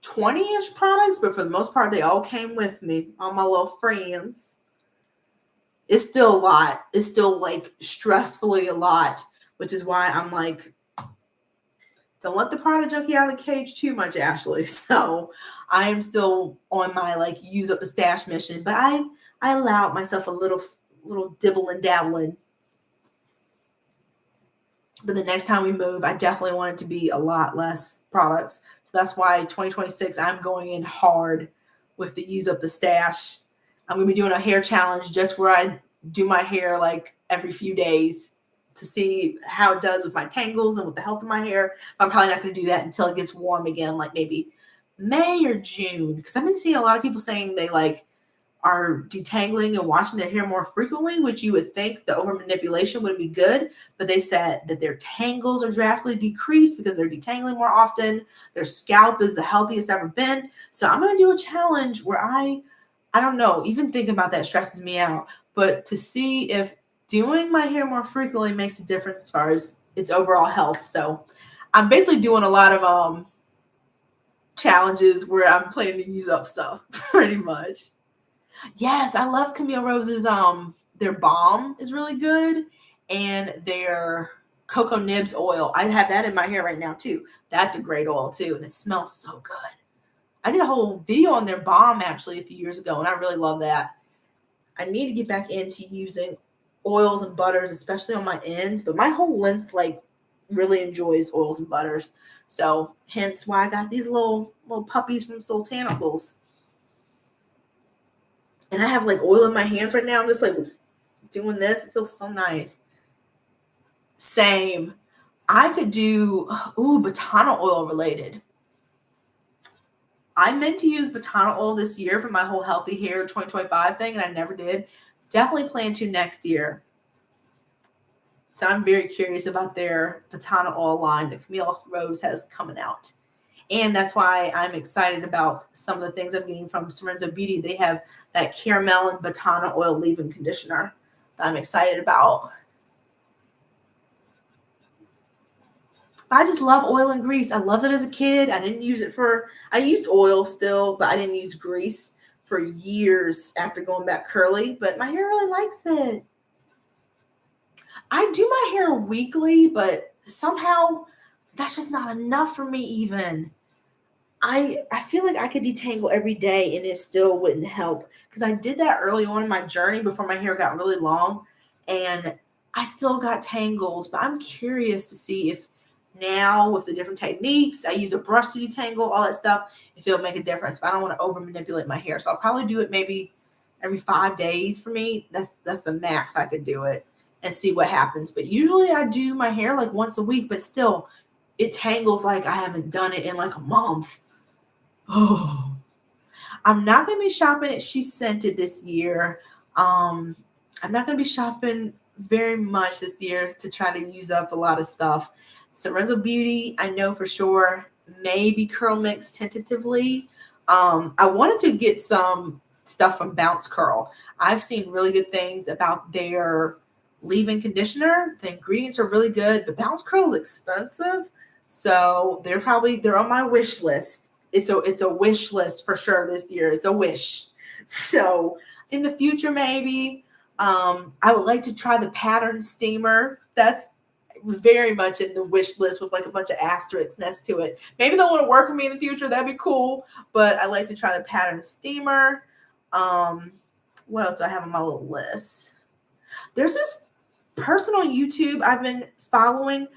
20-ish products, but for the most part, they all came with me, all my little friends. It's still a lot. It's still like stressfully a lot, which is why I'm like, don't let the product junkie out of the cage too much, Ashley. So I am still on my like use up the stash mission, but I allowed myself a little dibble and dabbling. But the next time we move, I definitely want it to be a lot less products. So that's why 2026, I'm going in hard with the use up the stash. I'm going to be doing a hair challenge just where I do my hair like every few days to see how it does with my tangles and with the health of my hair. I'm probably not going to do that until it gets warm again, like maybe May or June. Because I've been seeing a lot of people saying they like are detangling and washing their hair more frequently, which you would think the over manipulation would be good, but they said that their tangles are drastically decreased because they're detangling more often. Their scalp is the healthiest ever been. So I'm going to do a challenge where I don't know, even thinking about that stresses me out, but to see if doing my hair more frequently makes a difference as far as its overall health. So I'm basically doing a lot of challenges where I'm planning to use up stuff pretty much. Yes, I love Camille Rose's their balm is really good, and their cocoa nibs oil. I have that in my hair right now too. That's a great oil too, and it smells so good. I did a whole video on their balm actually a few years ago, and I really love that. I need to get back into using oils and butters, especially on my ends, but my whole length like really enjoys oils and butters. So hence why I got these little puppies from Sultanicals. And I have like oil in my hands right now. I'm just like doing this. It feels so nice. Same. I could do, botana oil related. I meant to use botana oil this year for my whole healthy hair 2025 thing, and I never did. Definitely plan to next year. So I'm very curious about their botana oil line that Camille Rose has coming out. And that's why I'm excited about some of the things I'm getting from Sorenzo Beauty. They have that caramel and botana oil leave-in conditioner that I'm excited about. I just love oil and grease. I loved it as a kid. I used oil still, but I didn't use grease for years after going back curly, but my hair really likes it. I do my hair weekly, but somehow that's just not enough for me even. I feel like I could detangle every day and it still wouldn't help because I did that early on in my journey before my hair got really long and I still got tangles, but I'm curious to see if now with the different techniques, I use a brush to detangle, all that stuff, if it'll make a difference. But I don't want to over manipulate my hair. So I'll probably do it maybe every 5 days for me. That's the max I could do it and see what happens. But usually I do my hair like once a week, but still it tangles like I haven't done it in like a month. Oh, I'm not going to be shopping at She Scented this year. I'm not going to be shopping very much this year to try to use up a lot of stuff. Sorenzo Beauty, I know for sure, maybe Curl Mix tentatively. I wanted to get some stuff from Bounce Curl. I've seen really good things about their leave-in conditioner. The ingredients are really good, but Bounce Curl is expensive. So they're on my wish list. It's a wish list for sure this year. It's a wish. So in the future, maybe I would like to try the pattern steamer. That's very much in the wish list with like a bunch of asterisks next to it. Maybe they'll want to work with me in the future. That'd be cool. But I like to try the pattern steamer. What else do I have on my little list? There's this person on YouTube I've been following.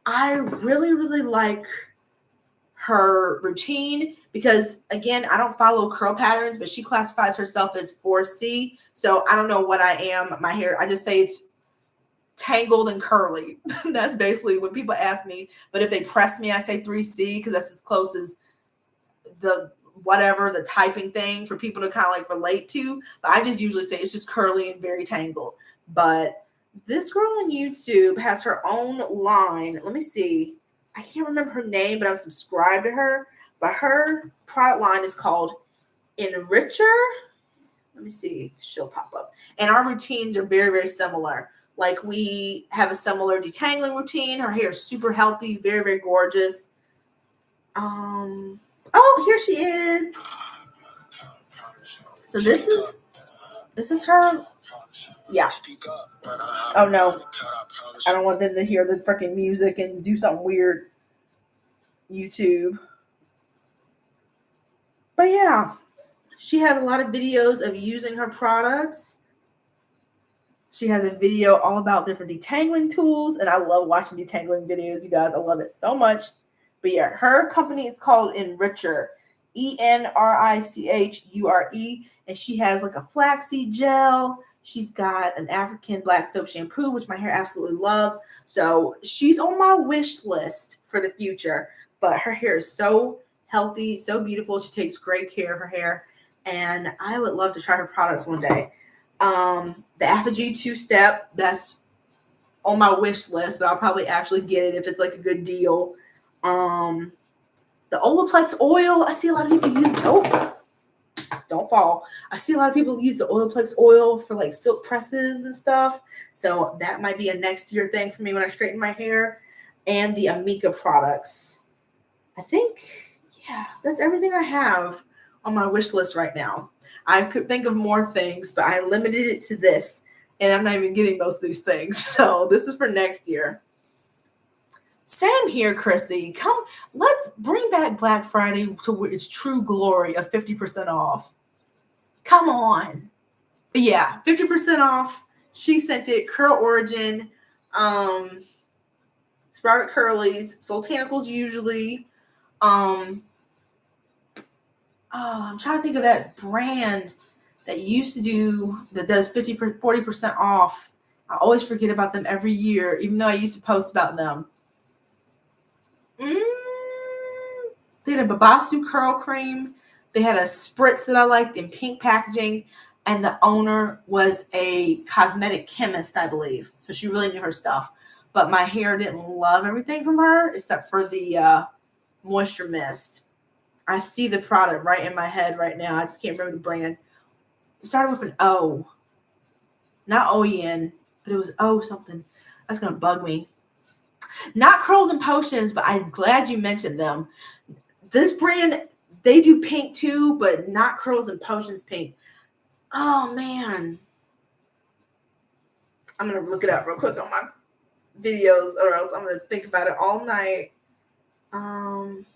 I really, really like her routine because, again, I don't follow curl patterns, but she classifies herself as 4C. So I don't know what I am. My hair, I just say it's tangled and curly. That's basically when people ask me. But if they press me, I say 3C because that's as close as the typing thing for people to kind of like relate to. But I just usually say it's just curly and very tangled. But this girl on YouTube has her own line. Let me see. I can't remember her name, but I'm subscribed to her. But her product line is called Enricher. Let me see if she'll pop up. And our routines are very, very similar. Like we have a similar detangling routine. Her hair is super healthy, very, very gorgeous. Oh, here she is. So this is her. Yeah. Oh no. I don't want them to hear the freaking music and do something weird. YouTube. But yeah, she has a lot of videos of using her products. She has a video all about different detangling tools, and I love watching detangling videos, you guys. I love it so much. But yeah, her company is called Enricher, ENRICHURE, and she has like a flaxseed gel. She's got an African black soap shampoo, which my hair absolutely loves. So she's on my wish list for the future. But her hair is so healthy, so beautiful. She takes great care of her hair, and I would love to try her products one day. The Apogee 2-step, that's on my wish list, but I'll probably actually get it if it's like a good deal. The Olaplex oil, I see a lot of people use, don't fall. I see a lot of people use the Olaplex oil for like silk presses and stuff. So that might be a next year thing for me when I straighten my hair. And the Amika products. I think, yeah, that's everything I have on my wish list right now. I could think of more things, but I limited it to this. And I'm not even getting most of these things. So this is for next year. Same here, Chrissy. Come, let's bring back Black Friday to its true glory of 50% off. Come on. But yeah, 50% off. She Sent It, Curl Origin, Sprouted Curlies, Sultanicals usually. I'm trying to think of that brand that used to do, that does 40% off. I always forget about them every year, even though I used to post about them. They had a Babasu curl cream. They had a spritz that I liked in pink packaging. And the owner was a cosmetic chemist, I believe. So she really knew her stuff. But my hair didn't love everything from her except for the moisture mist. I see the product right in my head right now. I just can't remember the brand. It started with an O. Not OEN, but it was O something. That's going to bug me. Not Curls and Potions, but I'm glad you mentioned them. This brand, they do pink too, but not Curls and Potions pink. Oh, man. I'm going to look it up real quick on my videos, or else I'm going to think about it all night.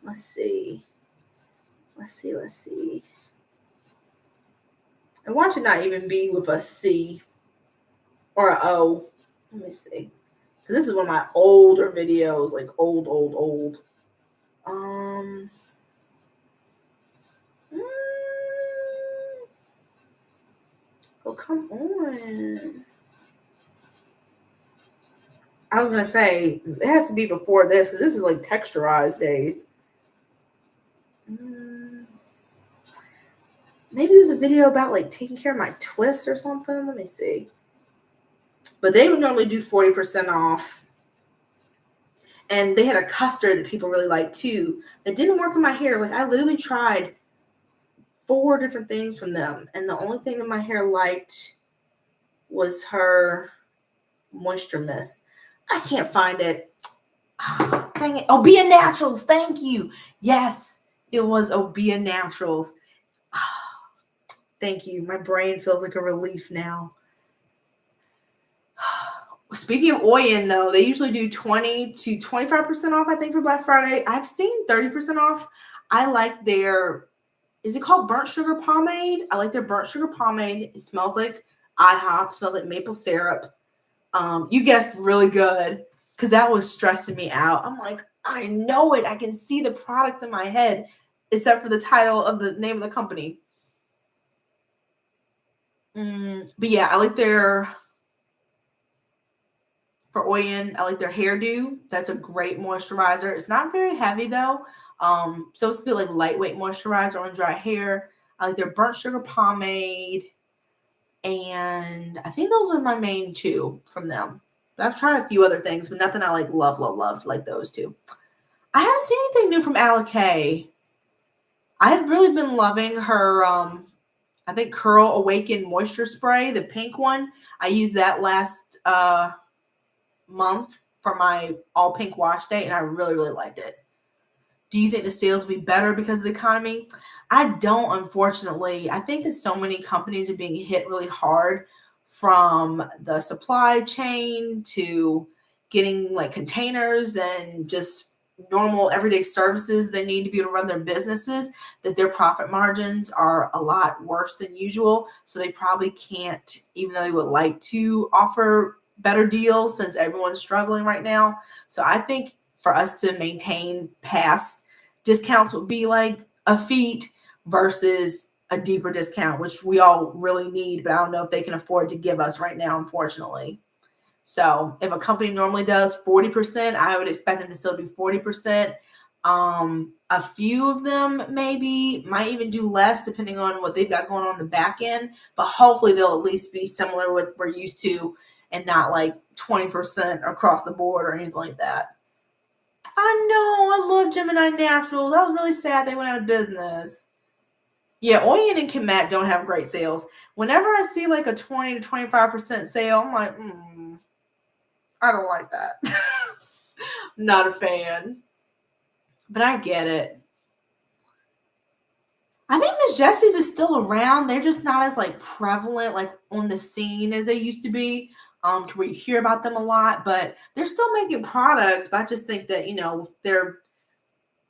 Let's see. And watch it not even be with a C or an O. Let me see. Because this is one of my older videos, like old. Oh, come on. I was going to say, it has to be before this, because this is like texturized days. Maybe it was a video about like taking care of my twists or something. Let me see. But they would normally do 40% off. And they had a custard that people really liked too. That didn't work in my hair. Like I literally tried 4 different things from them. And the only thing that my hair liked was her moisture mist. I can't find it. Oh, dang it. Obia Naturals. Thank you. Yes, it was Obia Naturals. Thank you. My brain feels like a relief now. Speaking of Oyen, though, they usually do 20 to 25% off, I think, for Black Friday. I've seen 30% off. I like their, is it called burnt sugar pomade? I like their burnt sugar pomade. It smells like IHOP, smells like maple syrup. You guessed really good, because that was stressing me out. I'm like, I know it. I can see the products in my head, except for the title of the name of the company. But yeah, I like their, for Oyen, I like their hairdo. That's a great moisturizer. It's not very heavy though. So it's good, like lightweight moisturizer on dry hair. I like their burnt sugar pomade. And I think those are my main 2 from them. But I've tried a few other things, but nothing I like love like those 2. I haven't seen anything new from Alakay. I've really been loving her, I think Curl Awaken Moisture Spray, the pink one. I used that last month for my all pink wash day, and I really liked it. Do you think the sales will be better because of the economy? I don't, unfortunately. I think that so many companies are being hit really hard, from the supply chain to getting like containers and just normal everyday services they need to be able to run their businesses, that their profit margins are a lot worse than usual. So they probably can't, even though they would like to offer better deals, since everyone's struggling right now. So I think for us to maintain past discounts would be like a feat versus a deeper discount, which we all really need, but I don't know if they can afford to give us right now, unfortunately. So if a company normally does 40%, I would expect them to still do 40%. A few of them maybe might even do less, depending on what they've got going on the back end, but hopefully they'll at least be similar to what we're used to, and not like 20% across the board or anything like that. I know, I love Gemini Naturals. I was really sad they went out of business. Yeah, Oyen and Kemet don't have great sales. Whenever I see like a 20 to 25% sale, I'm like, I don't like that. Not a fan. But I get it. I think Miss Jessie's is still around. They're just not as like prevalent, like on the scene as they used to be. To where you hear about them a lot, but they're still making products. But I just think that, their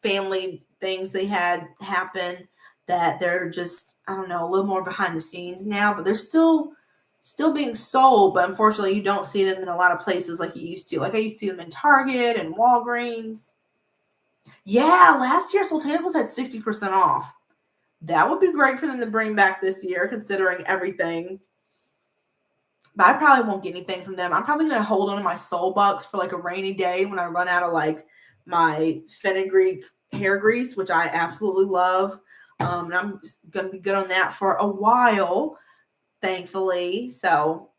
family things they had happen, that they're just, I don't know, a little more behind the scenes now, but they're still being sold. But unfortunately, you don't see them in a lot of places like you used to. Like I used to see them in Target and Walgreens. Yeah, last year Sultanicals had 60% off. That would be great for them to bring back this year, considering everything. But I probably won't get anything from them. I'm probably going to hold on to my Soul Bucks for like a rainy day when I run out of like my fenugreek hair grease, which I absolutely love. And I'm going to be good on that for a while, thankfully. So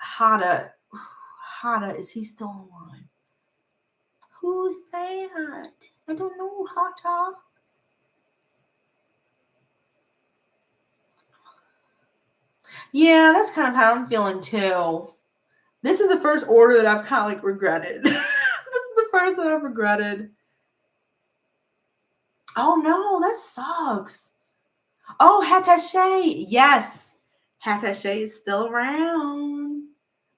Hada, is he still online? Who's that? I don't know, Hada. Yeah, that's kind of how I'm feeling too. This is the first order that I've kind of like regretted. This is the first that I've regretted. Oh no, that sucks. Oh, Hattache. Yes. Hattache is still around.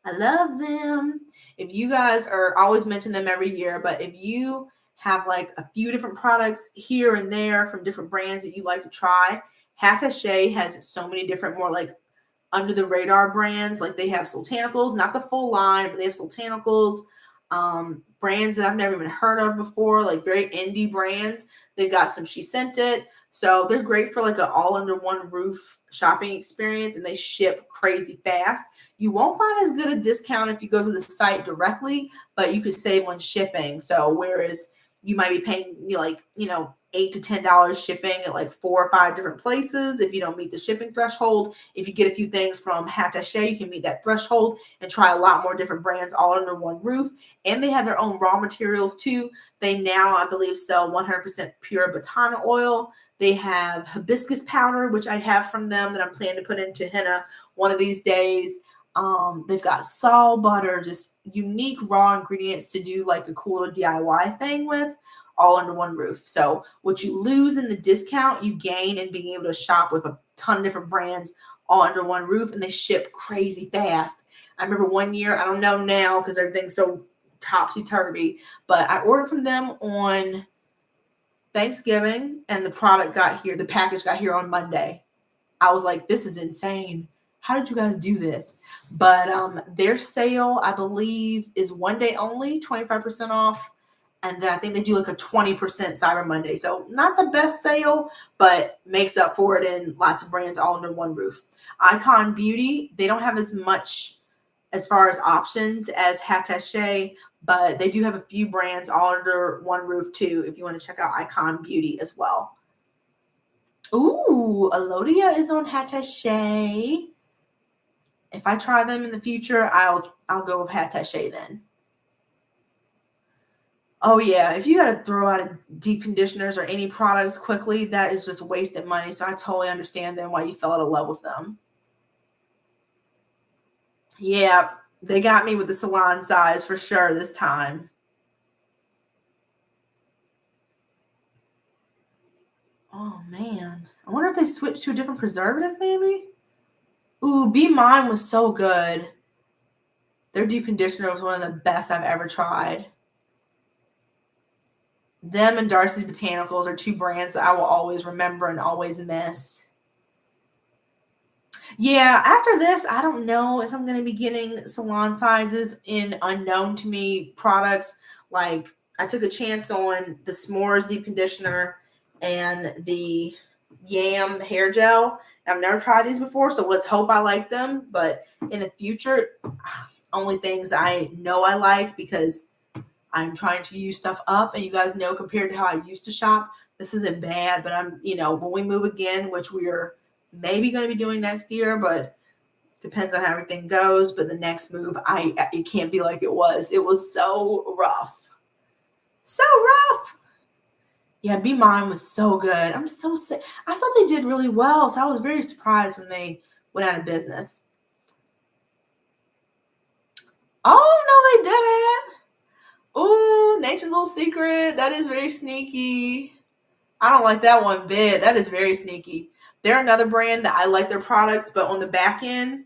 I love them. If you guys are, I always mention them every year, but if you have like a few different products here and there from different brands that you like to try, Hattache has so many different more like under the radar brands. Like they have Sultanicals, not the full line, but they have Sultanicals, brands that I've never even heard of before, like very indie brands. They've got some She Sent It. So they're great for like an all under one roof shopping experience, and they ship crazy fast. You won't find as good a discount if you go to the site directly, but you could save on shipping. So whereas you might be paying $8 to $10 shipping at like 4 or 5 different places if you don't meet the shipping threshold. If you get a few things from Hattache, you can meet that threshold and try a lot more different brands all under one roof. And they have their own raw materials too. They now, I believe, sell 100% pure batana oil. They have hibiscus powder, which I have from them that I'm planning to put into henna one of these days. They've got saw butter, just unique raw ingredients to do like a cool little DIY thing with, all under one roof. So what you lose in the discount, you gain in being able to shop with a ton of different brands all under one roof, and they ship crazy fast. I remember one year, I don't know now because everything's so topsy-turvy, but I ordered from them on Thanksgiving, and the package got here on Monday. I was like, this is insane. How did you guys do this? But their sale, I believe, is one day only, 25% off. And then I think they do like a 20% Cyber Monday. So not the best sale, but makes up for it in lots of brands all under one roof. Icon Beauty, they don't have as much as far as options as Hattache, but they do have a few brands all under one roof too, if you want to check out Icon Beauty as well. Ooh, Elodia is on Hattache. If I try them in the future, I'll go with Hattache then. Oh yeah, if you got to throw out deep conditioners or any products quickly, that is just wasted money. So I totally understand then why you fell out of love with them. Yeah, they got me with the salon size for sure this time. Oh man, I wonder if they switched to a different preservative maybe? Ooh, Be Mine was so good. Their deep conditioner was one of the best I've ever tried. Them and Darcy's Botanicals are two brands that I will always remember and always miss. Yeah, after this, I don't know if I'm going to be getting salon sizes in unknown to me products. Like I took a chance on the S'mores deep conditioner and the Yam hair gel. I've never tried these before, so let's hope I like them. But in the future, only things that I know I like, because I'm trying to use stuff up, and you guys know compared to how I used to shop, this isn't bad. But I'm, when we move again, which we are maybe going to be doing next year, but depends on how everything goes. But the next move, it can't be like it was. It was so rough. So rough. Yeah, Be Mine was so good. I'm so sick. I thought they did really well, so I was very surprised when they went out of business. Oh, no, they didn't. Ooh, Nature's Little Secret. That is very sneaky. I don't like that one bit. That is very sneaky. They're another brand that I like their products, but on the back end,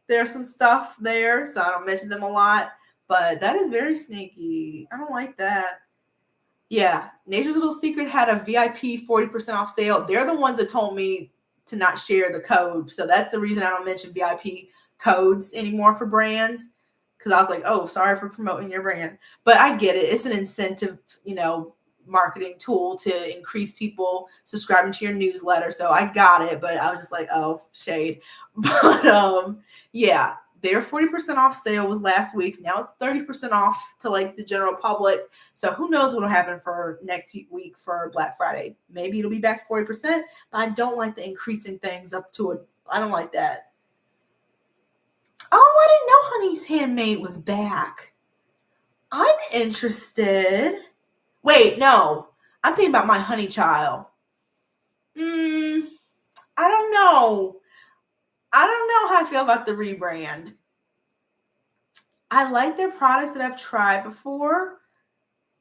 there's some stuff there, so I don't mention them a lot. But that is very sneaky. I don't like that. Yeah, Nature's Little Secret had a VIP 40% off sale. They're the ones that told me to not share the code. So that's the reason I don't mention VIP codes anymore for brands, because I was like, oh, sorry for promoting your brand. But I get it. It's an incentive, marketing tool to increase people subscribing to your newsletter. So I got it, but I was just like, oh, shade. But yeah, their 40% off sale was last week. Now it's 30% off to like the general public. So who knows what will happen for next week for Black Friday. Maybe it'll be back to 40%, but I don't like the increasing things up to it. I don't like that. Oh, I didn't know Honey's Handmade was back. I'm interested. Wait, no. I'm thinking about My Honey Child. I don't know. I don't know how I feel about the rebrand. I like their products that I've tried before,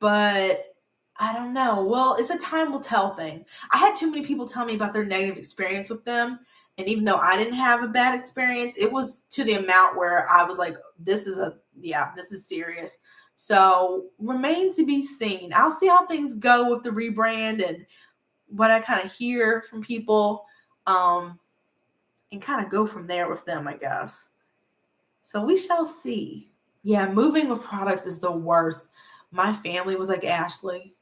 but I don't know. Well, it's a time will tell thing. I had too many people tell me about their negative experience with them. And even though I didn't have a bad experience, it was to the amount where I was like, this is serious. So remains to be seen. I'll see how things go with the rebrand and what I kind of hear from people, and kind of go from there with them, I guess. So we shall see. Yeah, moving with products is the worst. My family was like, Ashley,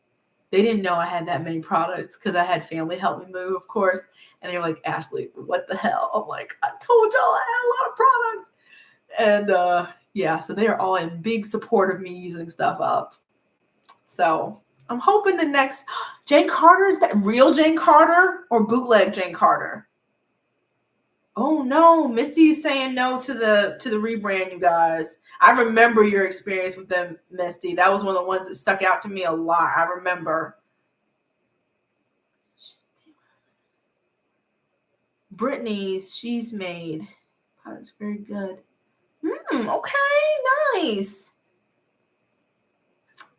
they didn't know I had that many products because I had family help me move, of course. And they were like, Ashley, what the hell? I'm like, I told y'all I had a lot of products. And yeah, so they are all in big support of me using stuff up. So I'm hoping the next Jane Carter's real Jane Carter or bootleg Jane Carter. Oh no, Misty's saying no to the rebrand, you guys. I remember your experience with them, Misty. That was one of the ones that stuck out to me a lot. I remember. Brittany's, she's made. Oh, that's very good. Okay, nice.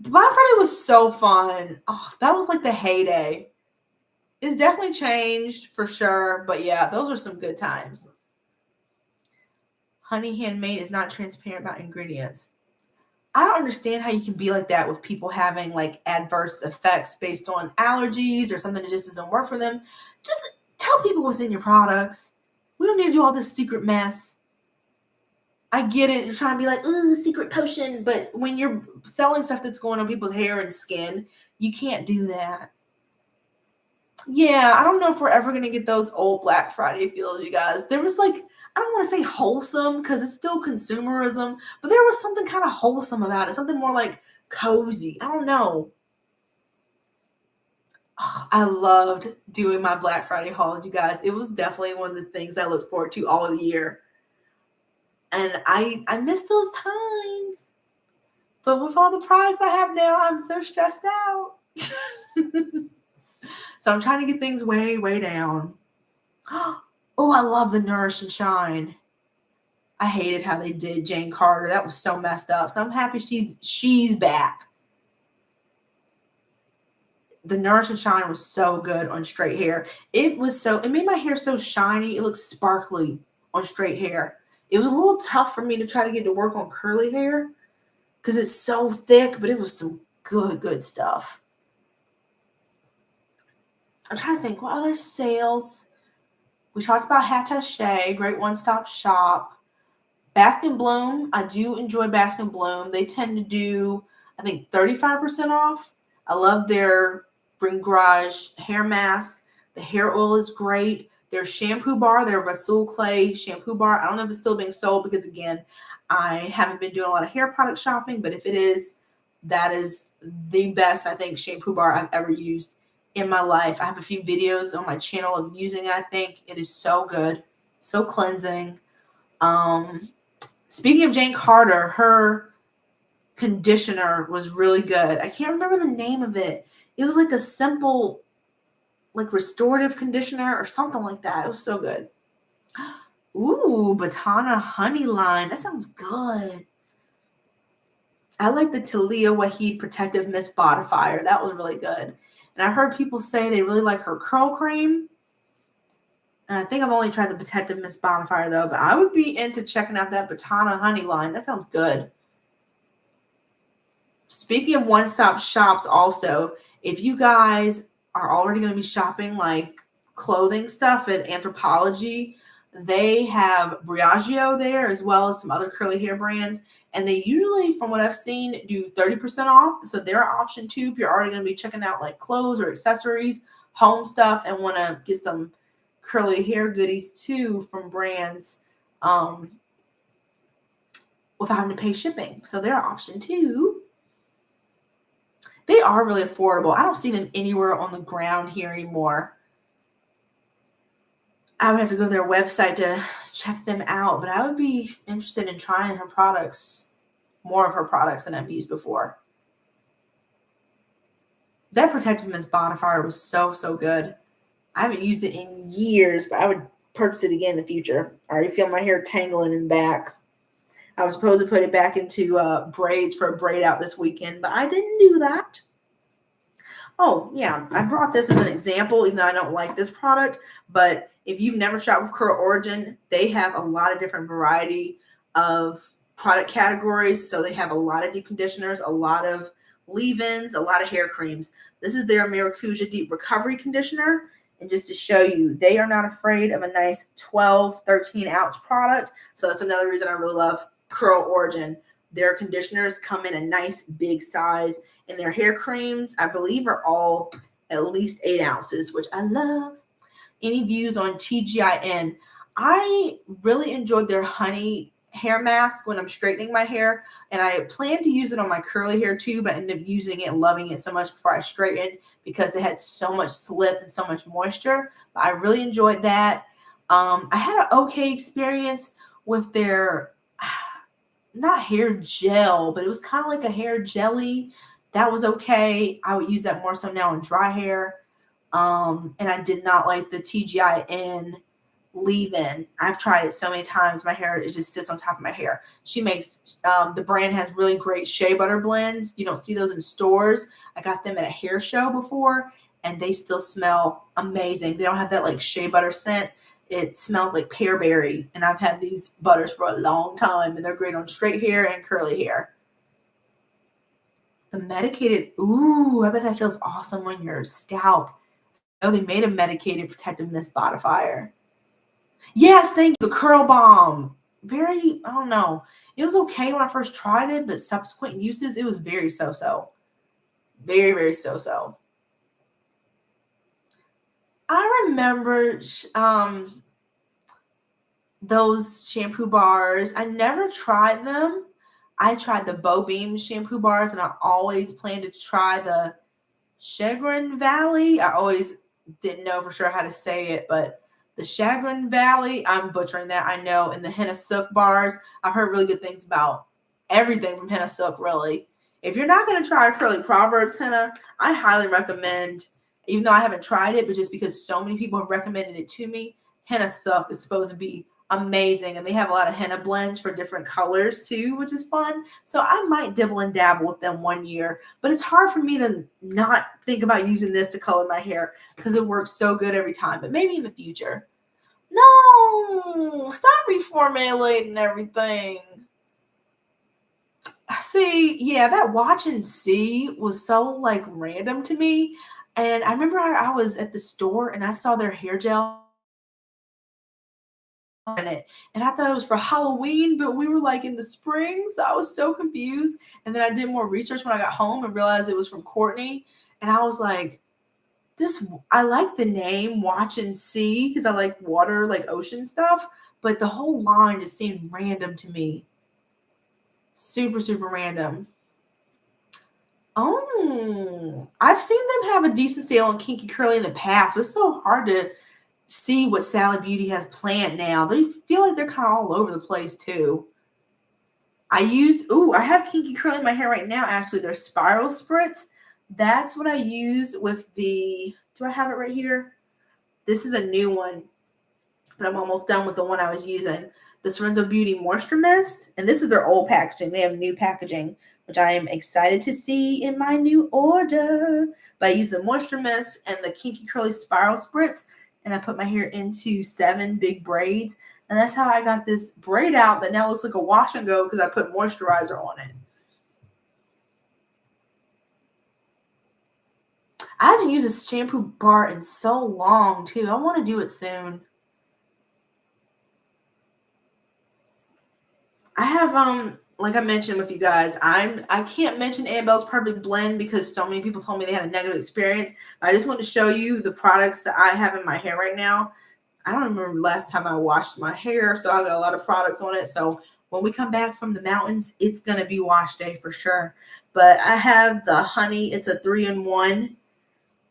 Black Friday was so fun. Oh, that was like the heyday. It's definitely changed for sure, but yeah, those are some good times. Honey Handmade is not transparent about ingredients. I don't understand how you can be like that with people having like adverse effects based on allergies or something that just doesn't work for them. Just tell people what's in your products. We don't need to do all this secret mess. I get it. You're trying to be like, ooh, secret potion. But when you're selling stuff that's going on people's hair and skin, you can't do that. Yeah, I don't know if we're ever going to get those old Black Friday feels, you guys. There was like, I don't want to say wholesome because it's still consumerism, but there was something kind of wholesome about it, something more like cozy. I don't know. Oh, I loved doing my Black Friday hauls, you guys. It was definitely one of the things I look forward to all year. And I miss those times. But with all the products I have now, I'm so stressed out. So I'm trying to get things way, way down. Oh, I love the Nourish and Shine. I hated how they did Jane Carter. That was so messed up. So I'm happy she's back. The Nourish and Shine was so good on straight hair. It made my hair so shiny. It looked sparkly on straight hair. It was a little tough for me to try to get to work on curly hair because it's so thick, but it was some good stuff. I'm trying to think, what other sales? We talked about Hattaché, great one-stop shop. Baskin Bloom, I do enjoy Baskin Bloom. They tend to do, I think, 35% off. I love their Bring Garage hair mask. The hair oil is great. Their shampoo bar, their Rasul Clay shampoo bar, I don't know if it's still being sold because, again, I haven't been doing a lot of hair product shopping, but if it is, that is the best, I think, shampoo bar I've ever used in my life. I have a few videos on my channel of using it. I think it is so good, so cleansing. Speaking of Jane Carter, her conditioner was really good. I can't remember the name of it. It was like a simple, like restorative conditioner or something like that. It was so good. Ooh, Batana Honey line. That sounds good. I like the Talia Waheed Protective Mist Bodifier. That was really good. And I've heard people say they really like her curl cream. And I think I've only tried the Protective Mist Bodifier, though. But I would be into checking out that Batana Honey line. That sounds good. Speaking of one-stop shops also, if you guys are already going to be shopping like clothing stuff at Anthropologie, They have Briagio there as well as some other curly hair brands. And they usually, from what I've seen, do 30% off. So they're an option too if you're already going to be checking out like clothes or accessories, home stuff, and want to get some curly hair goodies too from brands without having to pay shipping. So they're an option too. They are really affordable. I don't see them anywhere on the ground here anymore. I would have to go to their website to check them out, but I would be interested in trying her products, more of her products than I've used before. That Protective Mist Bodifier was so, so good. I haven't used it in years, but I would purchase it again in the future. I already feel my hair tangling in the back. I was supposed to put it back into braids for a braid out this weekend, but I didn't do that. Oh, yeah, I brought this as an example, even though I don't like this product. But if you've never shopped with Curl Origin, they have a lot of different variety of product categories. So they have a lot of deep conditioners, a lot of leave-ins, a lot of hair creams. This is their Maracuja Deep Recovery Conditioner. And just to show you, they are not afraid of a nice 12, 13 ounce product. So that's another reason I really love Curl Origin. Their conditioners come in a nice big size, and their hair creams, I believe, are all at least 8 ounces, which I love. Any views on TGIN? I really enjoyed their honey hair mask when I'm straightening my hair, and I plan to use it on my curly hair too, but I ended up using it and loving it so much before I straightened because it had so much slip and so much moisture. But I really enjoyed that. I had an okay experience with their not hair gel, but it was kind of like a hair jelly. That was okay. I would use that more so now in dry hair. And I did not like the TGIN leave-in. I've tried it so many times. My hair, it just sits on top of my hair. She makes, the brand has really great shea butter blends. You don't see those in stores. I got them at a hair show before, and they still smell amazing. They don't have that like shea butter scent. It smells like pearberry, and I've had these butters for a long time, and they're great on straight hair and curly hair. The medicated, ooh, I bet that feels awesome on your scalp. Oh, they made a medicated Protective Mist Bodifier. Yes, thank you. The Curl Bomb. Very, I don't know. It was okay when I first tried it, but subsequent uses, it was very so-so. Very, very so-so. I remember those shampoo bars. I never tried them. I tried the Bow Beam shampoo bars, and I always planned to try the Chagrin Valley. I always didn't know for sure how to say it, but the Chagrin Valley, I'm butchering that, I know. And the Henna Silk bars, I've heard really good things about everything from Henna Silk, really. If you're not going to try Curly Proverbs henna, I highly recommend, even though I haven't tried it, but just because so many people have recommended it to me, Henna Silk is supposed to be amazing. And they have a lot of henna blends for different colors too, which is fun. So I might dibble and dabble with them one year, but it's hard for me to not think about using this to color my hair because it works so good every time, but maybe in the future. No, stop reformulating everything. See, yeah, that watch and see was so like random to me. And I remember I was at the store and I saw their hair gel on it, and I thought it was for Halloween, but we were like in the spring, so I was so confused. And then I did more research when I got home and realized it was from Courtney, and I was like, this, I like the name Watch and See because I like water, like ocean stuff, but the whole line just seemed random to me. Super, super random. Oh, I've seen them have a decent sale on Kinky Curly in the past, but it's so hard to see what Sally Beauty has planned now. They feel like they're kind of all over the place too. I have Kinky Curly in my hair right now. Actually, they're spiral spritz. That's what I use with the, do I have it right here? This is a new one, but I'm almost done with the one I was using. The Sorenzo Beauty Moisture Mist. And this is their old packaging. They have new packaging, which I am excited to see in my new order. But I use the Moisture Mist and the Kinky Curly Spiral Spritz, and I put my hair into 7 big braids. And that's how I got this braid out that now looks like a wash and go because I put moisturizer on it. I haven't used a shampoo bar in so long, too. I want to do it soon. I have like I mentioned with you guys, I can't mention Anabella's Perfect Blend because so many people told me they had a negative experience. I just want to show you the products that I have in my hair right now. I don't remember last time I washed my hair, so I got a lot of products on it. So when we come back from the mountains, it's gonna be wash day for sure. But I have the honey, it's a 3-in-1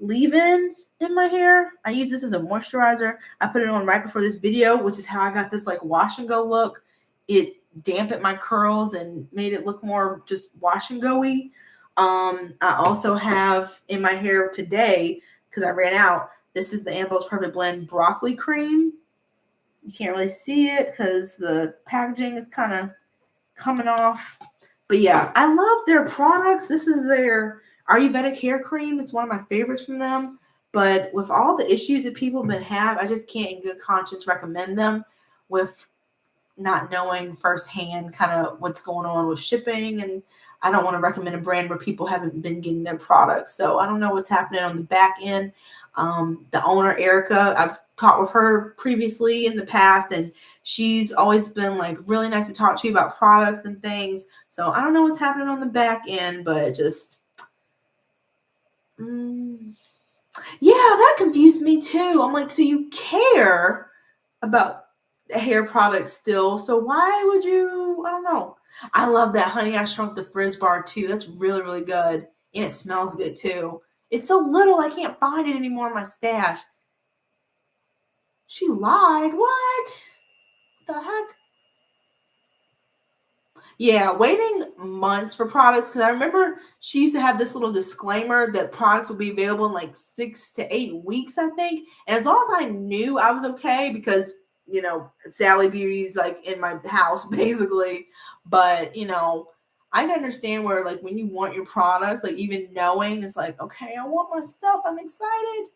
leave-in in my hair. I use this as a moisturizer. I put it on right before this video, which is how I got this like wash and go look. It dampened my curls and made it look more just wash and go-y. I also have in my hair today, because I ran out, this is the Anabella's Perfect Blend broccoli cream. You can't really see it because the packaging is kind of coming off. But yeah, I love their products. This is their Ayurvedic hair cream. It's one of my favorites from them. But with all the issues that people have, I just can't in good conscience recommend them with not knowing firsthand kind of what's going on with shipping. And I don't want to recommend a brand where people haven't been getting their products. So I don't know what's happening on the back end. The owner, Erica, I've talked with her previously in the past, and she's always been like really nice to talk to you about products and things. So I don't know what's happening on the back end, but just, yeah, that confused me too. I'm like, so you care about the hair products still. So why would you, I don't know. I love that Honey I Shrunk the Frizz bar too. That's really, really good. And it smells good too. It's so little, I can't find it anymore in my stash. She lied. What the heck? Yeah, waiting months for products, because I remember she used to have this little disclaimer that products would be available in like 6 to 8 weeks, I think. And as long as I knew I was okay, because, you know, Sally Beauty's like in my house basically. But, you know, I can understand where like when you want your products, like even knowing it's like, okay, I want my stuff. I'm excited.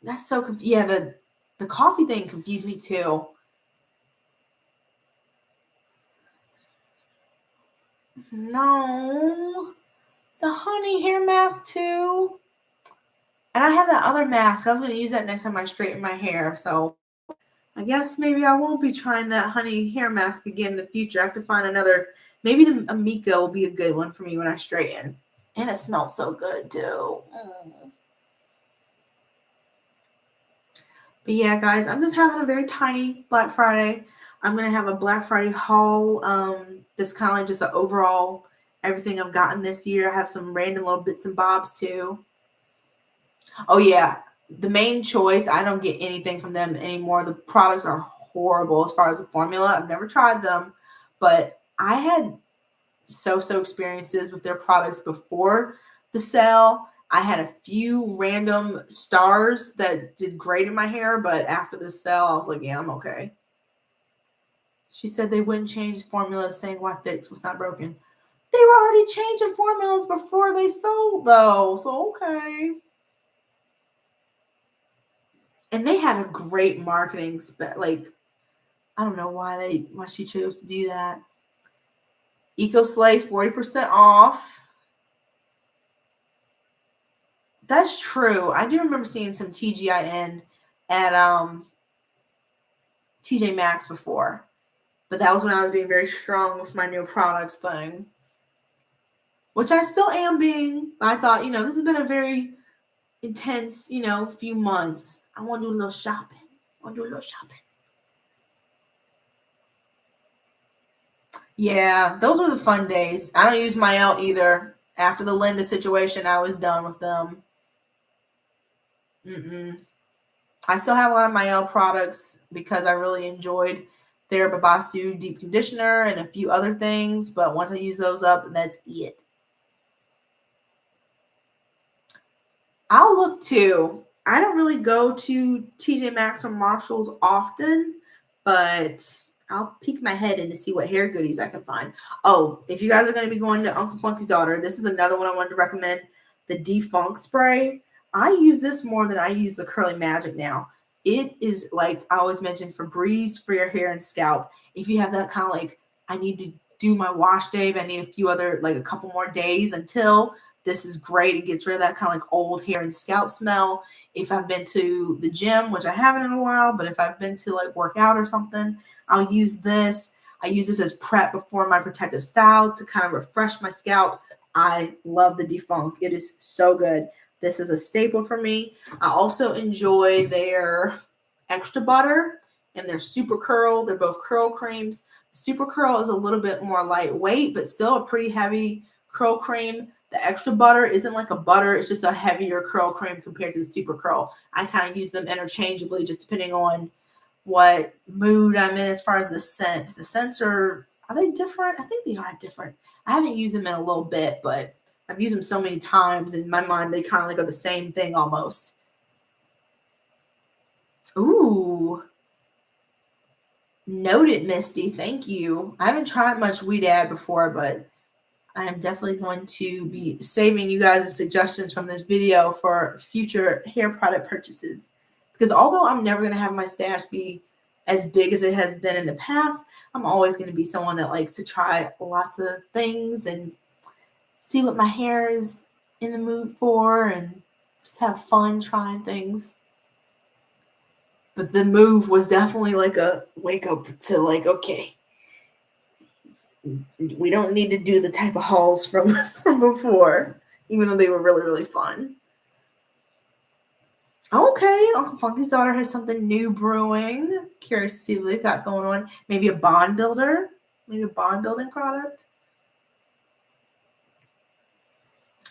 That's so yeah, the coffee thing confused me too. No, the honey hair mask too. And I have that other mask. I was going to use that next time I straighten my hair. So I guess maybe I won't be trying that honey hair mask again in the future. I have to find another. Maybe the Amika will be a good one for me when I straighten. And it smells so good too. But yeah, guys, I'm just having a very tiny Black Friday. I'm going to have a Black Friday haul. That's kind of like just an overall everything I've gotten this year. I have some random little bits and bobs too. Oh yeah, the main choice, I don't get anything from them anymore. The products are horrible as far as the formula. I've never tried them, but I had so experiences with their products before the sale. I had a few random stars that did great in my hair, but after the sale, I was like, yeah, I'm okay. She said they wouldn't change formulas, saying why fix was not broken. They were already changing formulas before they sold, though, so okay. And they had a great marketing, like, I don't know why she chose to do that. Eco Slave 40% off. That's true. I do remember seeing some TGIN at TJ Maxx before, but that was when I was being very strong with my new products thing, which I still am being. But I thought, this has been a very intense, few months. I want to do a little shopping. Yeah, those were the fun days. I don't use my L either. After the Linda situation, I was done with them. I still have a lot of my L products because I really enjoyed their Babasu deep conditioner and a few other things. But once I use those up, that's it. I'll look too. I don't really go to TJ Maxx or Marshalls often, but I'll peek my head in to see what hair goodies I can find. Oh, if you guys are going to be going to Uncle Funky's daughter, this is another one I wanted to recommend, the Defunk Spray. I use this more than I use the Curly Magic now. It is, like I always mentioned, Febreze for your hair and scalp. If you have that kind of like, I need to do my wash day, but I need a few other, like a couple more days until, This is great. It gets rid of that kind of like old hair and scalp smell. If I've been to the gym, which I haven't in a while, but if I've been to like work out or something, I'll use this. I use this as prep before my protective styles to kind of refresh my scalp. I love the Defunk. It is so good. This is a staple for me. I also enjoy their extra butter and their super curl. They're both curl creams. Super curl is a little bit more lightweight, but still a pretty heavy curl cream. The extra butter isn't like a butter. It's just a heavier curl cream compared to the super curl. I kind of use them interchangeably just depending on what mood I'm in as far as the scent. The scents are they different? I think they are different. I haven't used them in a little bit, but I've used them so many times. In my mind, they kind of like are the same thing almost. Ooh. Noted, Misty. Thank you. I haven't tried much Weed Ad before, but I am definitely going to be saving you guys suggestions from this video for future hair product purchases. Because although I'm never going to have my stash be as big as it has been in the past, I'm always going to be someone that likes to try lots of things and see what my hair is in the mood for and just have fun trying things. But the move was definitely like a wake up to like, okay, we don't need to do the type of hauls from before, even though they were really, really fun. Okay, Uncle Funky's daughter has something new brewing. Curious to see what they've got going on. Maybe a bond builder, maybe a bond building product.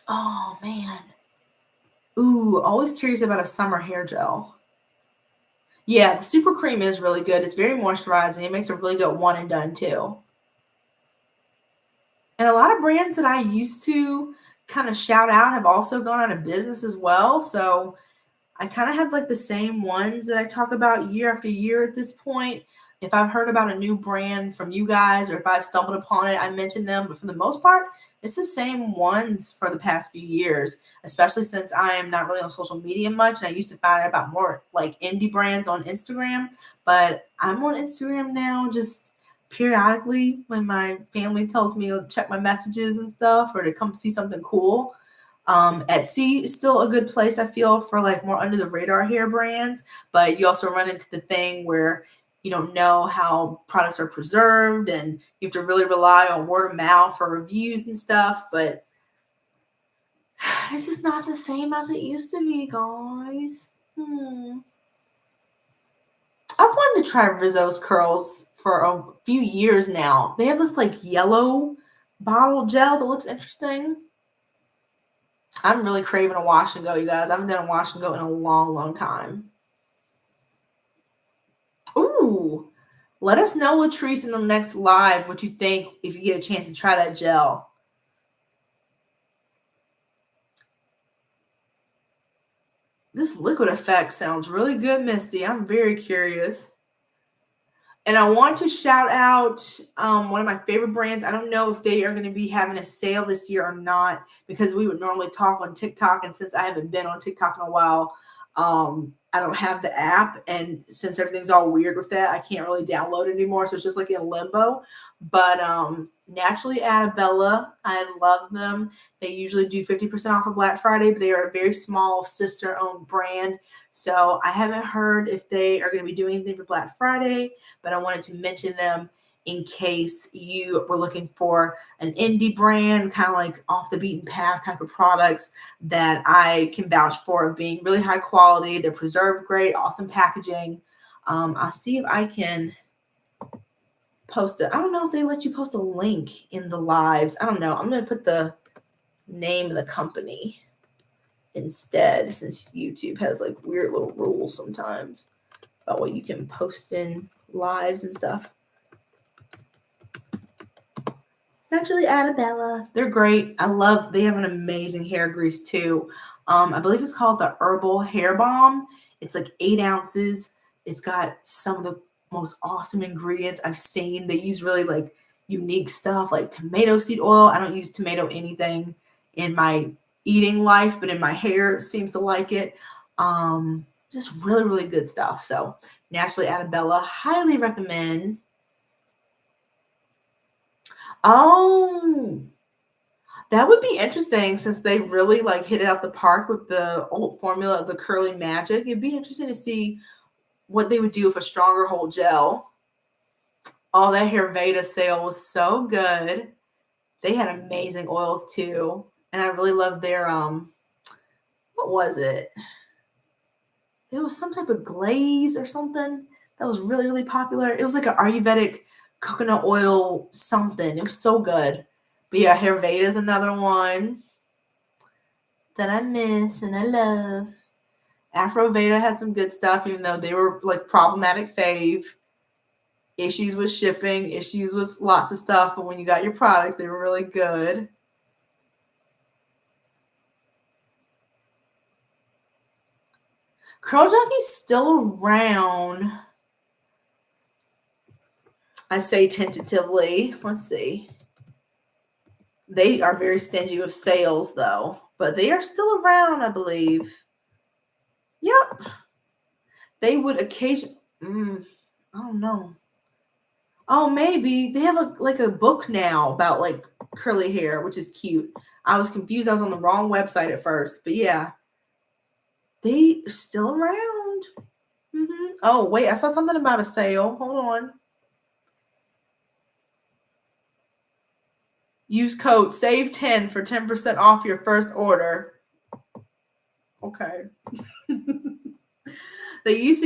Oh man. Ooh, always curious about a summer hair gel. Yeah, the super cream is really good. It's very moisturizing. It makes a really good one and done too. And a lot of brands that I used to kind of shout out have also gone out of business as well. So I kind of have like the same ones that I talk about year after year at this point. If I've heard about a new brand from you guys or if I've stumbled upon it, I mention them. But for the most part, it's the same ones for the past few years, especially since I am not really on social media much. And I used to find out about more like indie brands on Instagram. But I'm on Instagram now just periodically when my family tells me to check my messages and stuff or to come see something cool. Etsy is still a good place, I feel, for like more under the radar hair brands, but you also run into the thing where you don't know how products are preserved and you have to really rely on word of mouth for reviews and stuff, but it's just not the same as it used to be, guys. I've wanted to try Rizzo's curls for a few years now. They have this like yellow bottle gel that looks interesting. I'm really craving a wash and go, you guys. I haven't done a wash and go in a long, long time. Ooh, let us know, Latrice, in the next live what you think if you get a chance to try that gel. This liquid effect sounds really good, Misty. I'm very curious. And I want to shout out one of my favorite brands. I don't know if they are going to be having a sale this year or not because we would normally talk on TikTok. And since I haven't been on TikTok in a while, I don't have the app. And since everything's all weird with that, I can't really download it anymore. So it's just like in limbo. But Na-Truly Adabella, I love them. They usually do 50% off of Black Friday, but they are a very small sister-owned brand. So I haven't heard if they are going to be doing anything for Black Friday, but I wanted to mention them in case you were looking for an indie brand, kind of like off the beaten path type of products that I can vouch for of being really high quality. They're preserved great, awesome packaging. I'll see if I can post it. I don't know if they let you post a link in the lives. I don't know. I'm going to put the name of the company instead since YouTube has like weird little rules sometimes about what you can post in lives and stuff. Na-Truly Adabella. They're great. They have an amazing hair grease too. I believe it's called the Herbal Hair Balm. It's like 8 ounces. It's got some of the most awesome ingredients I've seen. They use really like unique stuff like tomato seed oil. I don't use tomato anything in my eating life, but in my hair it seems to like it. Just really, really good stuff. So Na-Truly Adabella, highly recommend. Oh, That would be interesting since they really like hit it out the park with the old formula of the curly magic. It'd be interesting to see what they would do with a stronger hold gel. Oh, that Herveda sale was so good. They had amazing oils too. And I really loved their what was it? It was some type of glaze or something that was really, really popular. It was like an Ayurvedic coconut oil something. It was so good. But yeah, Herveda is another one that I miss and I love. Afroveda had some good stuff, even though they were like problematic fave. Issues with shipping, issues with lots of stuff, but when you got your products, they were really good. Curl Junkie's still around. I say tentatively. Let's see. They are very stingy with sales, though, but they are still around, I believe. Yep. They would occasionally. I don't know. Oh, maybe they have a book now about like curly hair, which is cute. I was confused. I was on the wrong website at first, but yeah, they are still around. Oh wait, I saw something about a sale. Hold on. Use code SAVE10 for 10% off your first order. Okay. I used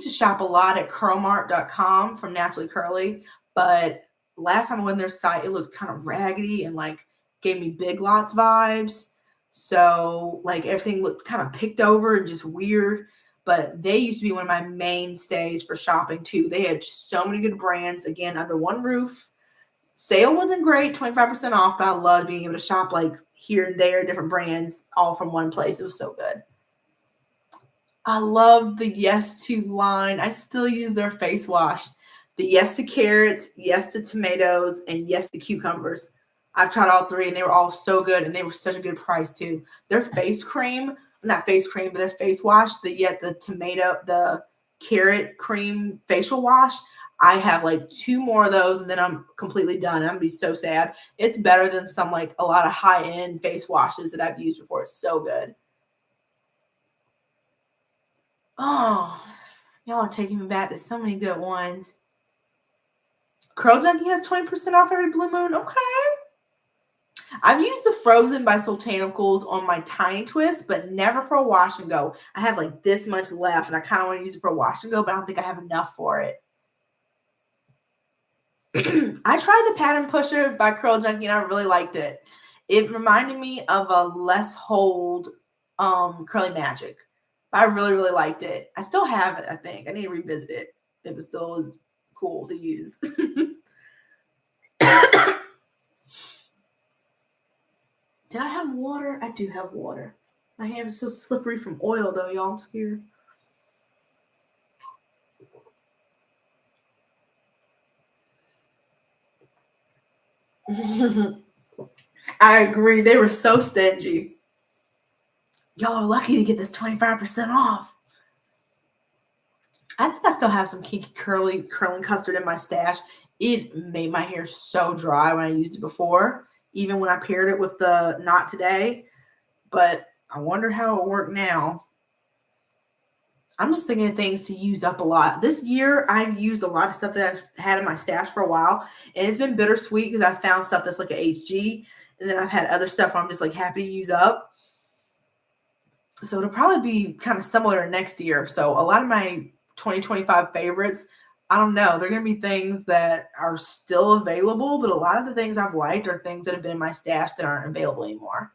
to shop a lot at curlmart.com from Naturally Curly, but last time I went on their site, it looked kind of raggedy and like gave me Big Lots vibes. So like everything looked kind of picked over and just weird. But they used to be one of my mainstays for shopping too. They had so many good brands, again, under one roof. Sale wasn't great, 25% off, but I loved being able to shop like here and there, different brands, all from one place. It was so good. I love the Yes to line. I still use their face wash. The Yes to carrots, Yes to tomatoes, and Yes to cucumbers. I've tried all three and they were all so good and they were such a good price too. Their face cream, not face cream, but their face wash, the carrot cream facial wash. I have like 2 more of those and then I'm completely done. And I'm gonna be so sad. It's better than some like a lot of high-end face washes that I've used before. It's so good. Oh, y'all are taking me back to so many good ones. Curl Junkie has 20% off every blue moon. Okay. I've used the Frozen by Sultanicals on my Tiny Twist, but never for a wash and go. I have like this much left, and I kind of want to use it for a wash and go, but I don't think I have enough for it. I tried the Pattern Pusher by Curl Junkie, and I really liked it. It reminded me of a less hold Curly Magic. I really, really liked it. I still have it, I think. I need to revisit it if it still is cool to use. Did I have water? I do have water. My hands are so slippery from oil, though, y'all. I'm scared. I agree. They were so stingy. Y'all are lucky to get this 25% off. I think I still have some kinky curling custard in my stash. It made my hair so dry when I used it before, even when I paired it with the Not Today. But I wonder how it worked now. I'm just thinking of things to use up a lot. This year, I've used a lot of stuff that I've had in my stash for a while. And it's been bittersweet because I found stuff that's like an HG. And then I've had other stuff where I'm just like happy to use up. So it'll probably be kind of similar next year. So a lot of my 2025 favorites, I don't know. They're going to be things that are still available, but a lot of the things I've liked are things that have been in my stash that aren't available anymore.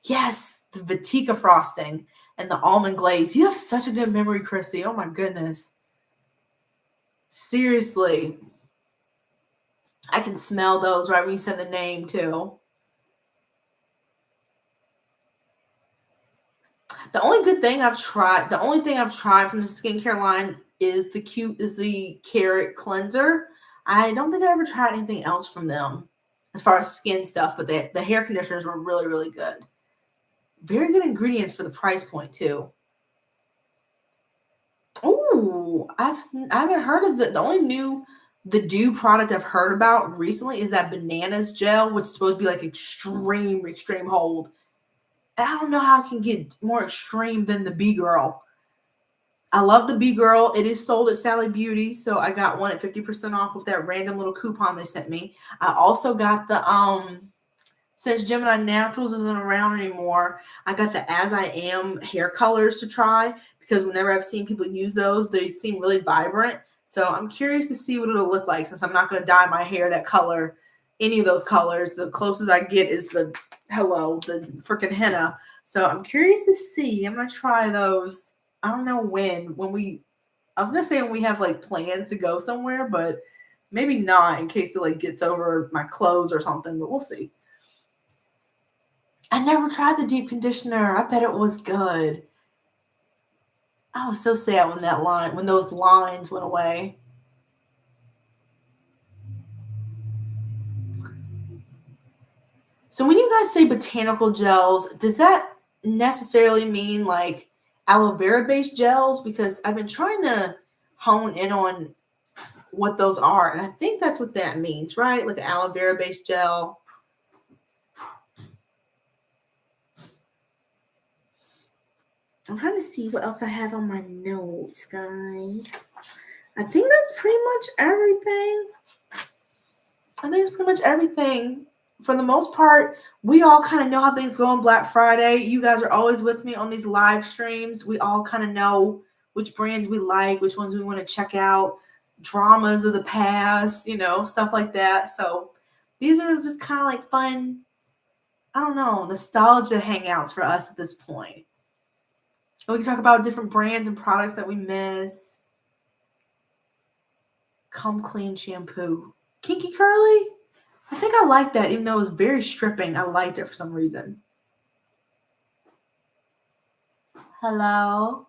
Yes, the Vatika frosting and the almond glaze. You have such a good memory, Chrissy. Oh my goodness. Seriously. I can smell those right when you said the name too. The only thing I've tried from the skincare line is the carrot cleanser. I don't think I ever tried anything else from them as far as skin stuff, but the hair conditioners were really, really good. Very good ingredients for the price point too. Oh, I haven't heard of the only new The dew product I've heard about recently is that bananas gel, which is supposed to be like extreme hold. I don't know how it can get more extreme than the B-Girl. I love the B-Girl. It is sold at Sally Beauty, so I got one at 50% off with that random little coupon they sent me. I also got the since Gemini Naturals isn't around anymore, I got the As I Am hair colors to try because whenever I've seen people use those, they seem really vibrant. So I'm curious to see what it'll look like since I'm not going to dye my hair that color, any of those colors. The closest I get is the freaking henna. So I'm curious to see. I'm going to try those. I don't know when I was going to say when we have like plans to go somewhere, but maybe not in case it like gets over my clothes or something, but we'll see. I never tried the deep conditioner. I bet it was good. I was so sad when those lines went away. So when you guys say botanical gels, does that necessarily mean like aloe vera based gels? Because I've been trying to hone in on what those are, and I think that's what that means, right? Like an aloe vera based gel. I'm trying to see what else I have on my notes, guys. I think that's pretty much everything. For the most part, we all kind of know how things go on Black Friday. You guys are always with me on these live streams. We all kind of know which brands we like, which ones we want to check out, dramas of the past, stuff like that. So these are just kind of like fun, I don't know, nostalgia hangouts for us at this point. We can talk about different brands and products that we miss. Come Clean shampoo. Kinky Curly? I think I like that, even though it was very stripping. I liked it for some reason. Hello?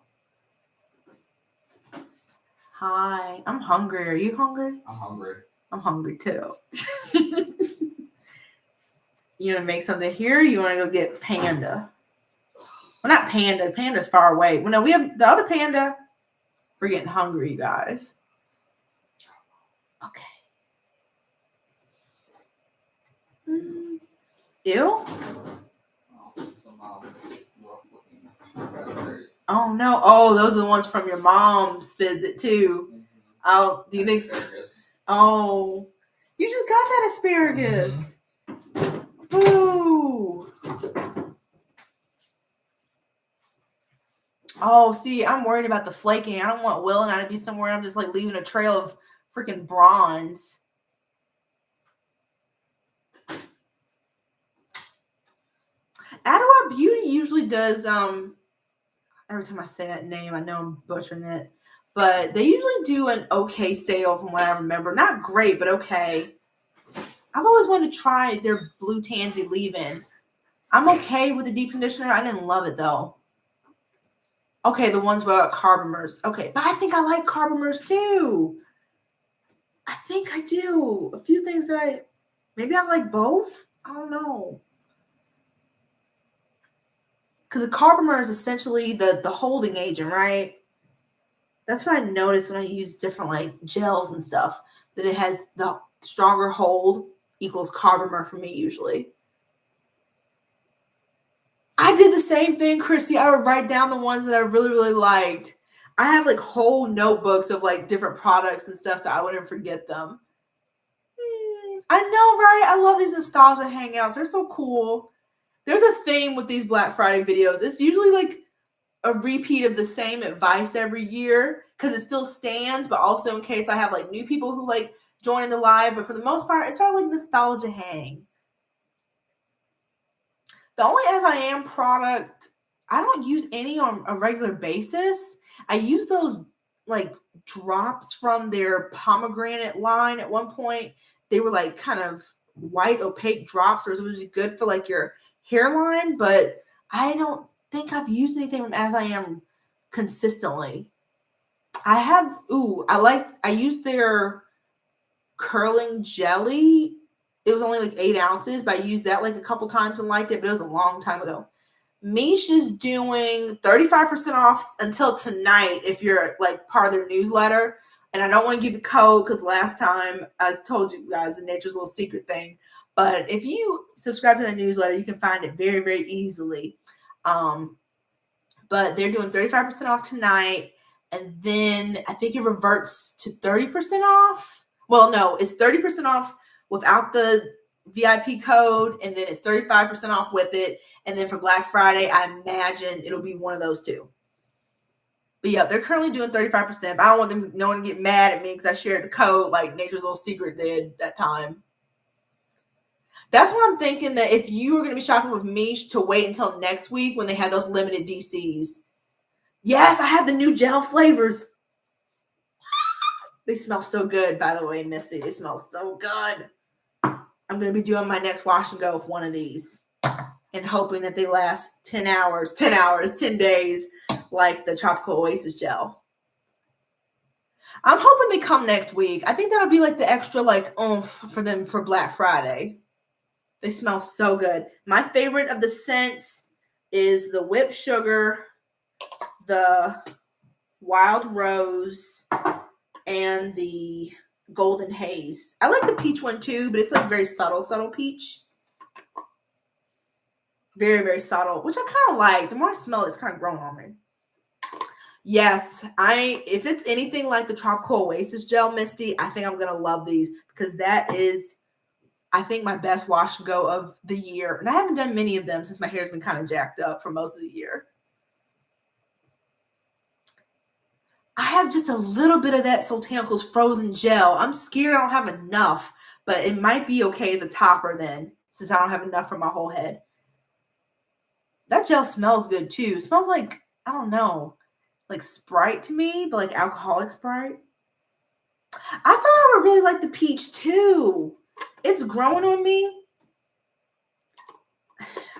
Hi. I'm hungry. Are you hungry? I'm hungry. I'm hungry too. You want to make something here? Or you want to go get Panda? Well, not Panda. Panda's far away. Well, no, we have the other Panda. We're getting hungry, you guys. Okay. Ew. Oh no! Oh, those are the ones from your mom's visit too. Mm-hmm. Oh, do you think? Asparagus. Oh, you just got that asparagus. Mm-hmm. Ooh. Oh, see, I'm worried about the flaking. I don't want Will and I to be somewhere and I'm just like leaving a trail of freaking bronze. Adderall Beauty usually does every time I say that name, I know I'm butchering it, but they usually do an okay sale from what I remember. Not great, but okay. I've always wanted to try their Blue Tansy leave-in. I'm okay with the deep conditioner. I didn't love it though. Okay, the ones without carbamers. Okay, but I think I like carbamers too. I think I do. A few things that maybe I like both. I don't know. Because a carbomer is essentially the holding agent, right? That's what I noticed when I use different like gels and stuff, that it has the stronger hold equals carbomer for me usually. I did the same thing, Chrissy. I would write down the ones that I really, really liked. I have like whole notebooks of like different products and stuff so I wouldn't forget them. I know, right? I love these nostalgia hangouts. They're so cool. There's a theme with these Black Friday videos. It's usually like a repeat of the same advice every year because it still stands, but also in case I have like new people who like join in the live. But for the most part, it's our like nostalgia hang. The only As I Am product, I don't use any on a regular basis. I use those like drops from their pomegranate line at one point. They were like kind of white opaque drops, or it was good for like your hairline, but I don't think I've used anything from As I Am consistently. I used their curling jelly. It was only like 8 ounces, but I used that like a couple times and liked it, but it was a long time ago. Mish is doing 35% off until tonight if you're like part of their newsletter And I don't want to give the code because last time I told you guys the Nature's Little Secret thing. But if you subscribe to the newsletter, you can find it very, very easily. But they're doing 35% off tonight. And then I think it reverts to 30% off. Well, no, it's 30% off without the VIP code. And then it's 35% off with it. And then for Black Friday, I imagine it'll be one of those two. But yeah, they're currently doing 35%. But I don't want no one to get mad at me because I shared the code like Nature's Little Secret did that time. That's what I'm thinking, that if you were going to be shopping with me, to wait until next week when they have those limited DCs. Yes, I have the new gel flavors. They smell so good, by the way, Misty. They smell so good. I'm going to be doing my next wash and go with one of these and hoping that they last 10 days like the Tropical Oasis gel. I'm hoping they come next week. I think that'll be like the extra like oomph for them for Black Friday. They smell so good. My favorite of the scents is the whipped sugar, the wild rose, and the golden haze. I like the peach one too, but it's like very subtle peach. Very, very subtle, which I kind of like. The more I smell it, it's kind of growing on me. Yes, if it's anything like the Tropical Oasis gel, Misty, I think I'm going to love these because that is, I think, my best wash and go of the year. And I haven't done many of them since my hair's been kind of jacked up for most of the year. I have just a little bit of that Soultanicals frozen gel. I'm scared I don't have enough, but it might be okay as a topper then, since I don't have enough for my whole head. That gel smells good too. It smells like, I don't know, like Sprite to me, but like alcoholic Sprite. I thought I would really like the peach too. It's growing on me.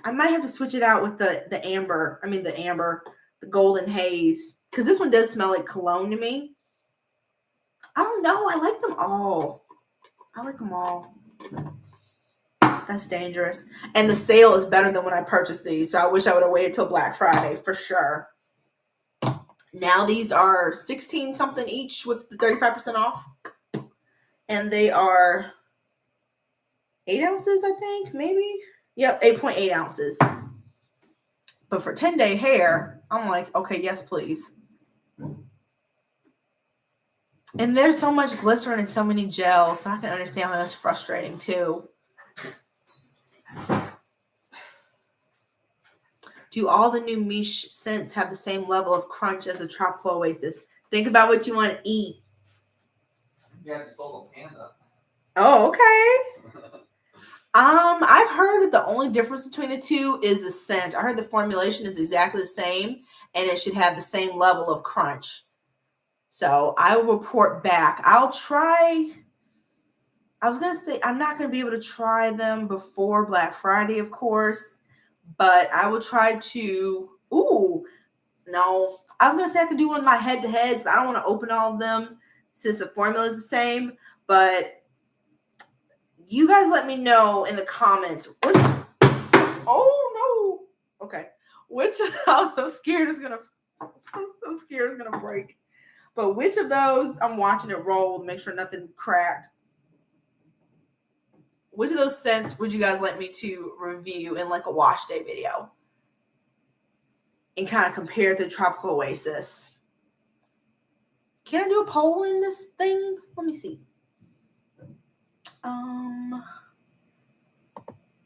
I might have to switch it out with the amber. The golden haze. Because this one does smell like cologne to me. I don't know. I like them all. That's dangerous. And the sale is better than when I purchased these. So I wish I would have waited till Black Friday for sure. Now these are 16 something each with the 35% off. And they are 8 ounces, I think, maybe. Yep, 8.8 ounces. But for 10-day hair, I'm like, okay, yes, please. And there's so much glycerin and so many gels, so I can understand how that's frustrating too. Do all the new Miche scents have the same level of crunch as a Tropical Oasis? Think about what you want to eat. You have to solo panda. Oh, okay. I've heard that the only difference between the two is the scent. I heard the formulation is exactly the same, and it should have the same level of crunch. So I will report back. I'll try. I was going to say I'm not going to be able to try them before Black Friday, of course, but I will try to. Ooh, no. I was going to say I could do one of my head-to-heads, but I don't want to open all of them since the formula is the same. But you guys let me know in the comments. Oh, no. Okay. I'm so scared it's going to break. But which of those, I'm watching it roll to make sure nothing cracked. Which of those scents would you guys like me to review in like a wash day video? And kind of compare to Tropical Oasis. Can I do a poll in this thing? Let me see.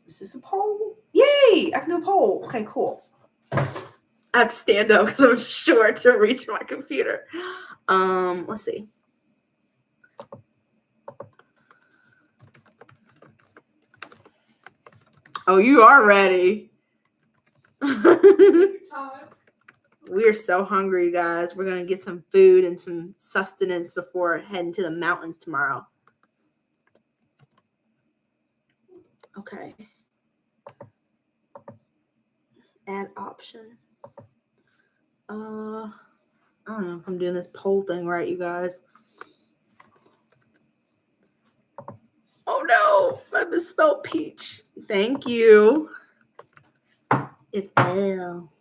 Is this a poll? Yay! I can do a poll. Okay, cool. I have to stand up because I'm short to reach my computer. Let's see. Oh, you are ready. We're so hungry, guys. We're going to get some food and some sustenance before heading to the mountains tomorrow. Okay. Add option. I don't know if I'm doing this poll thing right, you guys. Oh no, I misspelled peach. Thank you. It fell.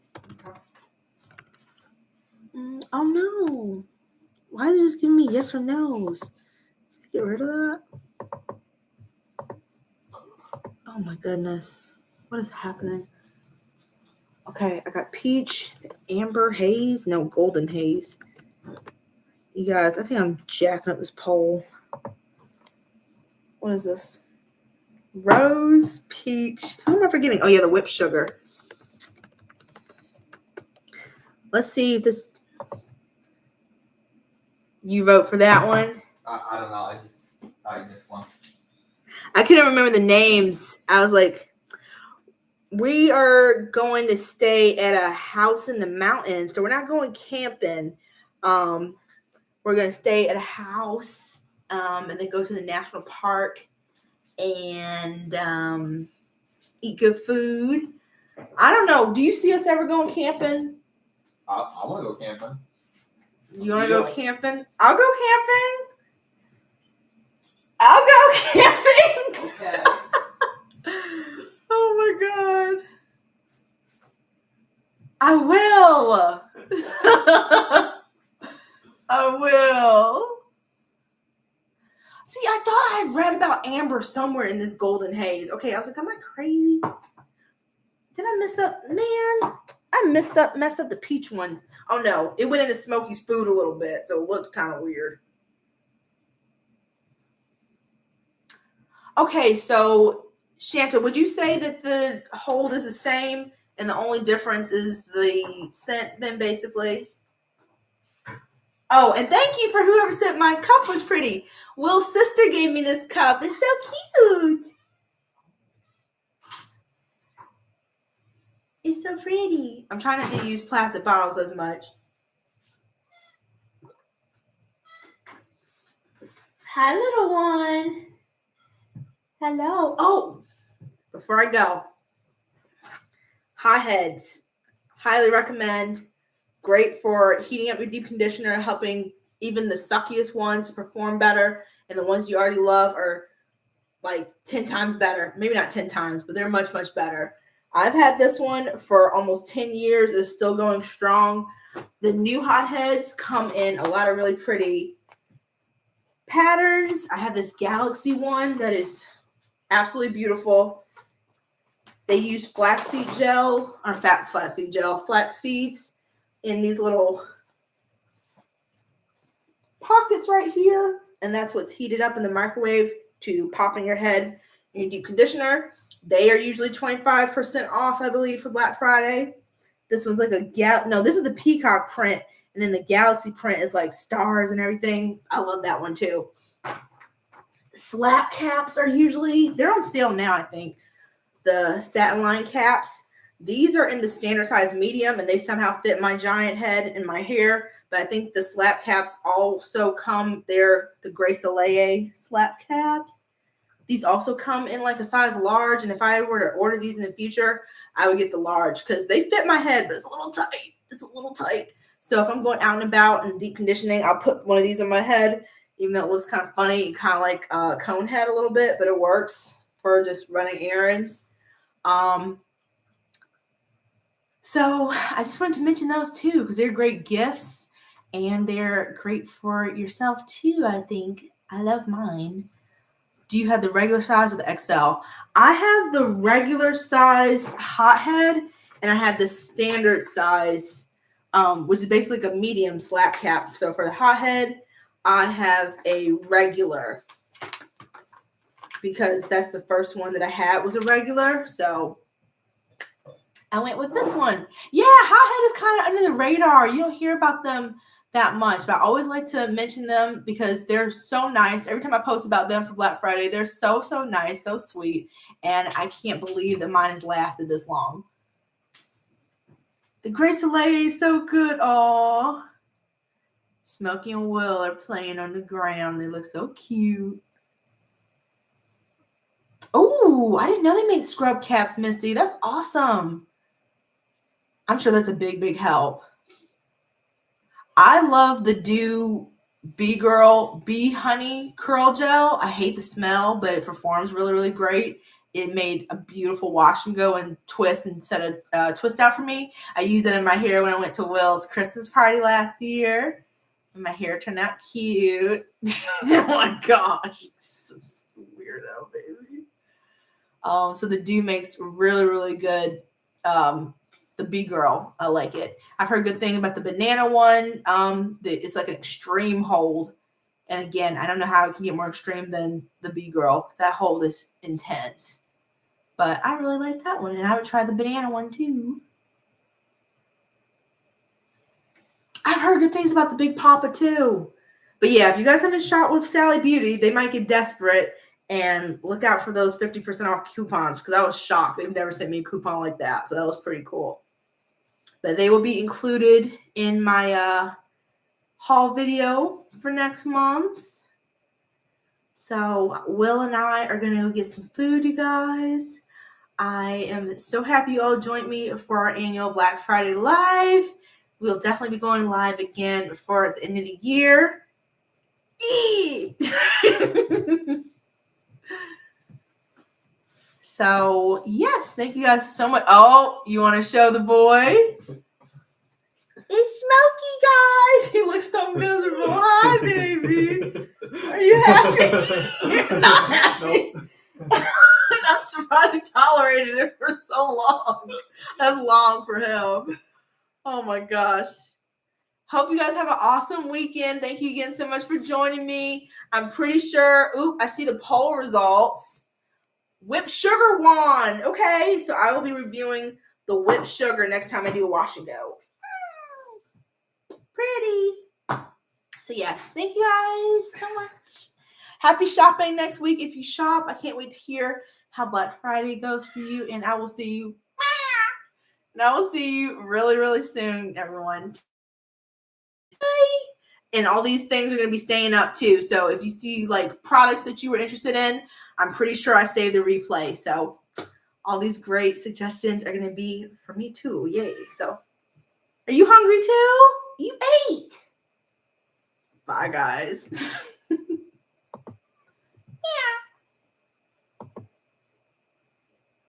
Oh no. Why is it just giving me yes or no's? Get rid of that. Oh my goodness. What is happening? Okay, I got peach, amber haze, no, golden haze. You guys, I think I'm jacking up this poll. What is this? Rose, peach. Who am I forgetting? Oh yeah, the whipped sugar. Let's see if this. You vote for that one? I don't know. I missed one. I couldn't remember the names. I was like, we are going to stay at a house in the mountains, so we're not going camping. We're going to stay at a house and then go to the national park and eat good food. I don't know. Do you see us ever going camping? I want to go camping. You want to go camping? I'll go camping. I'll go camping. Okay. Oh my God. I will. I will. See, I thought I read about amber somewhere in this golden haze. Okay, I was like, am I crazy? Did I mess up? Man, I messed up the peach one. Oh no, it went into Smokey's food a little bit, so it looked kind of weird. Okay, so Shanta, would you say that the hold is the same and the only difference is the scent then basically? Oh, and thank you for whoever said my cup was pretty. Will's sister gave me this cup. It's so cute. It's so pretty. I'm trying not to use plastic bottles as much. Hi, little one. Hello. Oh, before I go, hotheads. Highly recommend. Great for heating up your deep conditioner, helping even the suckiest ones perform better. And the ones you already love are like 10 times better. Maybe not 10 times, but they're much, much better. I've had this one for almost 10 years. It's still going strong. The new hotheads come in a lot of really pretty patterns. I have this Galaxy one that is absolutely beautiful. They use flaxseed gel, or flaxseed gel, flax seeds in these little pockets right here. And that's what's heated up in the microwave to pop in your head in your deep conditioner. They are usually 25% off, I believe, for Black Friday. This one's like no, this is the peacock print. And then the Galaxy print is like stars and everything. I love that one too. Slap caps are usually, they're on sale now, I think. The satin line caps. These are in the standard size medium and they somehow fit my giant head and my hair. But I think the slap caps also come, they're the Grace Soleil slap caps. These also come in like a size large. And if I were to order these in the future, I would get the large because they fit my head, but it's a little tight. It's a little tight. So if I'm going out and about and deep conditioning, I'll put one of these on my head, even though it looks kind of funny, kind of like a cone head a little bit, but it works for just running errands. So I just wanted to mention those too, because they're great gifts and they're great for yourself too, I think. I love mine. Do you have the regular size or the XL? I have the regular size hothead and I have the standard size, which is basically like a medium slap cap. So for the hothead, I have a regular because that's the first one that I had was a regular. So I went with this one. Yeah, hothead is kind of under the radar. You don't hear about them that much, but I always like to mention them because they're so nice. Every time I post about them for Black Friday, they're so nice, so sweet, and I can't believe that mine has lasted this long. The Grace Soleil is so good. Aw. Smokey and Will are playing on the ground. They look so cute. Oh, I didn't know they made scrub caps, Misty. That's awesome. I'm sure that's a big help. I love the Dew Bee Honey Curl Gel. I hate the smell, but it performs really great. It made a beautiful wash and go and twist and set a twist out for me. I used it in my hair when I went to Will's Christmas party last year. My hair turned out cute. Oh my gosh. This is weirdo, baby. So the dew makes really, really good. The Bee Girl, I like it. I've heard good thing about the banana one. It's like an extreme hold. And again, I don't know how it can get more extreme than the Bee Girl. That hold is intense. But I really like that one. And I would try the banana one too. I've heard good things about the Big Papa too. But yeah, if you guys haven't shot with Sally Beauty, they might get desperate and look out for those 50% off coupons because I was shocked. They've never sent me a coupon like that. So that was pretty cool. But they will be included in my haul video for next month. So Will and I are going to go get some food, you guys. I am so happy you all joined me for our annual Black Friday Live. We'll definitely be going live again before the end of the year. So, yes, thank you guys so much. Oh, you want to show the boy? It's Smokey, guys. He looks so miserable. Hi, baby. Are you happy? You're not happy. Nope. I'm surprised he tolerated it for so long. That's long for him. Oh my gosh. Hope you guys have an awesome weekend. Thank you again so much for joining me. I'm pretty sure, I see the poll results. Whipped sugar won. Okay, so I will be reviewing the whipped sugar next time I do a wash and go. Pretty. So yes, thank you guys so much. Happy shopping next week. If you shop, I can't wait to hear how Black Friday goes for you. And I will see you. And I will see you really, really soon, everyone. Bye. And all these things are going to be staying up too. So if you see like products that you were interested in, I'm pretty sure I saved the replay. So all these great suggestions are going to be for me too. Yay. So are you hungry too? You ate. Bye, guys. Yeah.